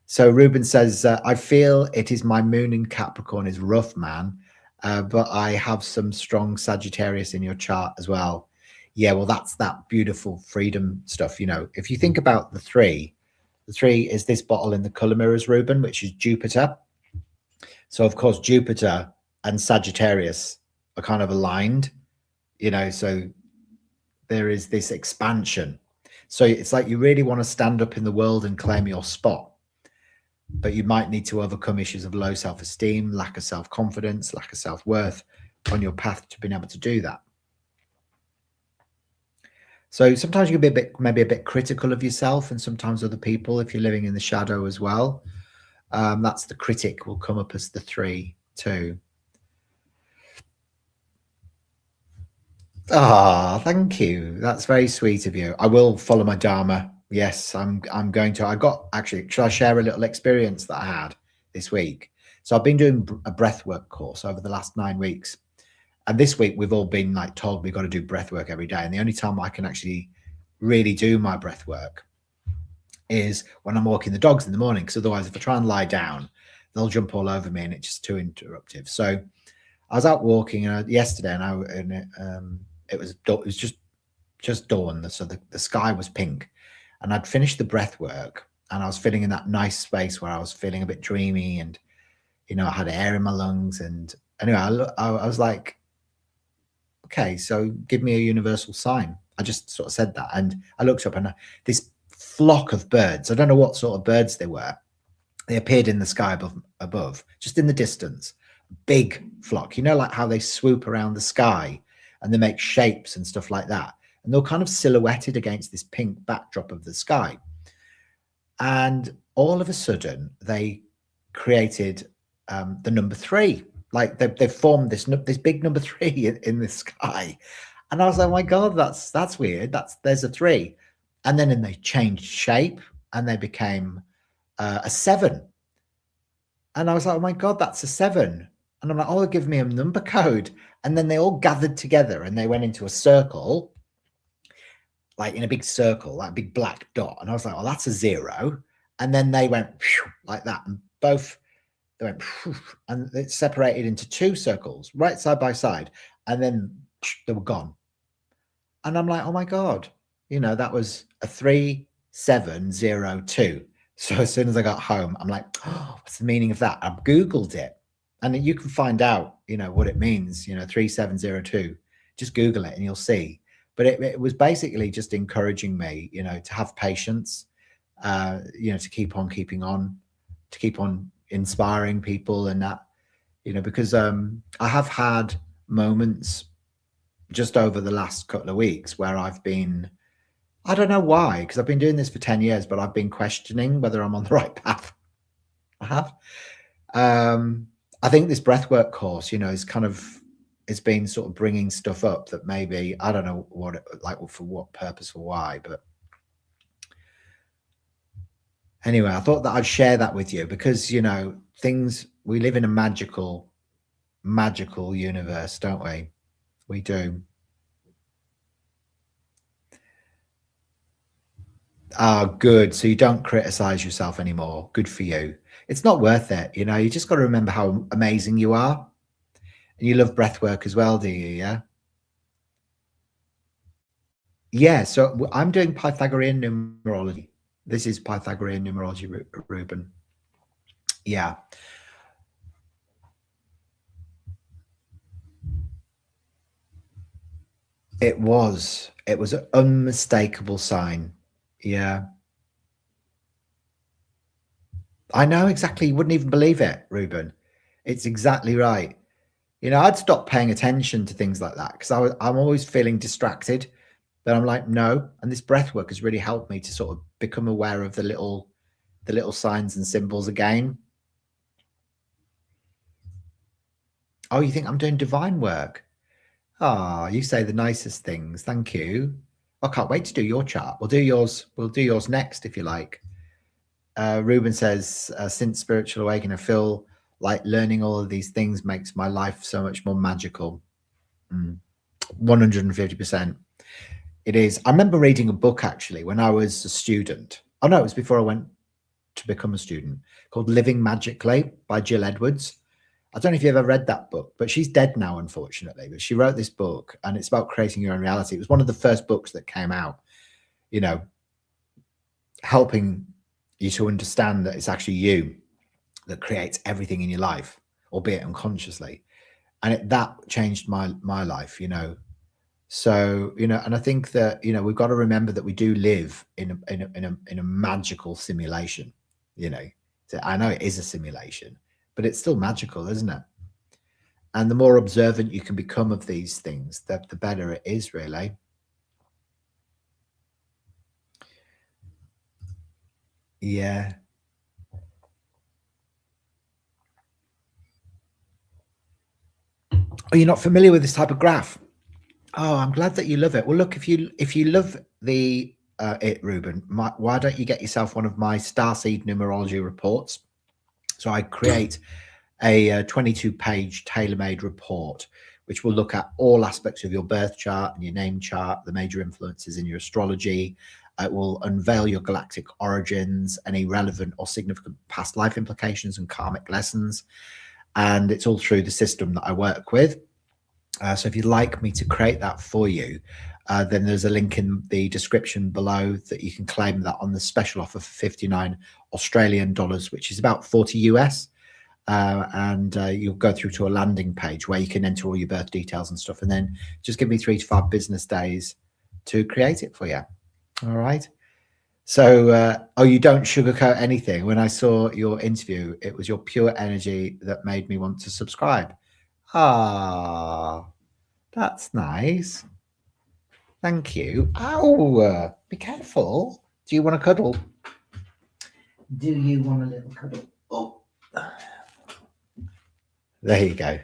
So Ruben says, I feel it is my moon in Capricorn is rough, man, but I have some strong Sagittarius in your chart as well. Yeah, well, that's that beautiful freedom stuff. You know, if you think about the 3 is this bottle in the color mirrors, Ruben, which is Jupiter. So, of course, Jupiter and Sagittarius are kind of aligned, you know, so there is this expansion. So it's like you really want to stand up in the world and claim your spot, but you might need to overcome issues of low self-esteem, lack of self-confidence, lack of self-worth on your path to being able to do that. So sometimes you can be maybe a bit critical of yourself, and sometimes other people, if you're living in the shadow as well. That's the critic will come up as the 3 too. Ah, thank you. That's very sweet of you. I will follow my Dharma. Yes, I'm going to. I got, actually, should I share a little experience that I had this week? So I've been doing a breathwork course over the last 9 weeks. And this week we've all been like told we've got to do breath work every day. And the only time I can actually really do my breath work is when I'm walking the dogs in the morning. Because otherwise, if I try and lie down, they'll jump all over me and it's just too interruptive. So I was out walking yesterday, and it was just dawn. So the sky was pink, and I'd finished the breath work, and I was feeling in that nice space where I was feeling a bit dreamy, and, you know, I had air in my lungs. And anyway, I was like, okay, so give me a universal sign. I just sort of said that, and I looked up, and this flock of birds, I don't know what sort of birds they were, they appeared in the sky above, just in the distance. Big flock, you know, like how they swoop around the sky and they make shapes and stuff like that. And they're kind of silhouetted against this pink backdrop of the sky. And all of a sudden, they created the number 3. Like they've formed this big number 3 in the sky. And I was like, oh my God, that's weird. There's a 3. And then they changed shape and they became a 7. And I was like, oh my God, that's a 7. And I'm like, oh, give me a number code. And then they all gathered together and they went into a circle, like in a big circle, like a big black dot. And I was like, oh, that's a 0. And then they went like that. And they went, and it separated into 2 circles, right side by side. And then they were gone. And I'm like, oh my God, you know, that was a 3702. So as soon as I got home, I'm like, oh, what's the meaning of that? I Googled it, and you can find out, you know, what it means, you know, 3702. Just Google it and you'll see. But it was basically just encouraging me, you know, to have patience, you know, to keep on keeping on, to keep on inspiring people, and that, you know, because I have had moments just over the last couple of weeks where I've been, I don't know why, because I've been doing this for 10 years, but I've been questioning whether I'm on the right path. I have. I think this breathwork course, you know, is kind of, it's been sort of bringing stuff up that maybe, I don't know what, like for what purpose or why, but anyway, I thought that I'd share that with you because, you know, things, we live in a magical universe, don't we? We do. Ah, good. So you don't criticize yourself anymore. Good for you. It's not worth it. You know, you just got to remember how amazing you are. And you love breath work as well, do you? Yeah. Yeah. So I'm doing Pythagorean numerology. This is Pythagorean numerology, Ruben. Yeah. It was an unmistakable sign. Yeah. I know exactly. You wouldn't even believe it, Ruben. It's exactly right. You know, I'd stop paying attention to things like that because I'm always feeling distracted. But I'm like, no. And this breath work has really helped me to sort of become aware of the little signs and symbols again. Oh, you think I'm doing divine work? Ah, you say the nicest things. Thank you. I can't wait to do your chart. We'll do yours. We'll do yours next, if you like. Ruben says, since spiritual awakening, I feel like learning all of these things makes my life so much more magical. 150%. It is. I remember reading a book actually when I was a student. Oh no, it was before I went to become a student, called Living Magically by Jill Edwards. I don't know if you ever read that book, but she's dead now, unfortunately. But she wrote this book and it's about creating your own reality. It was one of the first books that came out, you know, helping you to understand that it's actually you that creates everything in your life, albeit unconsciously. And that changed my life, you know. So, you know, and I think that, you know, we've got to remember that we do live in a magical simulation, you know. So I know it is a simulation, but it's still magical, isn't it? And the more observant you can become of these things, the better it is, really. Yeah. Oh, you're not familiar with this type of graph? Oh, I'm glad that you love it. Well, look, if you love the it, Ruben, why don't you get yourself one of my Starseed Numerology reports? So I create a 22-page tailor-made report, which will look at all aspects of your birth chart and your name chart, the major influences in your astrology. It will unveil your galactic origins, any relevant or significant past life implications and karmic lessons. And it's all through the system that I work with. So if you'd like me to create that for you, then there's a link in the description below that you can claim that on the special offer for 59 Australian dollars, which is about 40 US. And you'll go through to a landing page where you can enter all your birth details and stuff. And then just give me 3 to 5 business days to create it for you. All right. So, oh, you don't sugarcoat anything. When I saw your interview, it was your pure energy that made me want to subscribe. Ah, that's nice. Thank you. Ow, be careful. Do you want a cuddle? Do you want a little cuddle? Oh, there you go.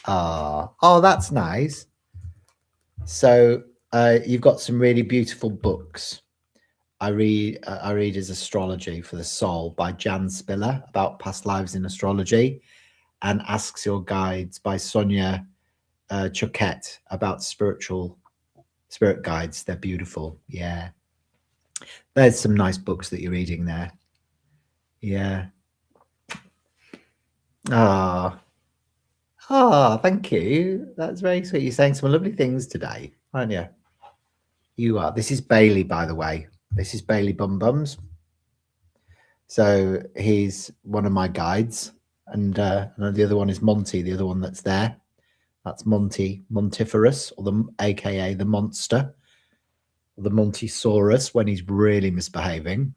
Oh, that's nice. So you've got some really beautiful books. I read his Astrology for the Soul by Jan Spiller about past lives in astrology, and Asks Your Guides by Sonia Choquette about spirit guides. They're beautiful. Yeah. There's some nice books that you're reading there. Yeah. Thank you. That's very sweet. You're saying some lovely things today, aren't you? You are. This is Bailey, by the way. This is Bailey Bum Bums. So he's one of my guides. And the other one is Monty, the other one that's there. That's Monty Montiferous, or aka the monster, or the Montisaurus when he's really misbehaving.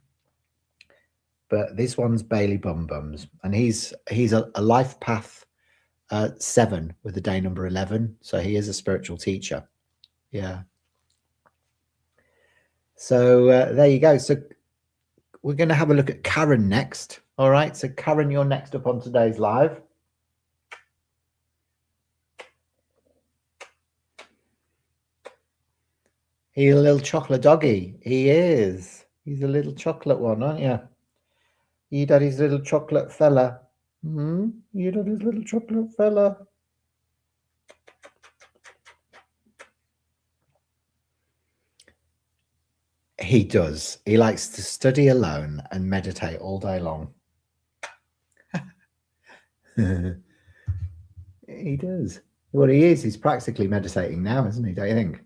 But this one's Bailey Bum Bums, and he's a life path 7 with the day number 11. So he is a spiritual teacher. Yeah. So there you go. So we're going to have a look at Karen next. All right. So Karen, you're next up on today's live. He's a little chocolate doggy. He is. He's a little chocolate one, aren't you? You daddy's little chocolate fella. You daddy's little chocolate fella. He does. He likes to study alone and meditate all day long. He does. What he is, he's practically meditating now, isn't he? Don't you think?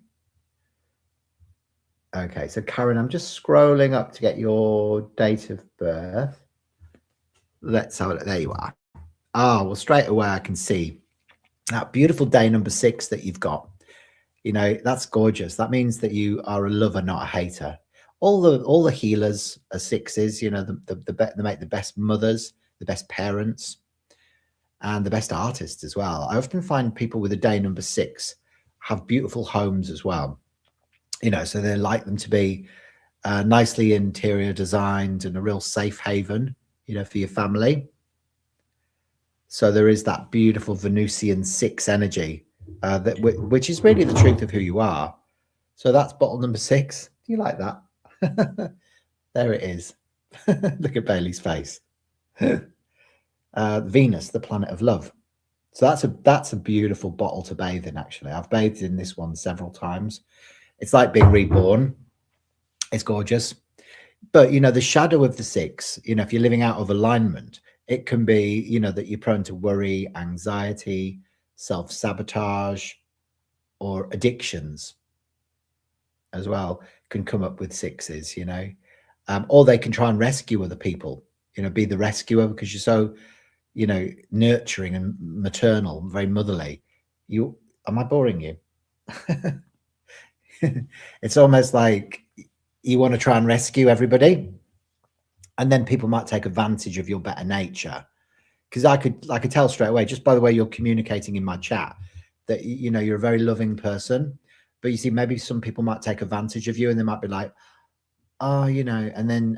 Okay, so Karen, I'm just scrolling up to get your date of birth. Let's have it. There you are. Ah, well, straight away I can see that beautiful day number 6 that you've got. You know, that's gorgeous. That means that you are a lover, not a hater. All the healers are 6s. You know, they make the best mothers, the best parents, and the best artists as well. I often find people with a day number 6 have beautiful homes as well. You know, so they like them to be nicely interior designed and a real safe haven, you know, for your family. So there is that beautiful Venusian 6 energy, which is really the truth of who you are. So that's bottle number 6. Do you like that? There it is. Look at Bailey's face. Venus, the planet of love. So that's a beautiful bottle to bathe in. Actually, I've bathed in this one several times. It's like being reborn. It's gorgeous. But, you know, the shadow of the 6, you know, if you're living out of alignment, it can be, you know, that you're prone to worry, anxiety, self-sabotage, or addictions as well can come up with 6s, you know. Or they can try and rescue other people, you know, be the rescuer because you're so, you know, nurturing and maternal, very motherly. Am I boring you? It's almost like you want to try and rescue everybody, and then people might take advantage of your better nature. Because I could tell straight away, just by the way you're communicating in my chat, that, you know, you're a very loving person. But you see, maybe some people might take advantage of you, and they might be like, oh, you know, and then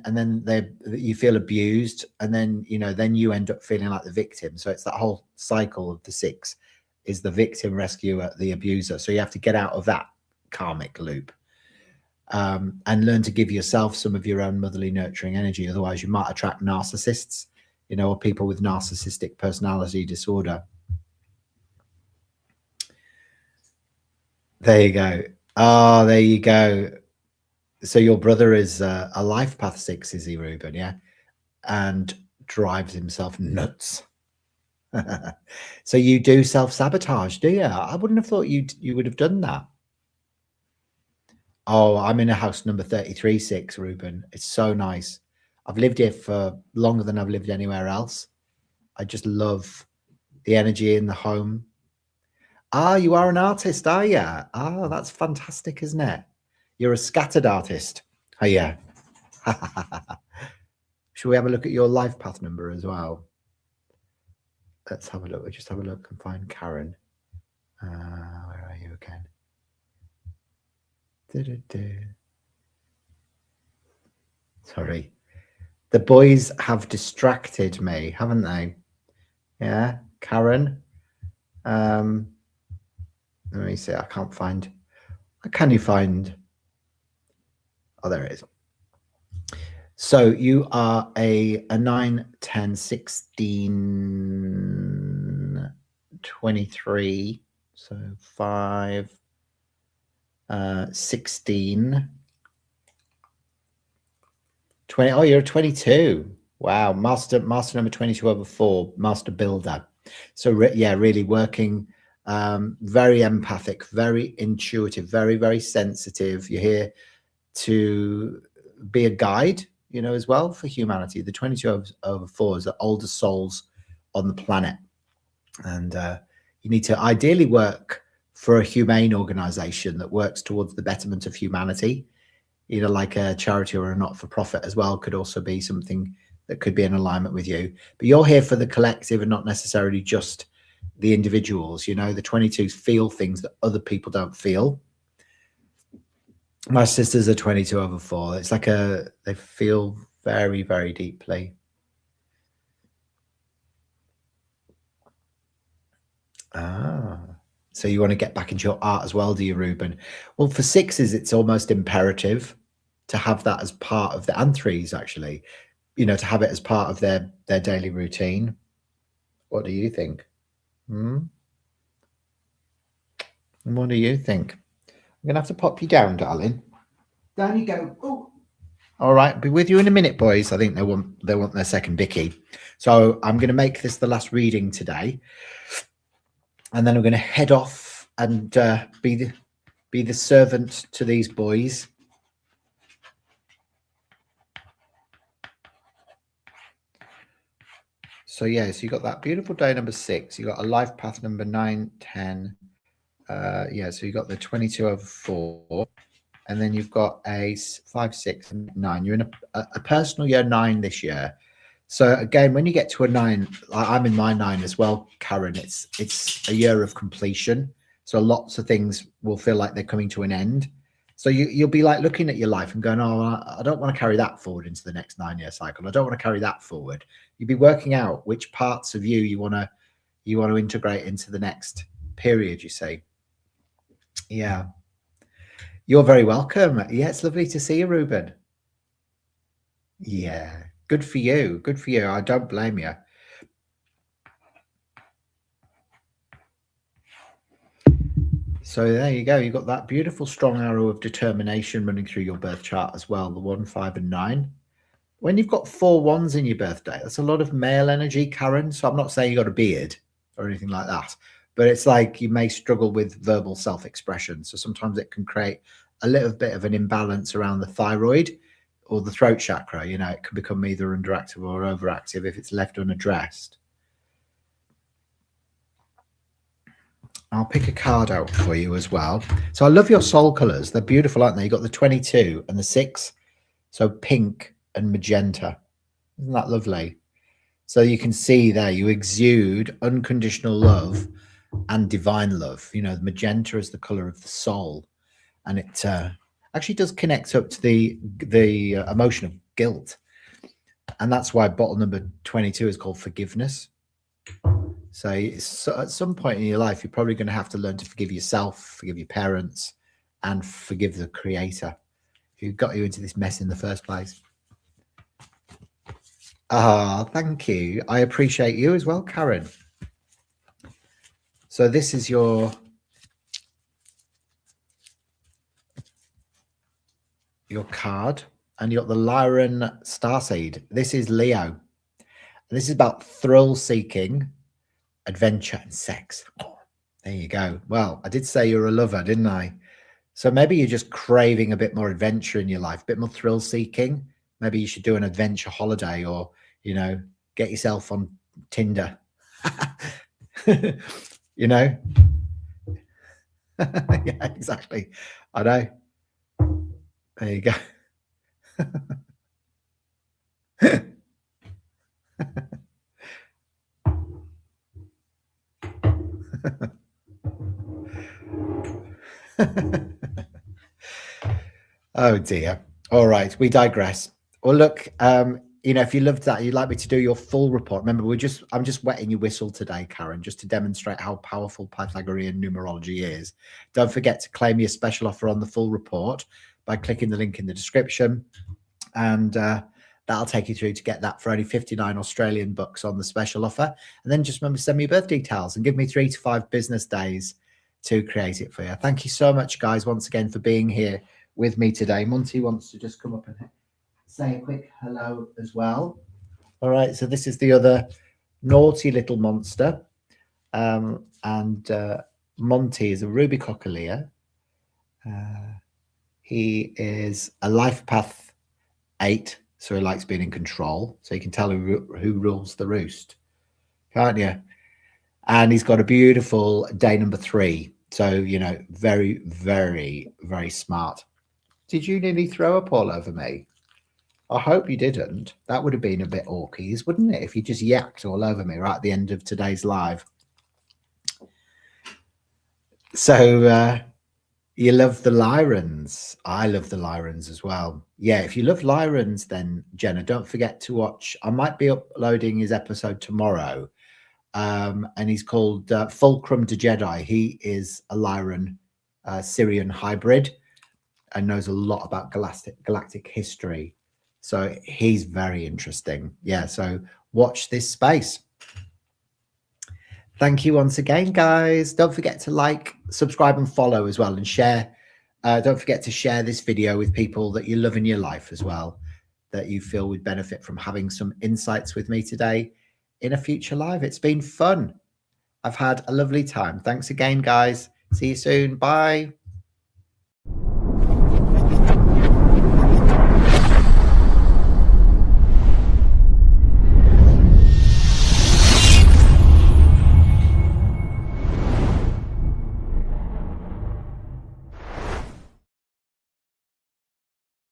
you feel abused, and then, you know, then you end up feeling like the victim. So it's that whole cycle of the 6 is the victim, rescuer, the abuser. So you have to get out of that karmic loop and learn to give yourself some of your own motherly nurturing energy. Otherwise you might attract narcissists, you know, or people with narcissistic personality disorder. There you go. Oh, there you go. So your brother is a life path 6, is he, Ruben? Yeah. And drives himself nuts. So you do self-sabotage, do you? I wouldn't have thought you would have done that. Oh, I'm in a house number 33, 6, Ruben. It's so nice. I've lived here for longer than I've lived anywhere else. I just love the energy in the home. Ah, you are an artist, are you? Ah, that's fantastic, isn't it? You're a scattered artist. Oh, yeah. Should we have a look at your life path number as well? Let's have a look. We'll just have a look and find Karen. Where are you again? Sorry. The boys have distracted me, haven't they? Yeah, Karen. Let me see. I can't find. Can you find? Oh, there it is. So you are a 9, 10, 16, 23. So 5, 16, 20. Oh, you're 22. Wow. Master number 22/4, master builder. So yeah, really working, very empathic, very intuitive, very, very sensitive. You're here to be a guide, you know, as well for humanity. The 22/4 are older souls on the planet. And you need to ideally work for a humane organization that works towards the betterment of humanity. You know, like a charity or a not-for-profit as well could also be something that could be in alignment with you. But you're here for the collective and not necessarily just the individuals, you know, the 22s feel things that other people don't feel. My sisters are 22/4. It's like they feel very, very deeply. So you want to get back into your art as well, do you, Ruben? Well, for 6s, it's almost imperative to have that as part of and 3s, actually, you know, to have it as part of their daily routine. What do you think? And what do you think? I'm going to have to pop you down, darling. Down you go. Oh. All right, be with you in a minute, boys. I think they want their second bicky. So I'm going to make this the last reading today. And then I'm going to head off and be the servant to these boys. So yeah, so you got that beautiful day number 6. You got a life path number 9, 10. Yeah, so you got the 22/4. And then you've got a 5, 6, and 9. You're in a personal year 9 this year. So again, when you get to a 9, I'm in my 9 as well, Karen. It's a year of completion. So lots of things will feel like they're coming to an end. So you'll be like looking at your life and going, oh, I don't want to carry that forward into the next 9-year cycle. I don't want to carry that forward. You'll be working out which parts of you want to integrate into the next period, you see. Yeah. You're very welcome. Yeah, it's lovely to see you, Ruben. Yeah, good for you. Good for you. I don't blame you. So there you go. You've got that beautiful strong arrow of determination running through your birth chart as well, the 1, 5, and 9. When you've got 4 1s in your birthday, that's a lot of male energy, Karen. So I'm not saying you got a beard or anything like that, but it's like you may struggle with verbal self-expression. So sometimes it can create a little bit of an imbalance around the thyroid or the throat chakra. You know, it can become either underactive or overactive if it's left unaddressed. I'll pick a card out for you as well. So I love your soul colors. They're beautiful, aren't they? You've got the 22 and the 6. So pink and magenta. Isn't that lovely? So you can see there, you exude unconditional love and divine love. You know, the magenta is the color of the soul. And it actually does connect up to the emotion of guilt. And that's why bottle number 22 is called forgiveness. So at some point in your life, you're probably going to have to learn to forgive yourself, forgive your parents, and forgive the creator who got you into this mess in the first place. Ah, thank you. I appreciate you as well, Karen. So this is your card, and you got the Lyran Starseed. This is Leo. This is about thrill seeking, adventure, and sex. Oh, there you go. Well, I did say you're a lover, didn't I? So maybe you're just craving a bit more adventure in your life, a bit more thrill seeking. Maybe you should do an adventure holiday, or, you know, get yourself on Tinder. You know? Yeah, exactly. I know. There you go. Oh dear. All right, we digress. Well, look, you know, if you loved that, you'd like me to do your full report. Remember, I'm just wetting your whistle today, Karen, just to demonstrate how powerful Pythagorean numerology is. Don't forget to claim your special offer on the full report by clicking the link in the description, and that'll take you through to get that for only 59 Australian bucks on the special offer. And then just remember to send me your birth details and give me 3 to 5 business days to create it for you. Thank you so much, guys, once again for being here with me today. Monty wants to just come up and say a quick hello as well. All right, so this is the other naughty little monster, and Monty is a ruby coccolea. He is a life path 8, so he likes being in control. So you can tell who rules the roost, can't you? And he's got a beautiful day number 3. So, you know, very, very, very smart. Did you nearly throw up all over me? I hope you didn't. That would have been a bit orkies, wouldn't it? If you just yacked all over me right at the end of today's live. So you love the Lyrans. I love the Lyrans as well. Yeah, if you love Lyrans, then Jenna, don't forget to watch. I might be uploading his episode tomorrow. And he's called Fulcrum to Jedi. He is a Lyran Syrian hybrid and knows a lot about galactic history. So he's very interesting. Yeah, so watch this space. Thank you once again, guys. Don't forget to like, subscribe, and follow as well, and share. Don't forget to share this video with people that you love in your life as well, that you feel would benefit from having some insights with me today in a future live. It's been fun. I've had a lovely time. Thanks again, guys. See you soon. Bye.